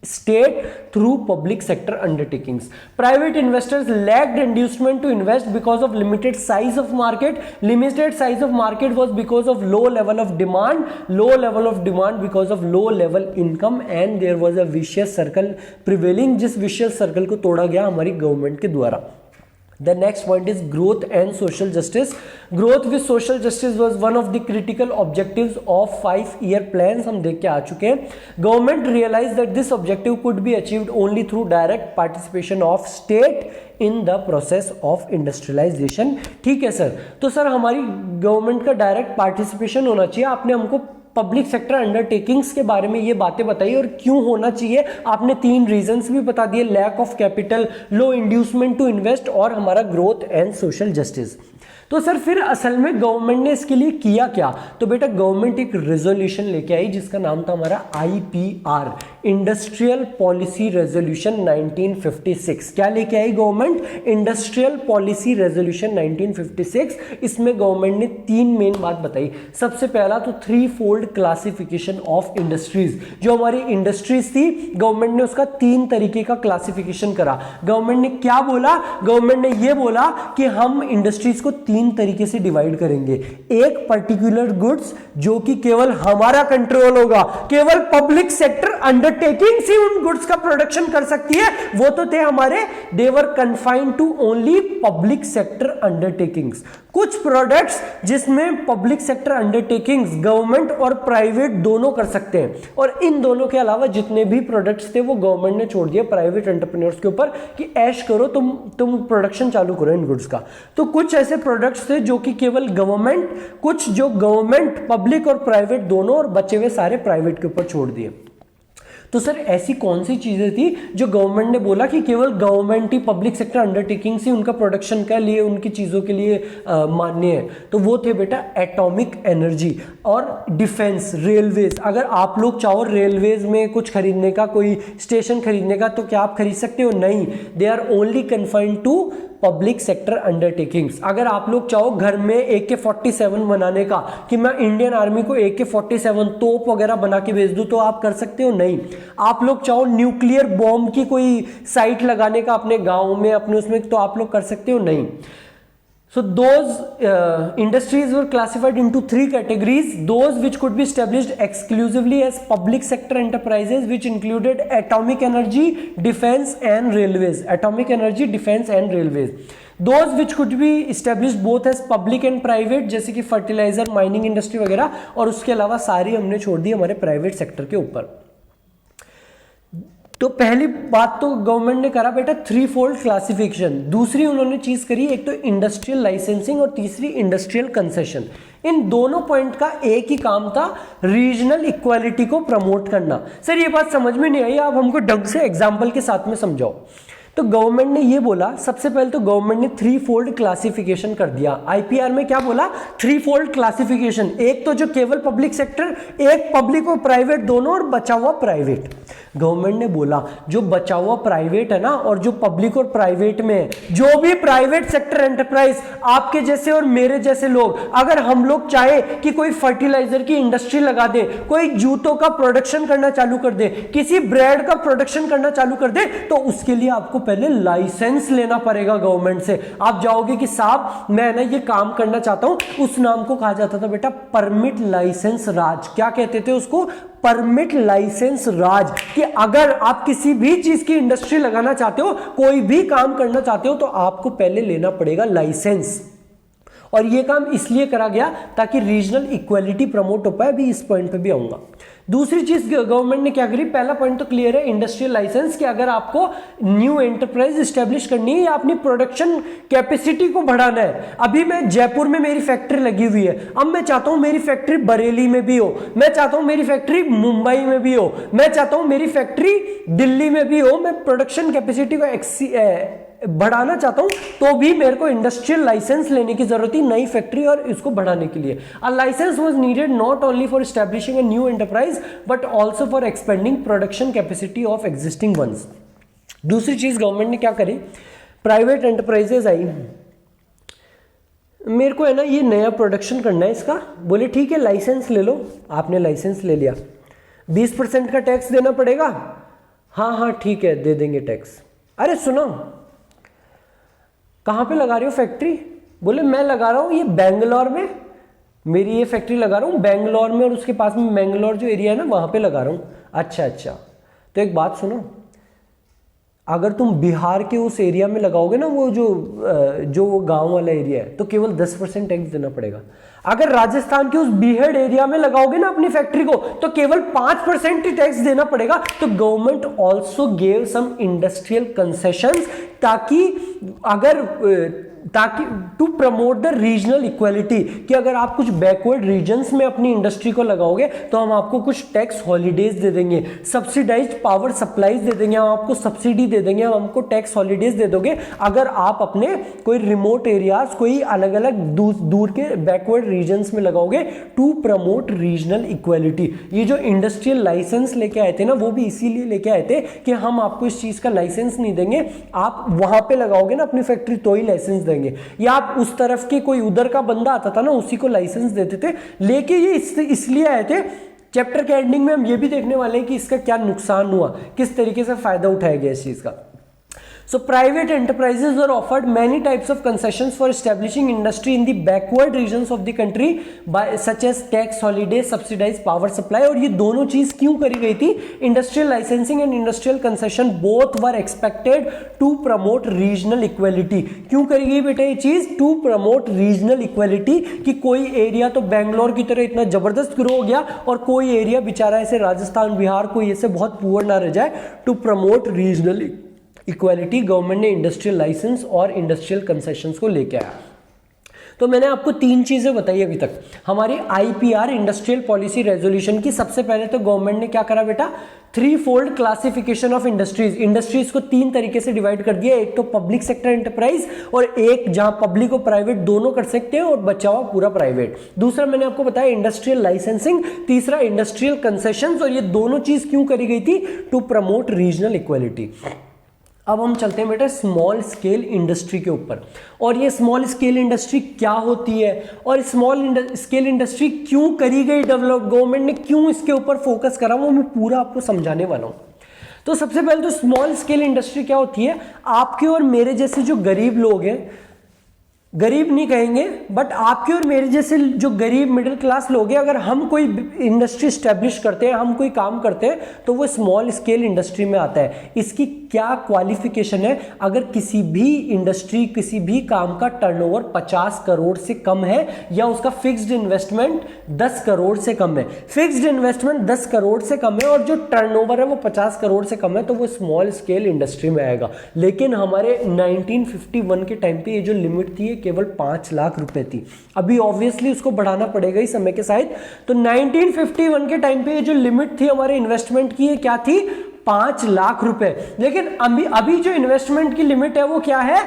state through public sector undertakings. Private investors lacked inducement to invest because of limited size of market. Limited size of market was because of low level of demand, low level of demand because of low level income, and there was a vicious circle prevailing, जिस vicious circle को तोड़ा गया हमारी गवर्नमेंट के द्वारा। The next point is growth and social justice. Growth with social justice was one of the critical objectives of 5-year plans. हम देख के आ चुके हैं। Government realized that this objective could be achieved only through direct participation of state in the process of industrialization. ठीक है सर, तो सर हमारी गवर्नमेंट का डायरेक्ट पार्टिसिपेशन होना चाहिए। आपने हमको पब्लिक सेक्टर अंडरटेकिंग्स के बारे में ये बातें बताई और क्यों होना चाहिए, आपने 3 रीजंस भी बता दिए, lack of capital, low inducement to invest और हमारा ग्रोथ एंड सोशल जस्टिस। तो सर फिर असल में गवर्नमेंट ने इसके लिए किया क्या, तो बेटा गवर्नमेंट एक रेजोल्यूशन लेके आई जिसका नाम था हमारा IPR, इंडस्ट्रियल पॉलिसी रेजोल्यूशन 1956। क्या लेके आई गवर्नमेंट, इंडस्ट्रियल पॉलिसी रेजोल्यूशन 1956। इसमें गवर्नमेंट ने 3 मेन बात बताई। सबसे पहला तो 3-fold क्लासिफिकेशन ऑफ इंडस्ट्रीज, जो हमारी इंडस्ट्रीज थी गवर्नमेंट ने उसका 3 तरीके का क्लासिफिकेशन करा। गवर्नमेंट ने क्या बोला, गवर्नमेंट ने ये बोला कि हम इंडस्ट्रीज को 3 तरीके से डिवाइड करेंगे। एक पर्टिकुलर गुड्स जो कि केवल हमारा कंट्रोल होगा, केवल पब्लिक सेक्टर अंडरटेकिंग ही उन गुड्स का प्रोडक्शन कर सकती है, वो तो थे हमारे, they were confined to only public sector undertakings. कुछ प्रोडक्ट्स जिसमें पब्लिक सेक्टर अंडरटेकिंग्स गवर्नमेंट और प्राइवेट दोनों कर सकते हैं, और इन दोनों के अलावा जितने भी प्रोडक्ट्स थे वो गवर्नमेंट ने छोड़ दिए प्राइवेट एंटरप्रेन्योर्स के ऊपर कि ऐश करो, तुम प्रोडक्शन चालू करो इन गुड्स का। तो कुछ ऐसे प्रोडक्ट्स थे जो कि केवल गवर्नमेंट, कुछ जो गवर्नमेंट, पब्लिक और प्राइवेट दोनों, और बचे हुए सारे प्राइवेट के ऊपर छोड़ दिए। तो सर ऐसी कौन सी चीजें थी जो गवर्नमेंट ने बोला कि केवल गवर्नमेंट ही, पब्लिक सेक्टर अंडरटेकिंग्स ही उनका प्रोडक्शन के लिए, उनकी चीजों के लिए मान्य है, तो वो थे बेटा एटॉमिक एनर्जी और डिफेंस, रेलवेज। अगर आप लोग चाहो रेलवेज में कुछ खरीदने का, कोई स्टेशन खरीदने का, तो क्या आप खरीद सकते हो? नहीं, they are only confined to public sector undertakings. अगर आप लोग चाहो घर में AK-47 बनाने का, कि मैं इंडियन आर्मी को AK-47 तोप वगैरह बना के भेज दूं, तो आप कर सकते हो? नहीं। आप लोग चाहो न्यूक्लियर बॉम्ब की कोई साइट लगाने का अपने गांव में, अपने उसमें, तो आप लोग कर सकते हो? नहीं। So those industries were classified into 3 categories. Those which could be established exclusively as public sector enterprises, which included atomic energy, defense and railways. Atomic energy, defense and railways. Those which could be established both as public and private, जैसे कि फर्टिलाइजर, माइनिंग इंडस्ट्री वगैरह, और उसके अलावा सारी हमने छोड़ दी हमारे प्राइवेट सेक्टर के ऊपर। तो पहली बात तो गवर्नमेंट ने करा बेटा 3-fold क्लासिफिकेशन। दूसरी उन्होंने चीज करी, एक तो इंडस्ट्रियल लाइसेंसिंग और तीसरी इंडस्ट्रियल कंसेशन। इन दोनों पॉइंट का एक ही काम था, रीजनल इक्वालिटी को प्रमोट करना। सर ये बात समझ में नहीं आई, आप हमको ढंग से एग्जाम्पल के साथ में समझाओ। तो गवर्नमेंट ने ये बोला, सबसे पहले तो गवर्नमेंट ने 3-fold क्लासिफिकेशन कर दिया। IPR में क्या बोला? 3-fold classification. एक तो जो केवल पब्लिक सेक्टर, एक पब्लिक और प्राइवेट दोनों, और बचा हुआ प्राइवेट। गवर्नमेंट ने बोला जो बचा हुआ प्राइवेट है ना, और जो पब्लिक और प्राइवेट में है, जो भी प्राइवेट सेक्टर एंटरप्राइज, आपके जैसे और मेरे जैसे लोग, अगर हम लोग चाहे कि कोई फर्टिलाइजर की इंडस्ट्री लगा दे, कोई जूतों का प्रोडक्शन करना चालू कर दे, किसी ब्रेड का प्रोडक्शन करना चालू कर दे, तो उसके लिए आपको पहले लाइसेंस लेना पड़ेगा गवर्नमेंट से। आप जाओगे कि साहब मैं ना ये काम करना चाहता हूं, उस नाम को कहा जाता था बेटा परमिट लाइसेंस राज। क्या कहते थे उसको? परमिट लाइसेंस राज, कि अगर आप किसी भी चीज की इंडस्ट्री लगाना चाहते हो, कोई भी काम करना चाहते हो, तो आपको पहले लेना पड़ेगा लाइसेंस। और ये काम इसलिए करा गया ताकि रीजनल इक्वालिटी प्रमोट हो पाए। अभी इस पॉइंट पे भी आऊंगा। दूसरी चीज गवर्नमेंट ने क्या करी, पहला पॉइंट तो क्लियर है, इंडस्ट्रियल लाइसेंस, कि अगर आपको न्यू एंटरप्राइज स्टैब्लिश करनी है या अपनी प्रोडक्शन कैपेसिटी को बढ़ाना है। अभी मैं जयपुर में मेरी फैक्ट्री लगी हुई है, अब मैं चाहता हूं मेरी फैक्ट्री बरेली में भी हो, मैं चाहता हूं मेरी फैक्ट्री मुंबई में भी हो, मैं चाहता हूं मेरी फैक्ट्री दिल्ली में भी हो, मैं प्रोडक्शन कैपेसिटी को बढ़ाना चाहता हूं, तो भी मेरे को इंडस्ट्रियल लाइसेंस लेने की जरूरत थी नई फैक्ट्री और इसको बढ़ाने के लिए। A licence was needed not only for establishing a new enterprise but also for expanding production capacity of existing ones. दूसरी चीज गवर्नमेंट ने क्या करी, प्राइवेट एंटरप्राइजेस आई, मेरे को है ना ये नया प्रोडक्शन करना है इसका, बोले ठीक है लाइसेंस ले लो। आपने लाइसेंस ले लिया, 20% का टैक्स देना पड़ेगा, हाँ हाँ ठीक है दे देंगे टैक्स। अरे सुनो, कहां पे लगा रहे हो फैक्ट्री, बोले मैं लगा रहा हूं ये बेंगलोर में, मेरी ये फैक्ट्री लगा रहा हूं बेंगलोर में और उसके पास में मैंगलोर जो एरिया है ना वहां पे लगा रहा हूं। अच्छा अच्छा, तो एक बात सुनो, अगर तुम बिहार के उस एरिया में लगाओगे ना, वो जो वो गांव वाला एरिया है, तो केवल 10% टैक्स देना पड़ेगा। अगर राजस्थान के उस बीहड़ एरिया में लगाओगे ना अपनी फैक्ट्री को, तो केवल 5% ही टैक्स देना पड़ेगा। तो government also gave some industrial concessions, ताकि to promote the regional equality, कि अगर आप कुछ बैकवर्ड रीजन्स में अपनी इंडस्ट्री को लगाओगे तो हम आपको कुछ टैक्स हॉलीडेज दे देंगे, सब्सिडाइज्ड पावर सप्लाईज दे देंगे, हम आपको सब्सिडी दे देंगे, हम हमको टैक्स हॉलीडेज दे दोगे अगर आप अपने कोई रिमोट एरियाज, कोई अलग अलग दूर के बैकवर्ड रीजन्स में लगाओगे, टू प्रमोट रीजनल इक्वालिटी। ये जो इंडस्ट्रियल लाइसेंस लेके आए थे ना, वो भी इसीलिए लेके आए थे कि हम आपको इस चीज का लाइसेंस नहीं देंगे, आप वहां पे लगाओगे ना अपनी फैक्ट्री तो ही लाइसेंस देंगे, या आप उस तरफ के कोई उधर का बंदा आता था ना उसी को लाइसेंस देते थे। लेके ये इसलिए आए थे। चैप्टर के एंडिंग में हम ये भी देखने वाले हैं कि इसका क्या नुकसान हुआ, किस तरीके से फायदा उठाया गया इस चीज का। So private enterprises were offered many types of concessions for establishing industry in the backward regions of the country by such as tax holiday, subsidized power supply। और ये दोनों चीज क्यों करी गई थी, industrial licensing and industrial concession both were expected to promote regional equality. क्यों करी गई बेटा ये चीज, टू प्रमोट रीजनल इक्वालिटी, कि कोई एरिया तो बेंगलोर की तरह इतना जबरदस्त ग्रो हो गया और कोई एरिया बेचारा ऐसे राजस्थान बिहार कोई ऐसे बहुत पुअर ना रह जाए। To promote regional equality government ने इंडस्ट्रियल लाइसेंस और इंडस्ट्रियल कंसेशंस को लेके आया। तो मैंने आपको 3 चीजें बताई अभी तक हमारी आईपीआर इंडस्ट्रियल पॉलिसी रेजोल्यूशन की। सबसे पहले तो गवर्नमेंट ने क्या करा बेटा, 3-fold क्लासिफिकेशन ऑफ इंडस्ट्रीज को 3 तरीके से डिवाइड कर दिया। एक तो पब्लिक सेक्टर एंटरप्राइज और एक जहां पब्लिक और प्राइवेट दोनों कर सकते हैं और बचा हुआ पूरा प्राइवेट। दूसरा मैंने आपको बताया इंडस्ट्रियल लाइसेंसिंग, तीसरा इंडस्ट्रियल कंसेशंस। और ये दोनों चीज क्यों करी गई थी, टू प्रमोट रीजनल इक्वालिटी। अब हम चलते हैं बेटा स्मॉल स्केल इंडस्ट्री के ऊपर, और ये स्मॉल स्केल इंडस्ट्री क्या होती है और स्मॉल स्केल इंडस्ट्री क्यों करी गई डेवलप, गवर्नमेंट ने क्यों इसके ऊपर फोकस करा, वो मैं पूरा आपको समझाने वाला हूं। तो सबसे पहले तो स्मॉल स्केल इंडस्ट्री क्या होती है, आपके और मेरे जैसे जो गरीब लोग हैं, गरीब नहीं कहेंगे बट आपके और मेरे जैसे जो गरीब मिडिल क्लास लोग हैं, अगर हम कोई इंडस्ट्री स्टैब्लिश करते हैं, हम कोई काम करते हैं, तो वो स्मॉल स्केल इंडस्ट्री में आता है। इसकी क्या क्वालिफिकेशन है, अगर किसी भी इंडस्ट्री किसी भी काम का टर्नओवर 50 करोड़ से कम है या उसका फिक्स्ड इन्वेस्टमेंट 10 करोड़ से कम है, फिक्स्ड इन्वेस्टमेंट 10 करोड़ से कम है और जो टर्नओवर है वो 50 करोड़ से कम है, तो वो स्मॉल स्केल इंडस्ट्री में आएगा। लेकिन हमारे 1951 के टाइम पे ये जो लिमिट थी केवल 5 लाख रुपए थी। अभी ऑब्वियसली उसको बढ़ाना पड़ेगा इस समय के साथ। तो 1951 के टाइम पे ये जो लिमिट थी हमारे इन्वेस्टमेंट की, ये क्या थी, 5 लाख रुपए। लेकिन अभी जो इन्वेस्टमेंट की लिमिट है वो क्या है,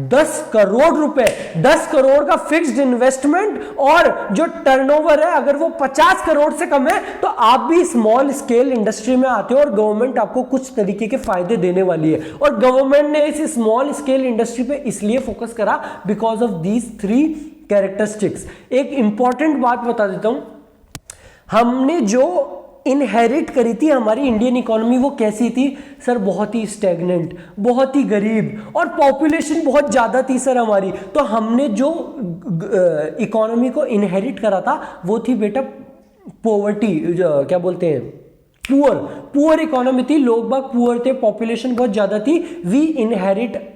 10 करोड़ रुपए। 10 करोड़ का फिक्स्ड इन्वेस्टमेंट और जो टर्नओवर है अगर वो 50 करोड़ से कम है, तो आप भी स्मॉल स्केल इंडस्ट्री में आते हो और गवर्नमेंट आपको कुछ तरीके के फायदे देने वाली है। और गवर्नमेंट ने इस स्मॉल स्केल इंडस्ट्री पे इसलिए फोकस करा बिकॉज ऑफ दीज 3 कैरेक्टरिस्टिक्स। एक इंपॉर्टेंट बात बता देता हूं, हमने जो इनहेरिट करी थी हमारी इंडियन इकोनॉमी, वो कैसी थी सर, बहुत ही स्टैग्नेंट, बहुत ही गरीब और पॉपुलेशन बहुत ज्यादा थी सर हमारी। तो हमने जो इकोनॉमी को इनहेरिट करा था वो थी बेटा पॉवर्टी, क्या बोलते हैं, पुअर इकोनॉमी थी, लोग बाग पुअर थे, पॉपुलेशन बहुत ज्यादा थी। We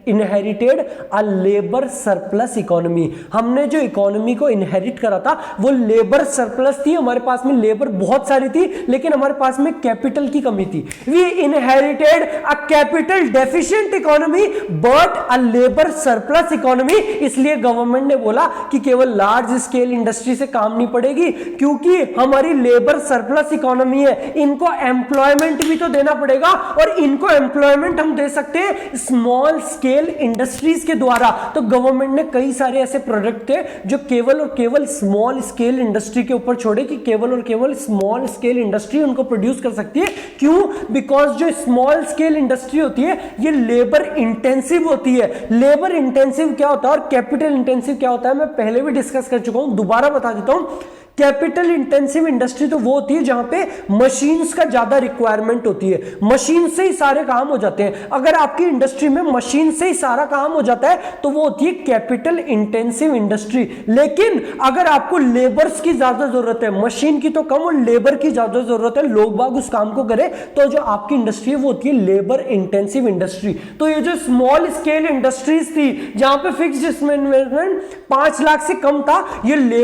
inherited a labour surplus economy, हमने जो इकोनॉमी को इनहेरिट करा था वो लेबर सरप्लस थी, हमारे पास में लेबर बहुत सारी थी लेकिन हमारे पास में कैपिटल की कमी थी। We inherited a capital deficient economy but a labour surplus economy, इसलिए गवर्नमेंट ने बोला कि केवल लार्ज स्केल इंडस्ट्री से काम नहीं पड़ेगी, क्योंकि हमारी लेबर सरप्लस इकोनॉमी है, इनको एम्प्लॉयमेंट भी तो देना पड़ेगा और इनको एम्प्लॉयमेंट हम दे सकते हैं स्मॉल स्केल इंडस्ट्रीज के द्वारा। तो गवर्नमेंट ने कई सारे ऐसे प्रोडक्ट थे जो केवल और केवल स्मॉल स्केल इंडस्ट्री के ऊपर छोड़े कि केवल और केवल स्मॉल स्केल इंडस्ट्री उनको प्रोड्यूस कर सकती है। क्यों? बिकॉज जो स्मॉल स्केल इंडस्ट्री होती है ये लेबर इंटेंसिव होती है। लेबर इंटेंसिव क्या होता है और कैपिटल इंटेंसिव क्या होता है मैं पहले भी डिस्कस कर चुका हूं, दोबारा बता देता हूं। कैपिटल इंटेंसिव इंडस्ट्री तो वो होती है जहां पे मशीन्स का ज्यादा रिक्वायरमेंट होती है, मशीन से ही सारे काम हो जाते हैं। अगर आपकी इंडस्ट्री में मशीन से ही सारा काम हो जाता है तो वो होती है कैपिटल इंटेंसिव इंडस्ट्री। लेकिन अगर आपको लेबर्स की ज्यादा जरूरत है, मशीन की तो कम और लेबर की ज्यादा जरूरत है, लोग बाग उस काम को करें, तो जो आपकी इंडस्ट्री है वो होती है लेबर इंटेंसिव इंडस्ट्री। तो ये जो स्मॉल स्केल इंडस्ट्रीज थी जहां पे फिक्स्ड इन्वेस्टमेंट 5 लाख से कम था, ये